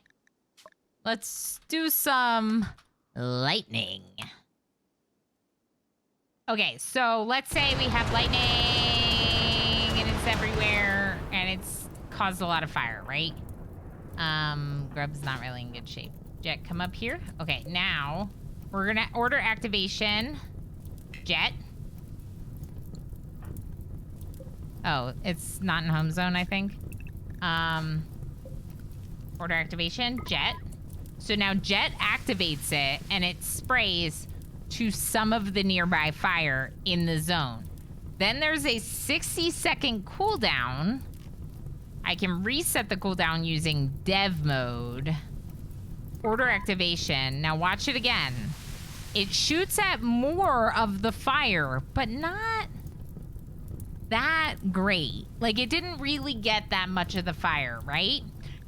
Let's do some lightning. Okay, so let's say we have lightning and it's everywhere and it's caused a lot of fire, right? Grub's not really in good shape. Jet, come up here. Okay, now we're gonna order activation. Jet. Oh, it's not in home zone, I think. Order activation, Jet. So now Jet activates it and it sprays to some of the nearby fire in the zone. Then there's a 60-second cooldown. I can reset the cooldown using dev mode. Order activation. Now watch it again. It shoots at more of the fire, but not that great. Like it didn't really get that much of the fire, right?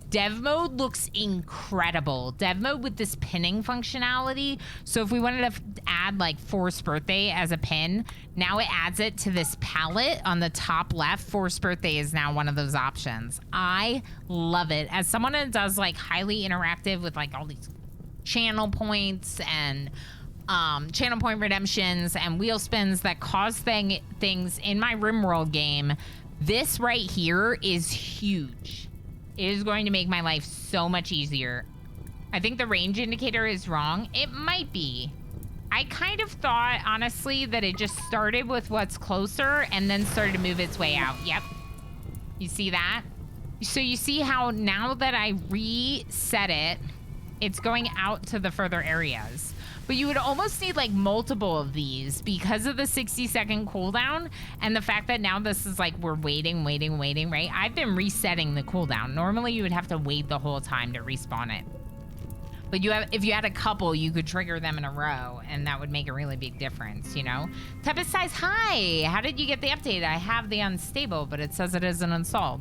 Dev mode looks incredible. Dev mode with this pinning functionality. So if we wanted to add like Force Birthday as a pin, now it adds it to this palette on the top left. Force Birthday is now one of those options. I love it. As someone that does like highly interactive with like all these channel points and channel point redemptions and wheel spins that cause things in my RimWorld game, this right here is huge. It is going to make my life so much easier. I think the range indicator is wrong. It might be. I kind of thought, honestly, that it just started with what's closer and then started to move its way out. Yep. You see that? So you see how now that I reset it, it's going out to the further areas. But you would almost need like multiple of these because of the 60-second cooldown and the fact that now this is like we're waiting, right? I've been resetting the cooldown. Normally you would have to wait the whole time to respawn it. But if you had a couple, you could trigger them in a row and that would make a really big difference, you know? Tempest Size, hi! How did you get the update? I have the unstable, but it says it isn't installed.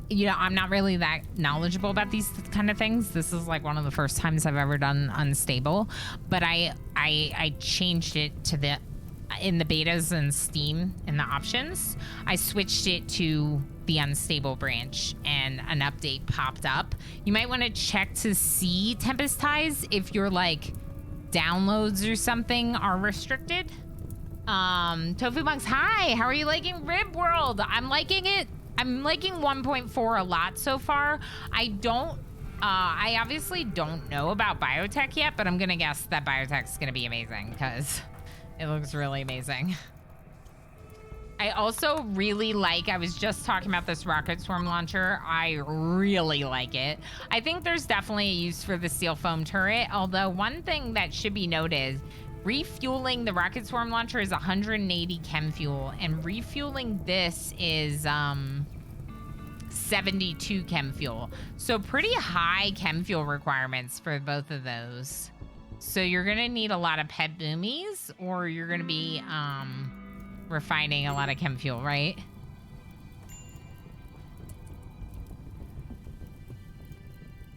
You know, I'm not really that knowledgeable about these kind of things. This is like one of the first times I've ever done unstable, but I changed it to in the betas and Steam in the options. I switched it to the unstable branch and an update popped up. You might want to check to see Tempest Ties if your like downloads or something are restricted. Tofu Monks, hi, how are you liking RimWorld? I'm liking it. I'm liking 1.4 a lot so far. I obviously don't know about Biotech yet, but I'm gonna guess that Biotech's gonna be amazing because it looks really amazing. I also really like, I was just talking about this rocket swarm launcher. I really like it. I think there's definitely a use for the steel foam turret, although one thing that should be noted, refueling the rocket swarm launcher is 180 chem fuel, and refueling this is 72 chem fuel. So pretty high chem fuel requirements for both of those. So you're gonna need a lot of pet boomies, or you're gonna be refining a lot of chem fuel, right?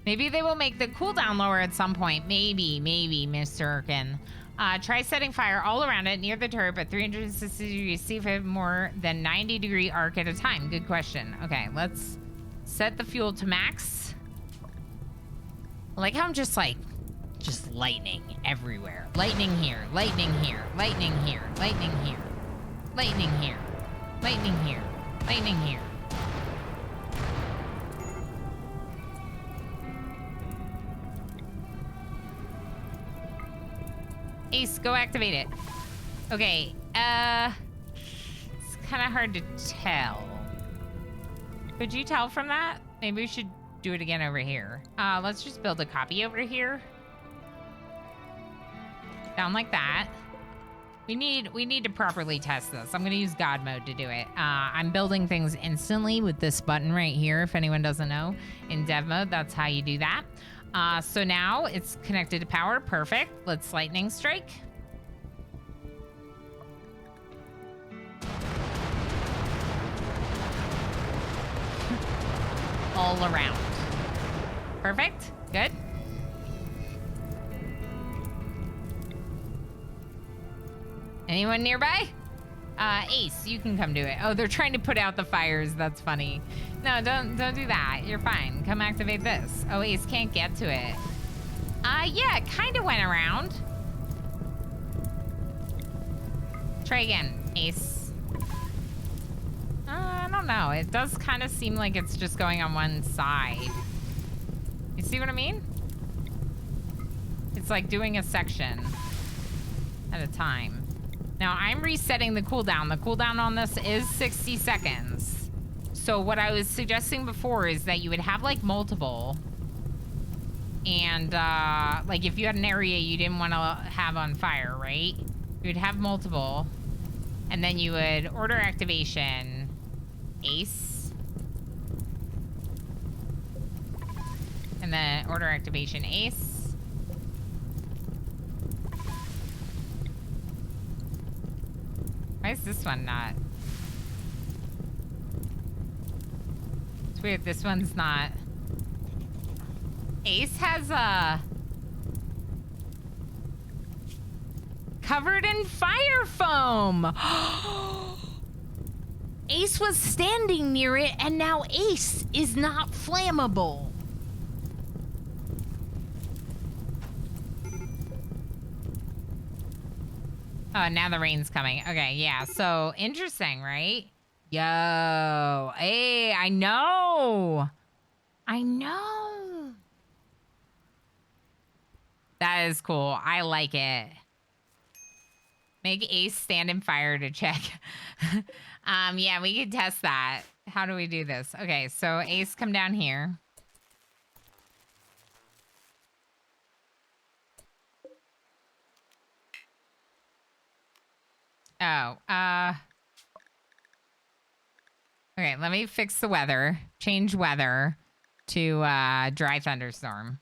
Maybe they will make the cooldown lower at some point. Maybe, Mr. Erkin. Try setting fire all around it near the turret, but 360 degrees, see if it more than 90-degree arc at a time. Good question. Okay, let's set the fuel to max. I like how I'm just lightning everywhere. Lightning here, lightning here, lightning here, lightning here, lightning here, lightning here, lightning here. Ace, go activate it. Okay, it's kind of hard to tell. Could you tell from that? Maybe we should do it again over here. Let's just build a copy over here. Down like that. We need to properly test this. I'm gonna use God mode to do it. I'm building things instantly with this button right here, if anyone doesn't know. In dev mode, that's how you do that. So now it's connected to power. Perfect. Let's lightning strike. All around. Perfect. Good. Anyone nearby? Ace, you can come do it. Oh, they're trying to put out the fires. That's funny. No, don't do that. You're fine. Come activate this. Oh, Ace can't get to it. Yeah, it kind of went around. Try again, Ace. I don't know. It does kind of seem like it's just going on one side. You see what I mean? It's like doing a section at a time. Now, I'm resetting the cooldown. The cooldown on this is 60 seconds. So what I was suggesting before is that you would have, like, multiple. And, like, if you had an area you didn't want to have on fire, right? You would have multiple. And then you would order activation, Ace. And then order activation, Ace. Why is this one not? It's weird, this one's not. Ace has a... covered in fire foam! Ace was standing near it, and now Ace is not flammable. Oh, now the rain's coming. Okay, yeah. So, interesting, right? Yo. Hey, I know. I know. That is cool. I like it. Make Ace stand in fire to check. Yeah, we could test that. How do we do this? Okay, so Ace, come down here. Oh, okay, let me fix the weather. Change weather to dry thunderstorm.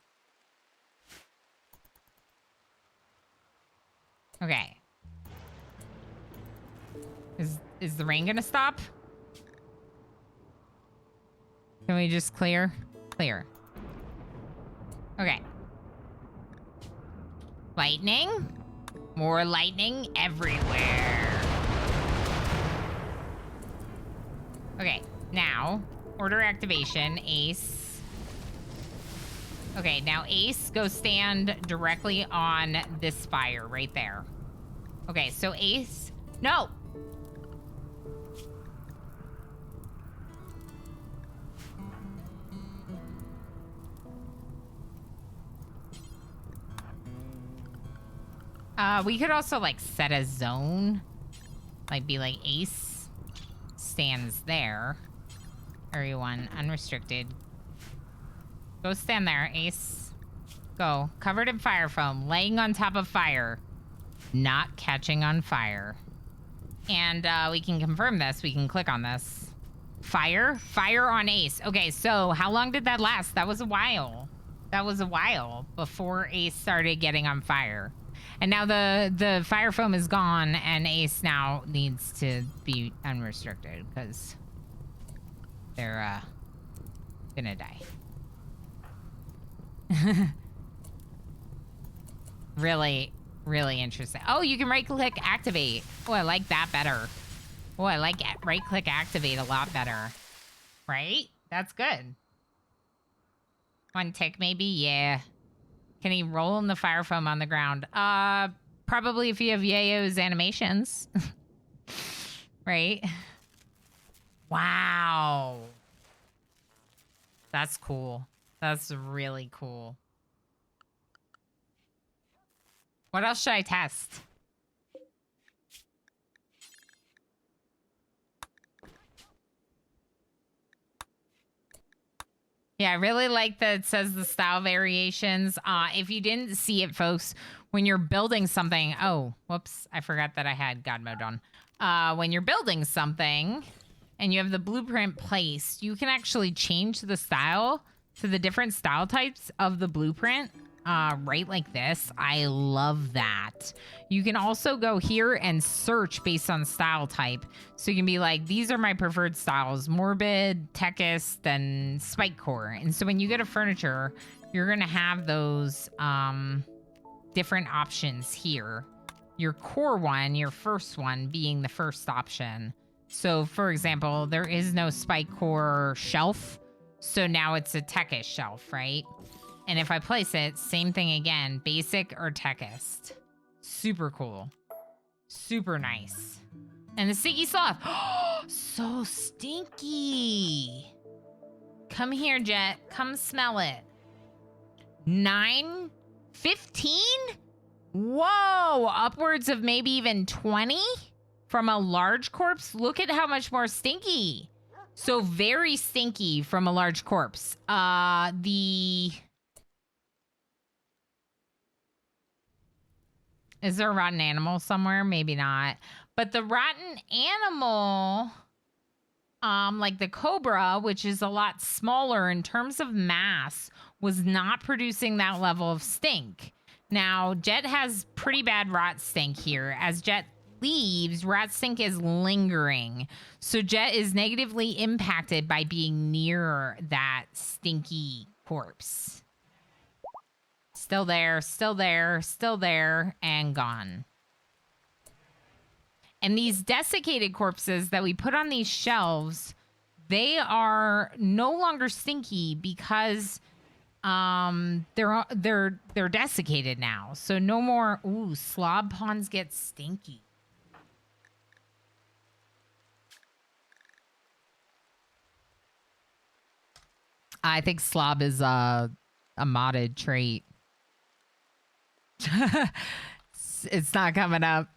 Okay. Is the rain gonna stop? Can we just clear? Clear. Okay. Lightning? More lightning everywhere. Okay, now, order activation, Ace. Okay, now Ace, go stand directly on this fire right there. Okay, so Ace, no! We could also, like, set a zone. Like, be like, Ace stands there. Area 1, unrestricted. Go stand there, Ace. Go. Covered in fire foam. Laying on top of fire. Not catching on fire. And, we can confirm this. We can click on this. Fire? Fire on Ace. Okay, so how long did that last? That was a while. That was a while before Ace started getting on fire. And now the fire foam is gone, and Ace now needs to be unrestricted because they're gonna die. Really, really interesting. Oh, you can right-click activate. Oh, I like that better. Oh, I like right-click activate a lot better. Right? That's good. One tick, maybe? Yeah. Can he roll in the fire foam on the ground? Probably if you have Yayo's animations. Right? Wow. That's cool. That's really cool. What else should I test? Yeah, I really like that it says the style variations. If you didn't see it, folks, when you're building something, oh, whoops, I forgot that I had God mode on. When you're building something and you have the blueprint placed, you can actually change the style to the different style types of the blueprint. Right like this. I love that. You can also go here and search based on style type. So you can be like, these are my preferred styles, morbid, techist, and spike core. And so when you go to furniture, you're gonna have those different options here. Your core one, your first one being the first option. So for example, there is no spike core shelf. So now it's a techish shelf, right? And if I place it, same thing again, basic or techist. Super cool. Super nice. And the stinky sloth. So stinky. Come here, Jet. Come smell it. 9, 15? Whoa, upwards of maybe even 20 from a large corpse. Look at how much more stinky. So very stinky from a large corpse. Is there a rotten animal somewhere? Maybe not. But the rotten animal, like the cobra, which is a lot smaller in terms of mass, was not producing that level of stink. Now, Jet has pretty bad rot stink here. As Jet leaves, rat stink is lingering. So Jet is negatively impacted by being near that stinky corpse. Still there, still there, still there, and gone. And these desiccated corpses that we put on these shelves, they are no longer stinky because they're desiccated now. So no more. Ooh, slob ponds get stinky. I think slob is a modded trait. It's not coming up.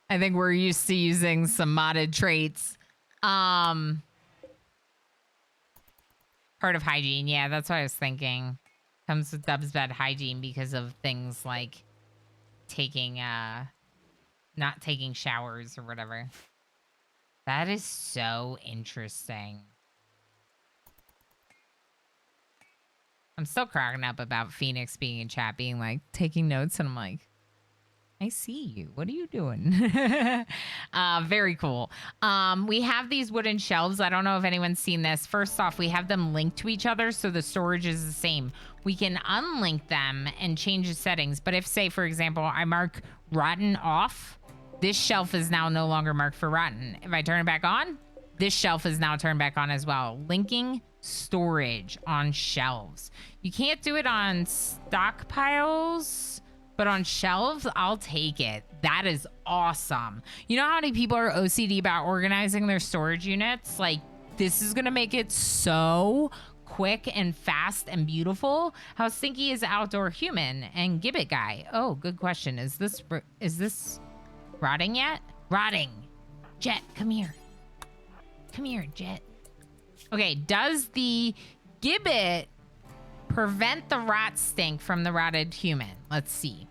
I think we're used to using some modded traits. Part of hygiene. Yeah, that's what I was thinking. Comes with Dub's bad hygiene because of things like taking, not taking showers or whatever. That is so interesting. I'm still cracking up about Phoenix being in chat, being like, taking notes, and I'm like, I see you. What are you doing? Very cool. We have these wooden shelves. I don't know if anyone's seen this. First off, we have them linked to each other, so the storage is the same. We can unlink them and change the settings. But if, say, for example, I mark rotten off, this shelf is now no longer marked for rotten. If I turn it back on, this shelf is now turned back on as well. Linking storage on shelves. You can't do it on stockpiles, but on shelves, I'll take it. That is awesome. You know how many people are OCD about organizing their storage units? Like, this is gonna make it so quick and fast and beautiful. How stinky is outdoor human and gibbet guy? Oh, good question. Is this rotting yet? Rotting. Jet, come here. Come here, Jet. Okay, does the gibbet prevent the rot stink from the rotted human? Let's see.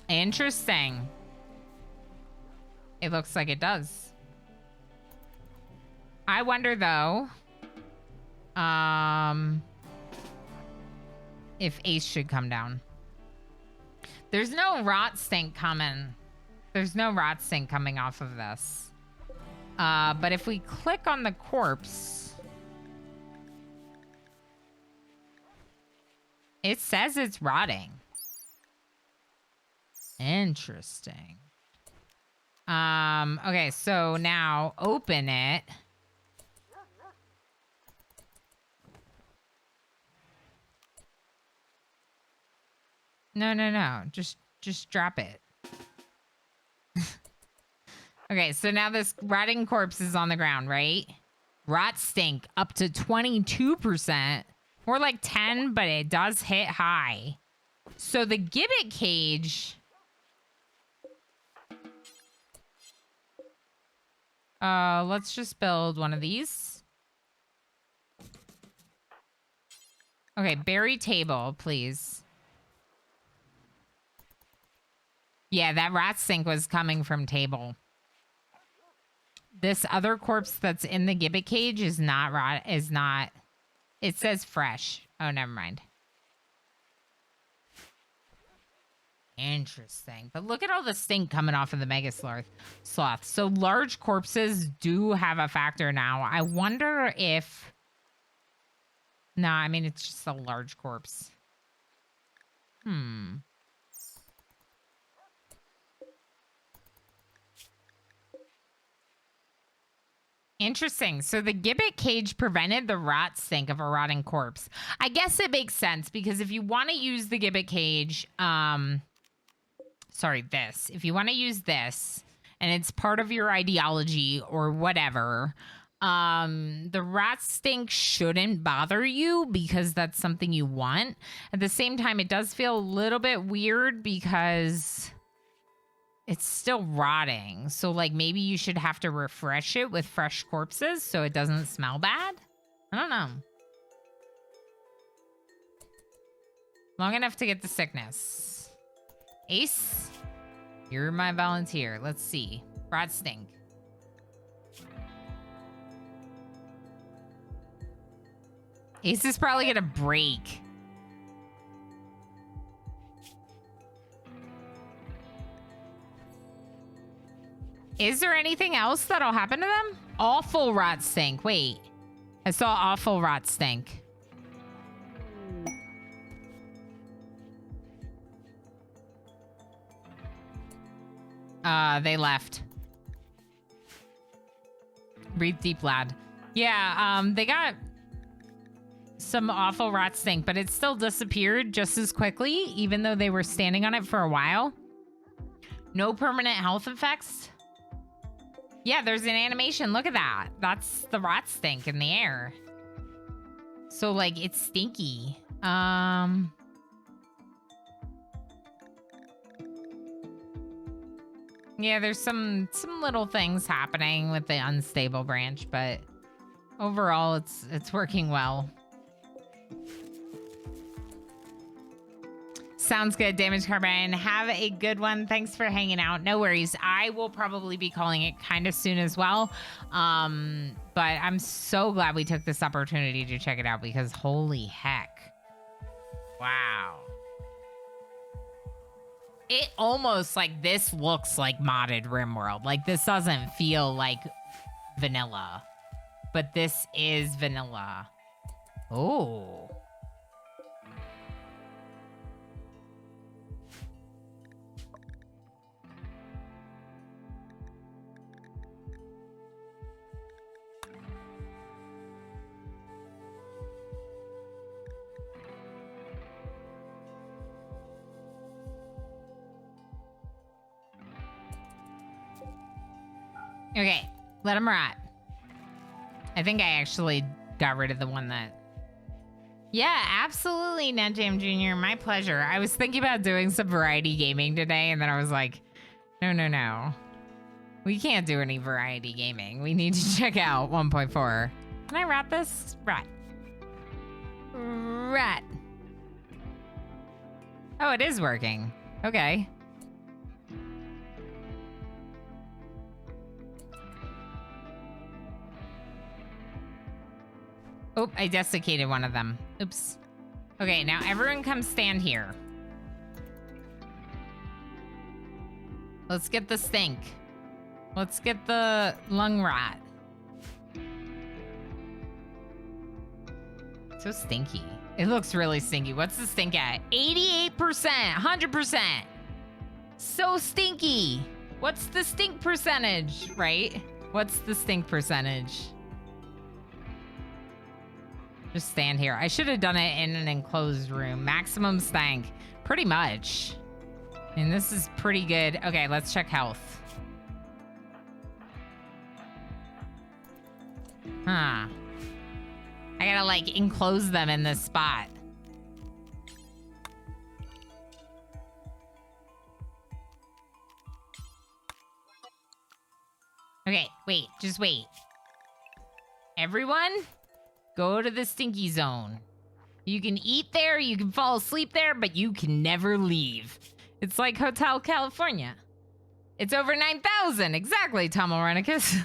Interesting. It looks like it does. I wonder, though, if Ace should come down. There's no rot stink coming. There's no rot stink coming off of this. But if we click on the corpse, it says it's rotting. Interesting. Okay, so now open it. No. Just drop it. Okay, so now this rotting corpse is on the ground, right? Rot stink up to 22%. More like 10, but it does hit high. So the gibbet cage... Let's just build one of these. Okay, berry table, please. Yeah, that rat stink was coming from table. This other corpse that's in the gibbet cage is not rot. Is not. It says fresh. Oh, never mind. Interesting. But look at all the stink coming off of the mega sloth. So large corpses do have a factor now. I wonder if... Nah, I mean, it's just a large corpse. Interesting. So the gibbet cage prevented the rot stink of a rotting corpse. I guess it makes sense because if you want to use the gibbet cage, if you want to use this and it's part of your ideology or whatever, the rat stink shouldn't bother you because that's something you want. At the same time, it does feel a little bit weird because it's still rotting. So, like, maybe you should have to refresh it with fresh corpses so it doesn't smell bad. I don't know. Long enough to get the sickness. Ace, you're my volunteer. Let's see. Rat stink. Ace is probably gonna break. Is there anything else that'll happen to them? Awful rot stink. Wait. I saw awful rot stink. They left. Breathe deep, lad. Yeah, they got some awful rot stink, but it still disappeared just as quickly, even though they were standing on it for a while. No permanent health effects. Yeah, there's an animation. Look at that. That's the rot stink in the air. So, like, it's stinky. Yeah, there's some little things happening with the unstable branch, but overall, it's working well. Sounds good, Damage Carbine. Have a good one. Thanks for hanging out. No worries. I will probably be calling it kind of soon as well. But I'm so glad we took this opportunity to check it out because holy heck. Wow. It almost like this looks like modded RimWorld. Like this doesn't feel like vanilla, but this is vanilla. Oh. Okay, let him rot. I think I actually got rid of the one that... Yeah, absolutely, NetJam Jr. My pleasure. I was thinking about doing some variety gaming today, and then I was like, no. We can't do any variety gaming. We need to check out 1.4. Can I rat this? Rat. Rat. Oh, it is working. Okay. Oh, I desiccated one of them. Oops. Okay, now everyone come stand here. Let's get the stink. Let's get the lung rot. So stinky. It looks really stinky. What's the stink at? 88%, 100%. So stinky. What's the stink percentage, right? What's the stink percentage? Just stand here. I should have done it in an enclosed room. Maximum stank. Pretty much. I mean, this is pretty good. Okay, let's check health. Huh. I gotta, like, enclose them in this spot. Okay, wait. Just wait. Everyone, go to the stinky zone. You can eat there, you can fall asleep there, but you can never leave. It's like Hotel California. It's over 9,000. Exactly, Tom Laurenicus.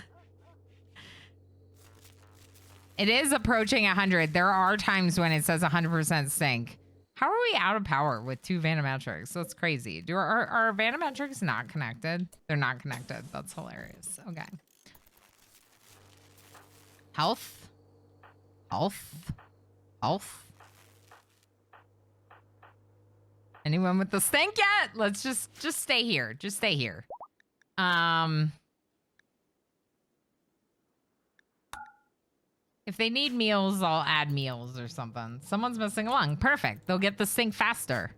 It is approaching 100. There are times when it says 100% stink. How are we out of power with 2 Vanometrics? That's crazy. Are Vanometrics not connected? They're not connected. That's hilarious. Okay. Health. Health. Health. Anyone with the stink yet? Let's just stay here. Just stay here. If they need meals, I'll add meals or something. Someone's missing a lung. Perfect. They'll get the stink faster.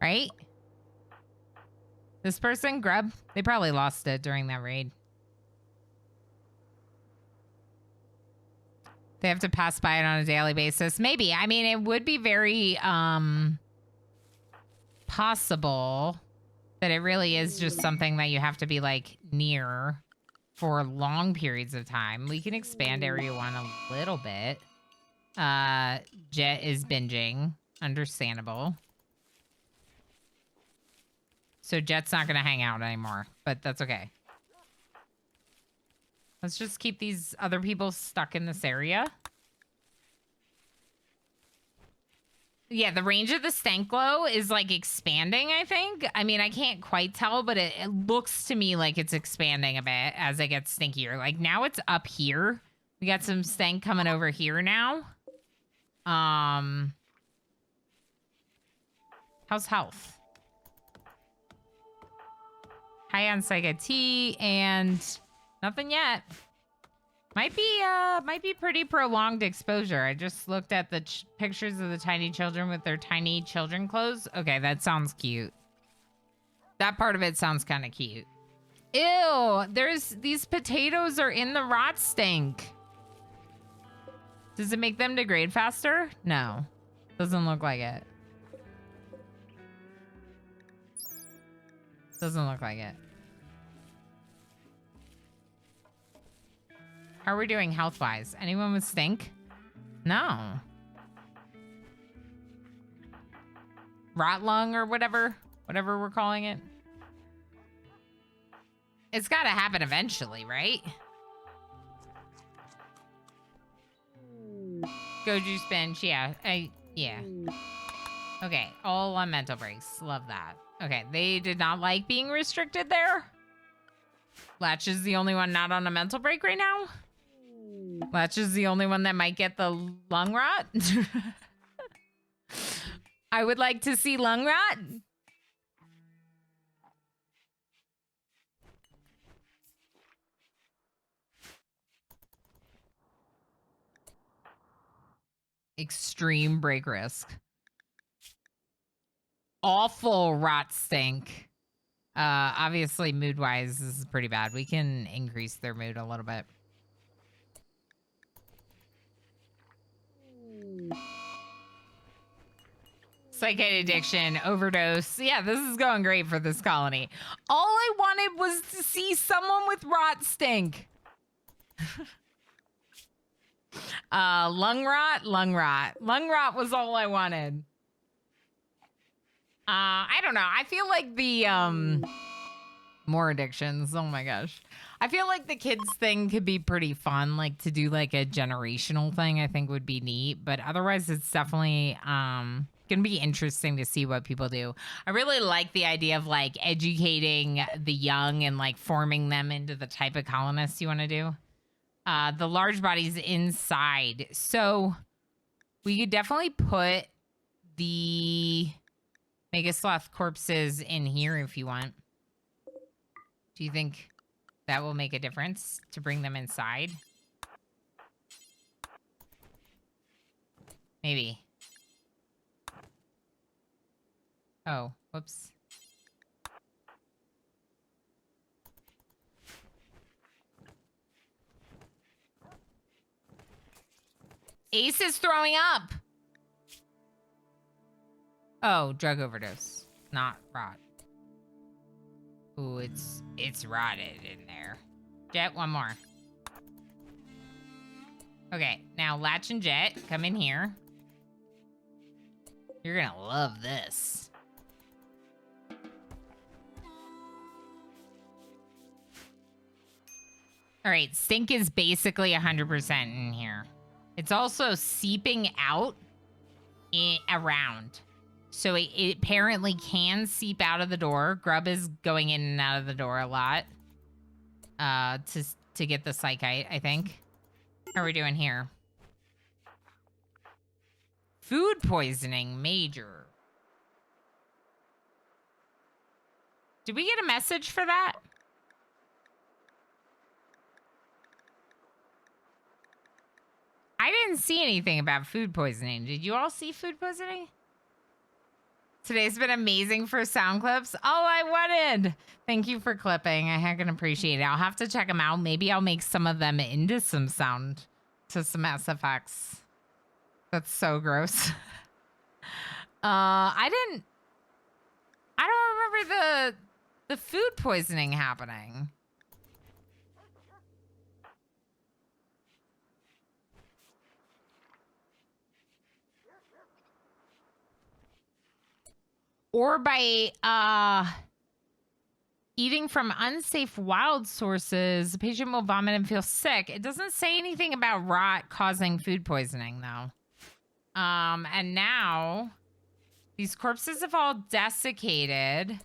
Right? This person, Grub, they probably lost it during that raid. They have to pass by it on a daily basis. Maybe. I mean, it would be very possible that it really is just something that you have to be like near for long periods of time. We can expand area 1 a little bit. Jet is binging. Understandable. So Jet's not going to hang out anymore, but that's okay. Let's just keep these other people stuck in this area. Yeah, the range of the stank glow is like expanding, I think. I mean, I can't quite tell, but it looks to me like it's expanding a bit as it gets stinkier. Like now it's up here. We got some stank coming over here now. How's health? High on Psycho T and nothing yet. Might be pretty prolonged exposure. I just looked at the pictures of the tiny children with their tiny children clothes. Okay, that sounds cute. That part of it sounds kind of cute. Ew, these potatoes are in the rot stink. Does it make them degrade faster? No, doesn't look like it. Doesn't look like it. How are we doing health-wise? Anyone with stink? No. Rot lung or whatever we're calling it. It's got to happen eventually, right? Go juice bench, yeah. Yeah. Okay, all on mental breaks. Love that. Okay, they did not like being restricted there. Latch is the only one not on a mental break right now. Latch is the only one that might get the lung rot. I would like to see lung rot. Extreme break risk. Awful rot stink. Obviously, mood-wise, this is pretty bad. We can increase their mood a little bit. Psychic addiction, overdose. Yeah, this is going great for this colony. All I wanted was to see someone with rot stink. Lung rot. Lung rot was all I wanted. I don't know. I feel like the, more addictions. Oh my gosh. I feel like the kids thing could be pretty fun. Like to do like a generational thing, I think would be neat. But otherwise, it's definitely, gonna be interesting to see what people do. I really like the idea of like educating the young and like forming them into the type of colonists you want to do. The large bodies inside. So we could definitely put the Mega Sloth corpses in here if you want. Do you think that will make a difference to bring them inside? Maybe. Oh, whoops. Ace is throwing up. Oh, drug overdose, not rot. Ooh, it's rotted in there. Jet, one more. Okay, now Latch and Jet, come in here. You're gonna love this. All right, stink is basically 100% in here. It's also seeping out around. So it apparently can seep out of the door. Grub is going in and out of the door a lot to get the psychite, I think. How are we doing here? Food poisoning, major. Did we get a message for that? I didn't see anything about food poisoning. Did you all see food poisoning? Today's been amazing for sound clips. All I wanted. Thank you for clipping. I heckin' appreciate it. I'll have to check them out. Maybe I'll make some of them into some sound to some SFX. That's so gross. I don't remember the food poisoning happening. Or by eating from unsafe wild sources, the patient will vomit and feel sick. It doesn't say anything about rot causing food poisoning, though. And now these corpses have all desiccated,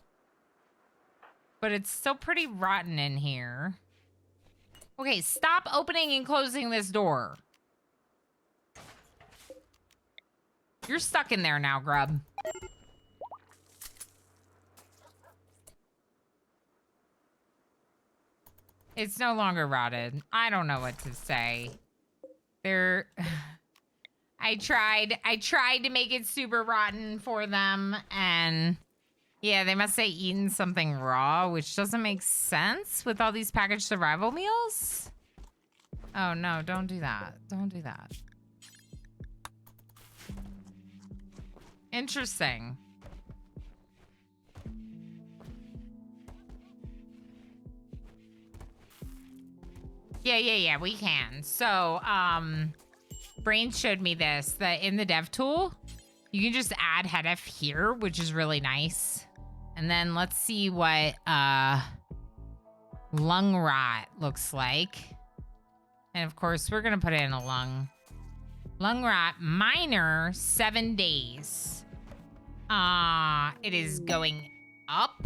but it's still pretty rotten in here. Okay, stop opening and closing this door. You're stuck in there now, Grub. It's no longer rotted. I don't know what to say. I tried to make it super rotten for them, and yeah, they must have eaten something raw, which doesn't make sense with all these packaged survival meals. Oh no, don't do that. Don't do that. Interesting. Yeah, we can. So, Brains showed me this, that in the dev tool, you can just add hedef here, which is really nice. And then let's see what lung rot looks like. And of course, we're gonna put it in a lung. Lung rot, minor, 7 days. It is going up.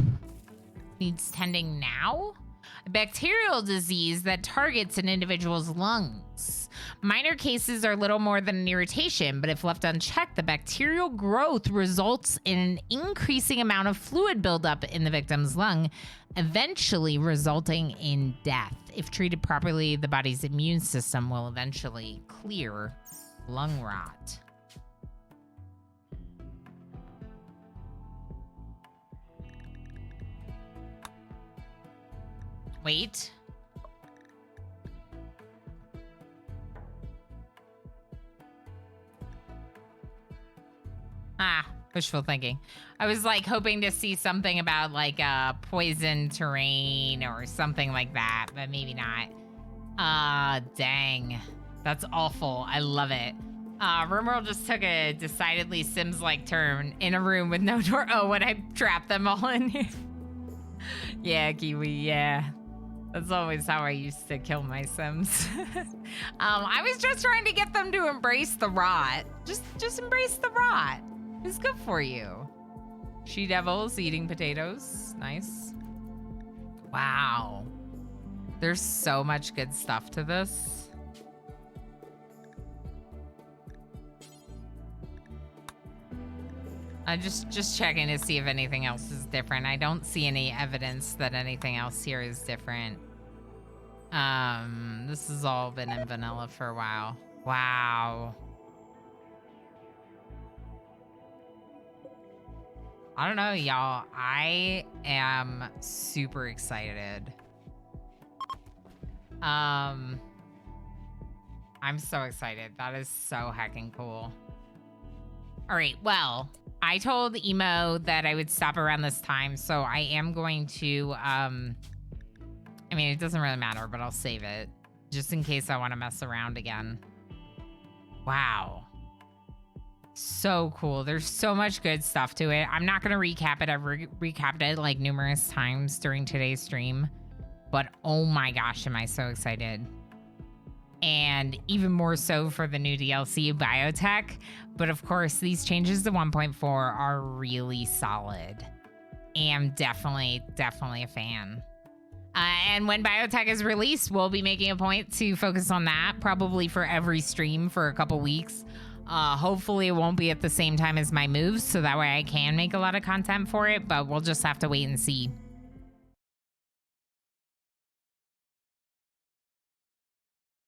Needs tending now. A bacterial disease that targets an individual's lungs. Minor cases are little more than an irritation, but if left unchecked, the bacterial growth results in an increasing amount of fluid buildup in the victim's lung, eventually resulting in death. If treated properly, the body's immune system will eventually clear lung rot. Wait. Wishful thinking. I was like hoping to see something about like poison terrain or something like that, but maybe not. Dang. That's awful. I love it. RimWorld just took a decidedly Sims-like turn in a room with no door. Oh, when I trapped them all in here. Yeah, Kiwi, yeah. That's always how I used to kill my Sims. I was just trying to get them to embrace the rot. Just embrace the rot. It's good for you. She-devils eating potatoes. Nice. Wow. There's so much good stuff to this. I'm just checking to see if anything else is different. I don't see any evidence that anything else here is different. This has all been in vanilla for a while. Wow. I don't know, y'all. I am super excited. I'm so excited. That is so heckin' cool. All right, well, I told Emo that I would stop around this time, so I am going to I mean, it doesn't really matter, but I'll save it just in case I want to mess around again. Wow. So cool. There's so much good stuff to it. I'm not going to recap it. I've recapped it like numerous times during today's stream, but oh my gosh, am I so excited. And even more so for the new DLC Biotech. But of course, these changes to 1.4 are really solid. Am definitely a fan. And when Biotech is released, we'll be making a point to focus on that, probably for every stream for a couple weeks. Hopefully it won't be at the same time as my moves, so that way I can make a lot of content for it, but we'll just have to wait and see.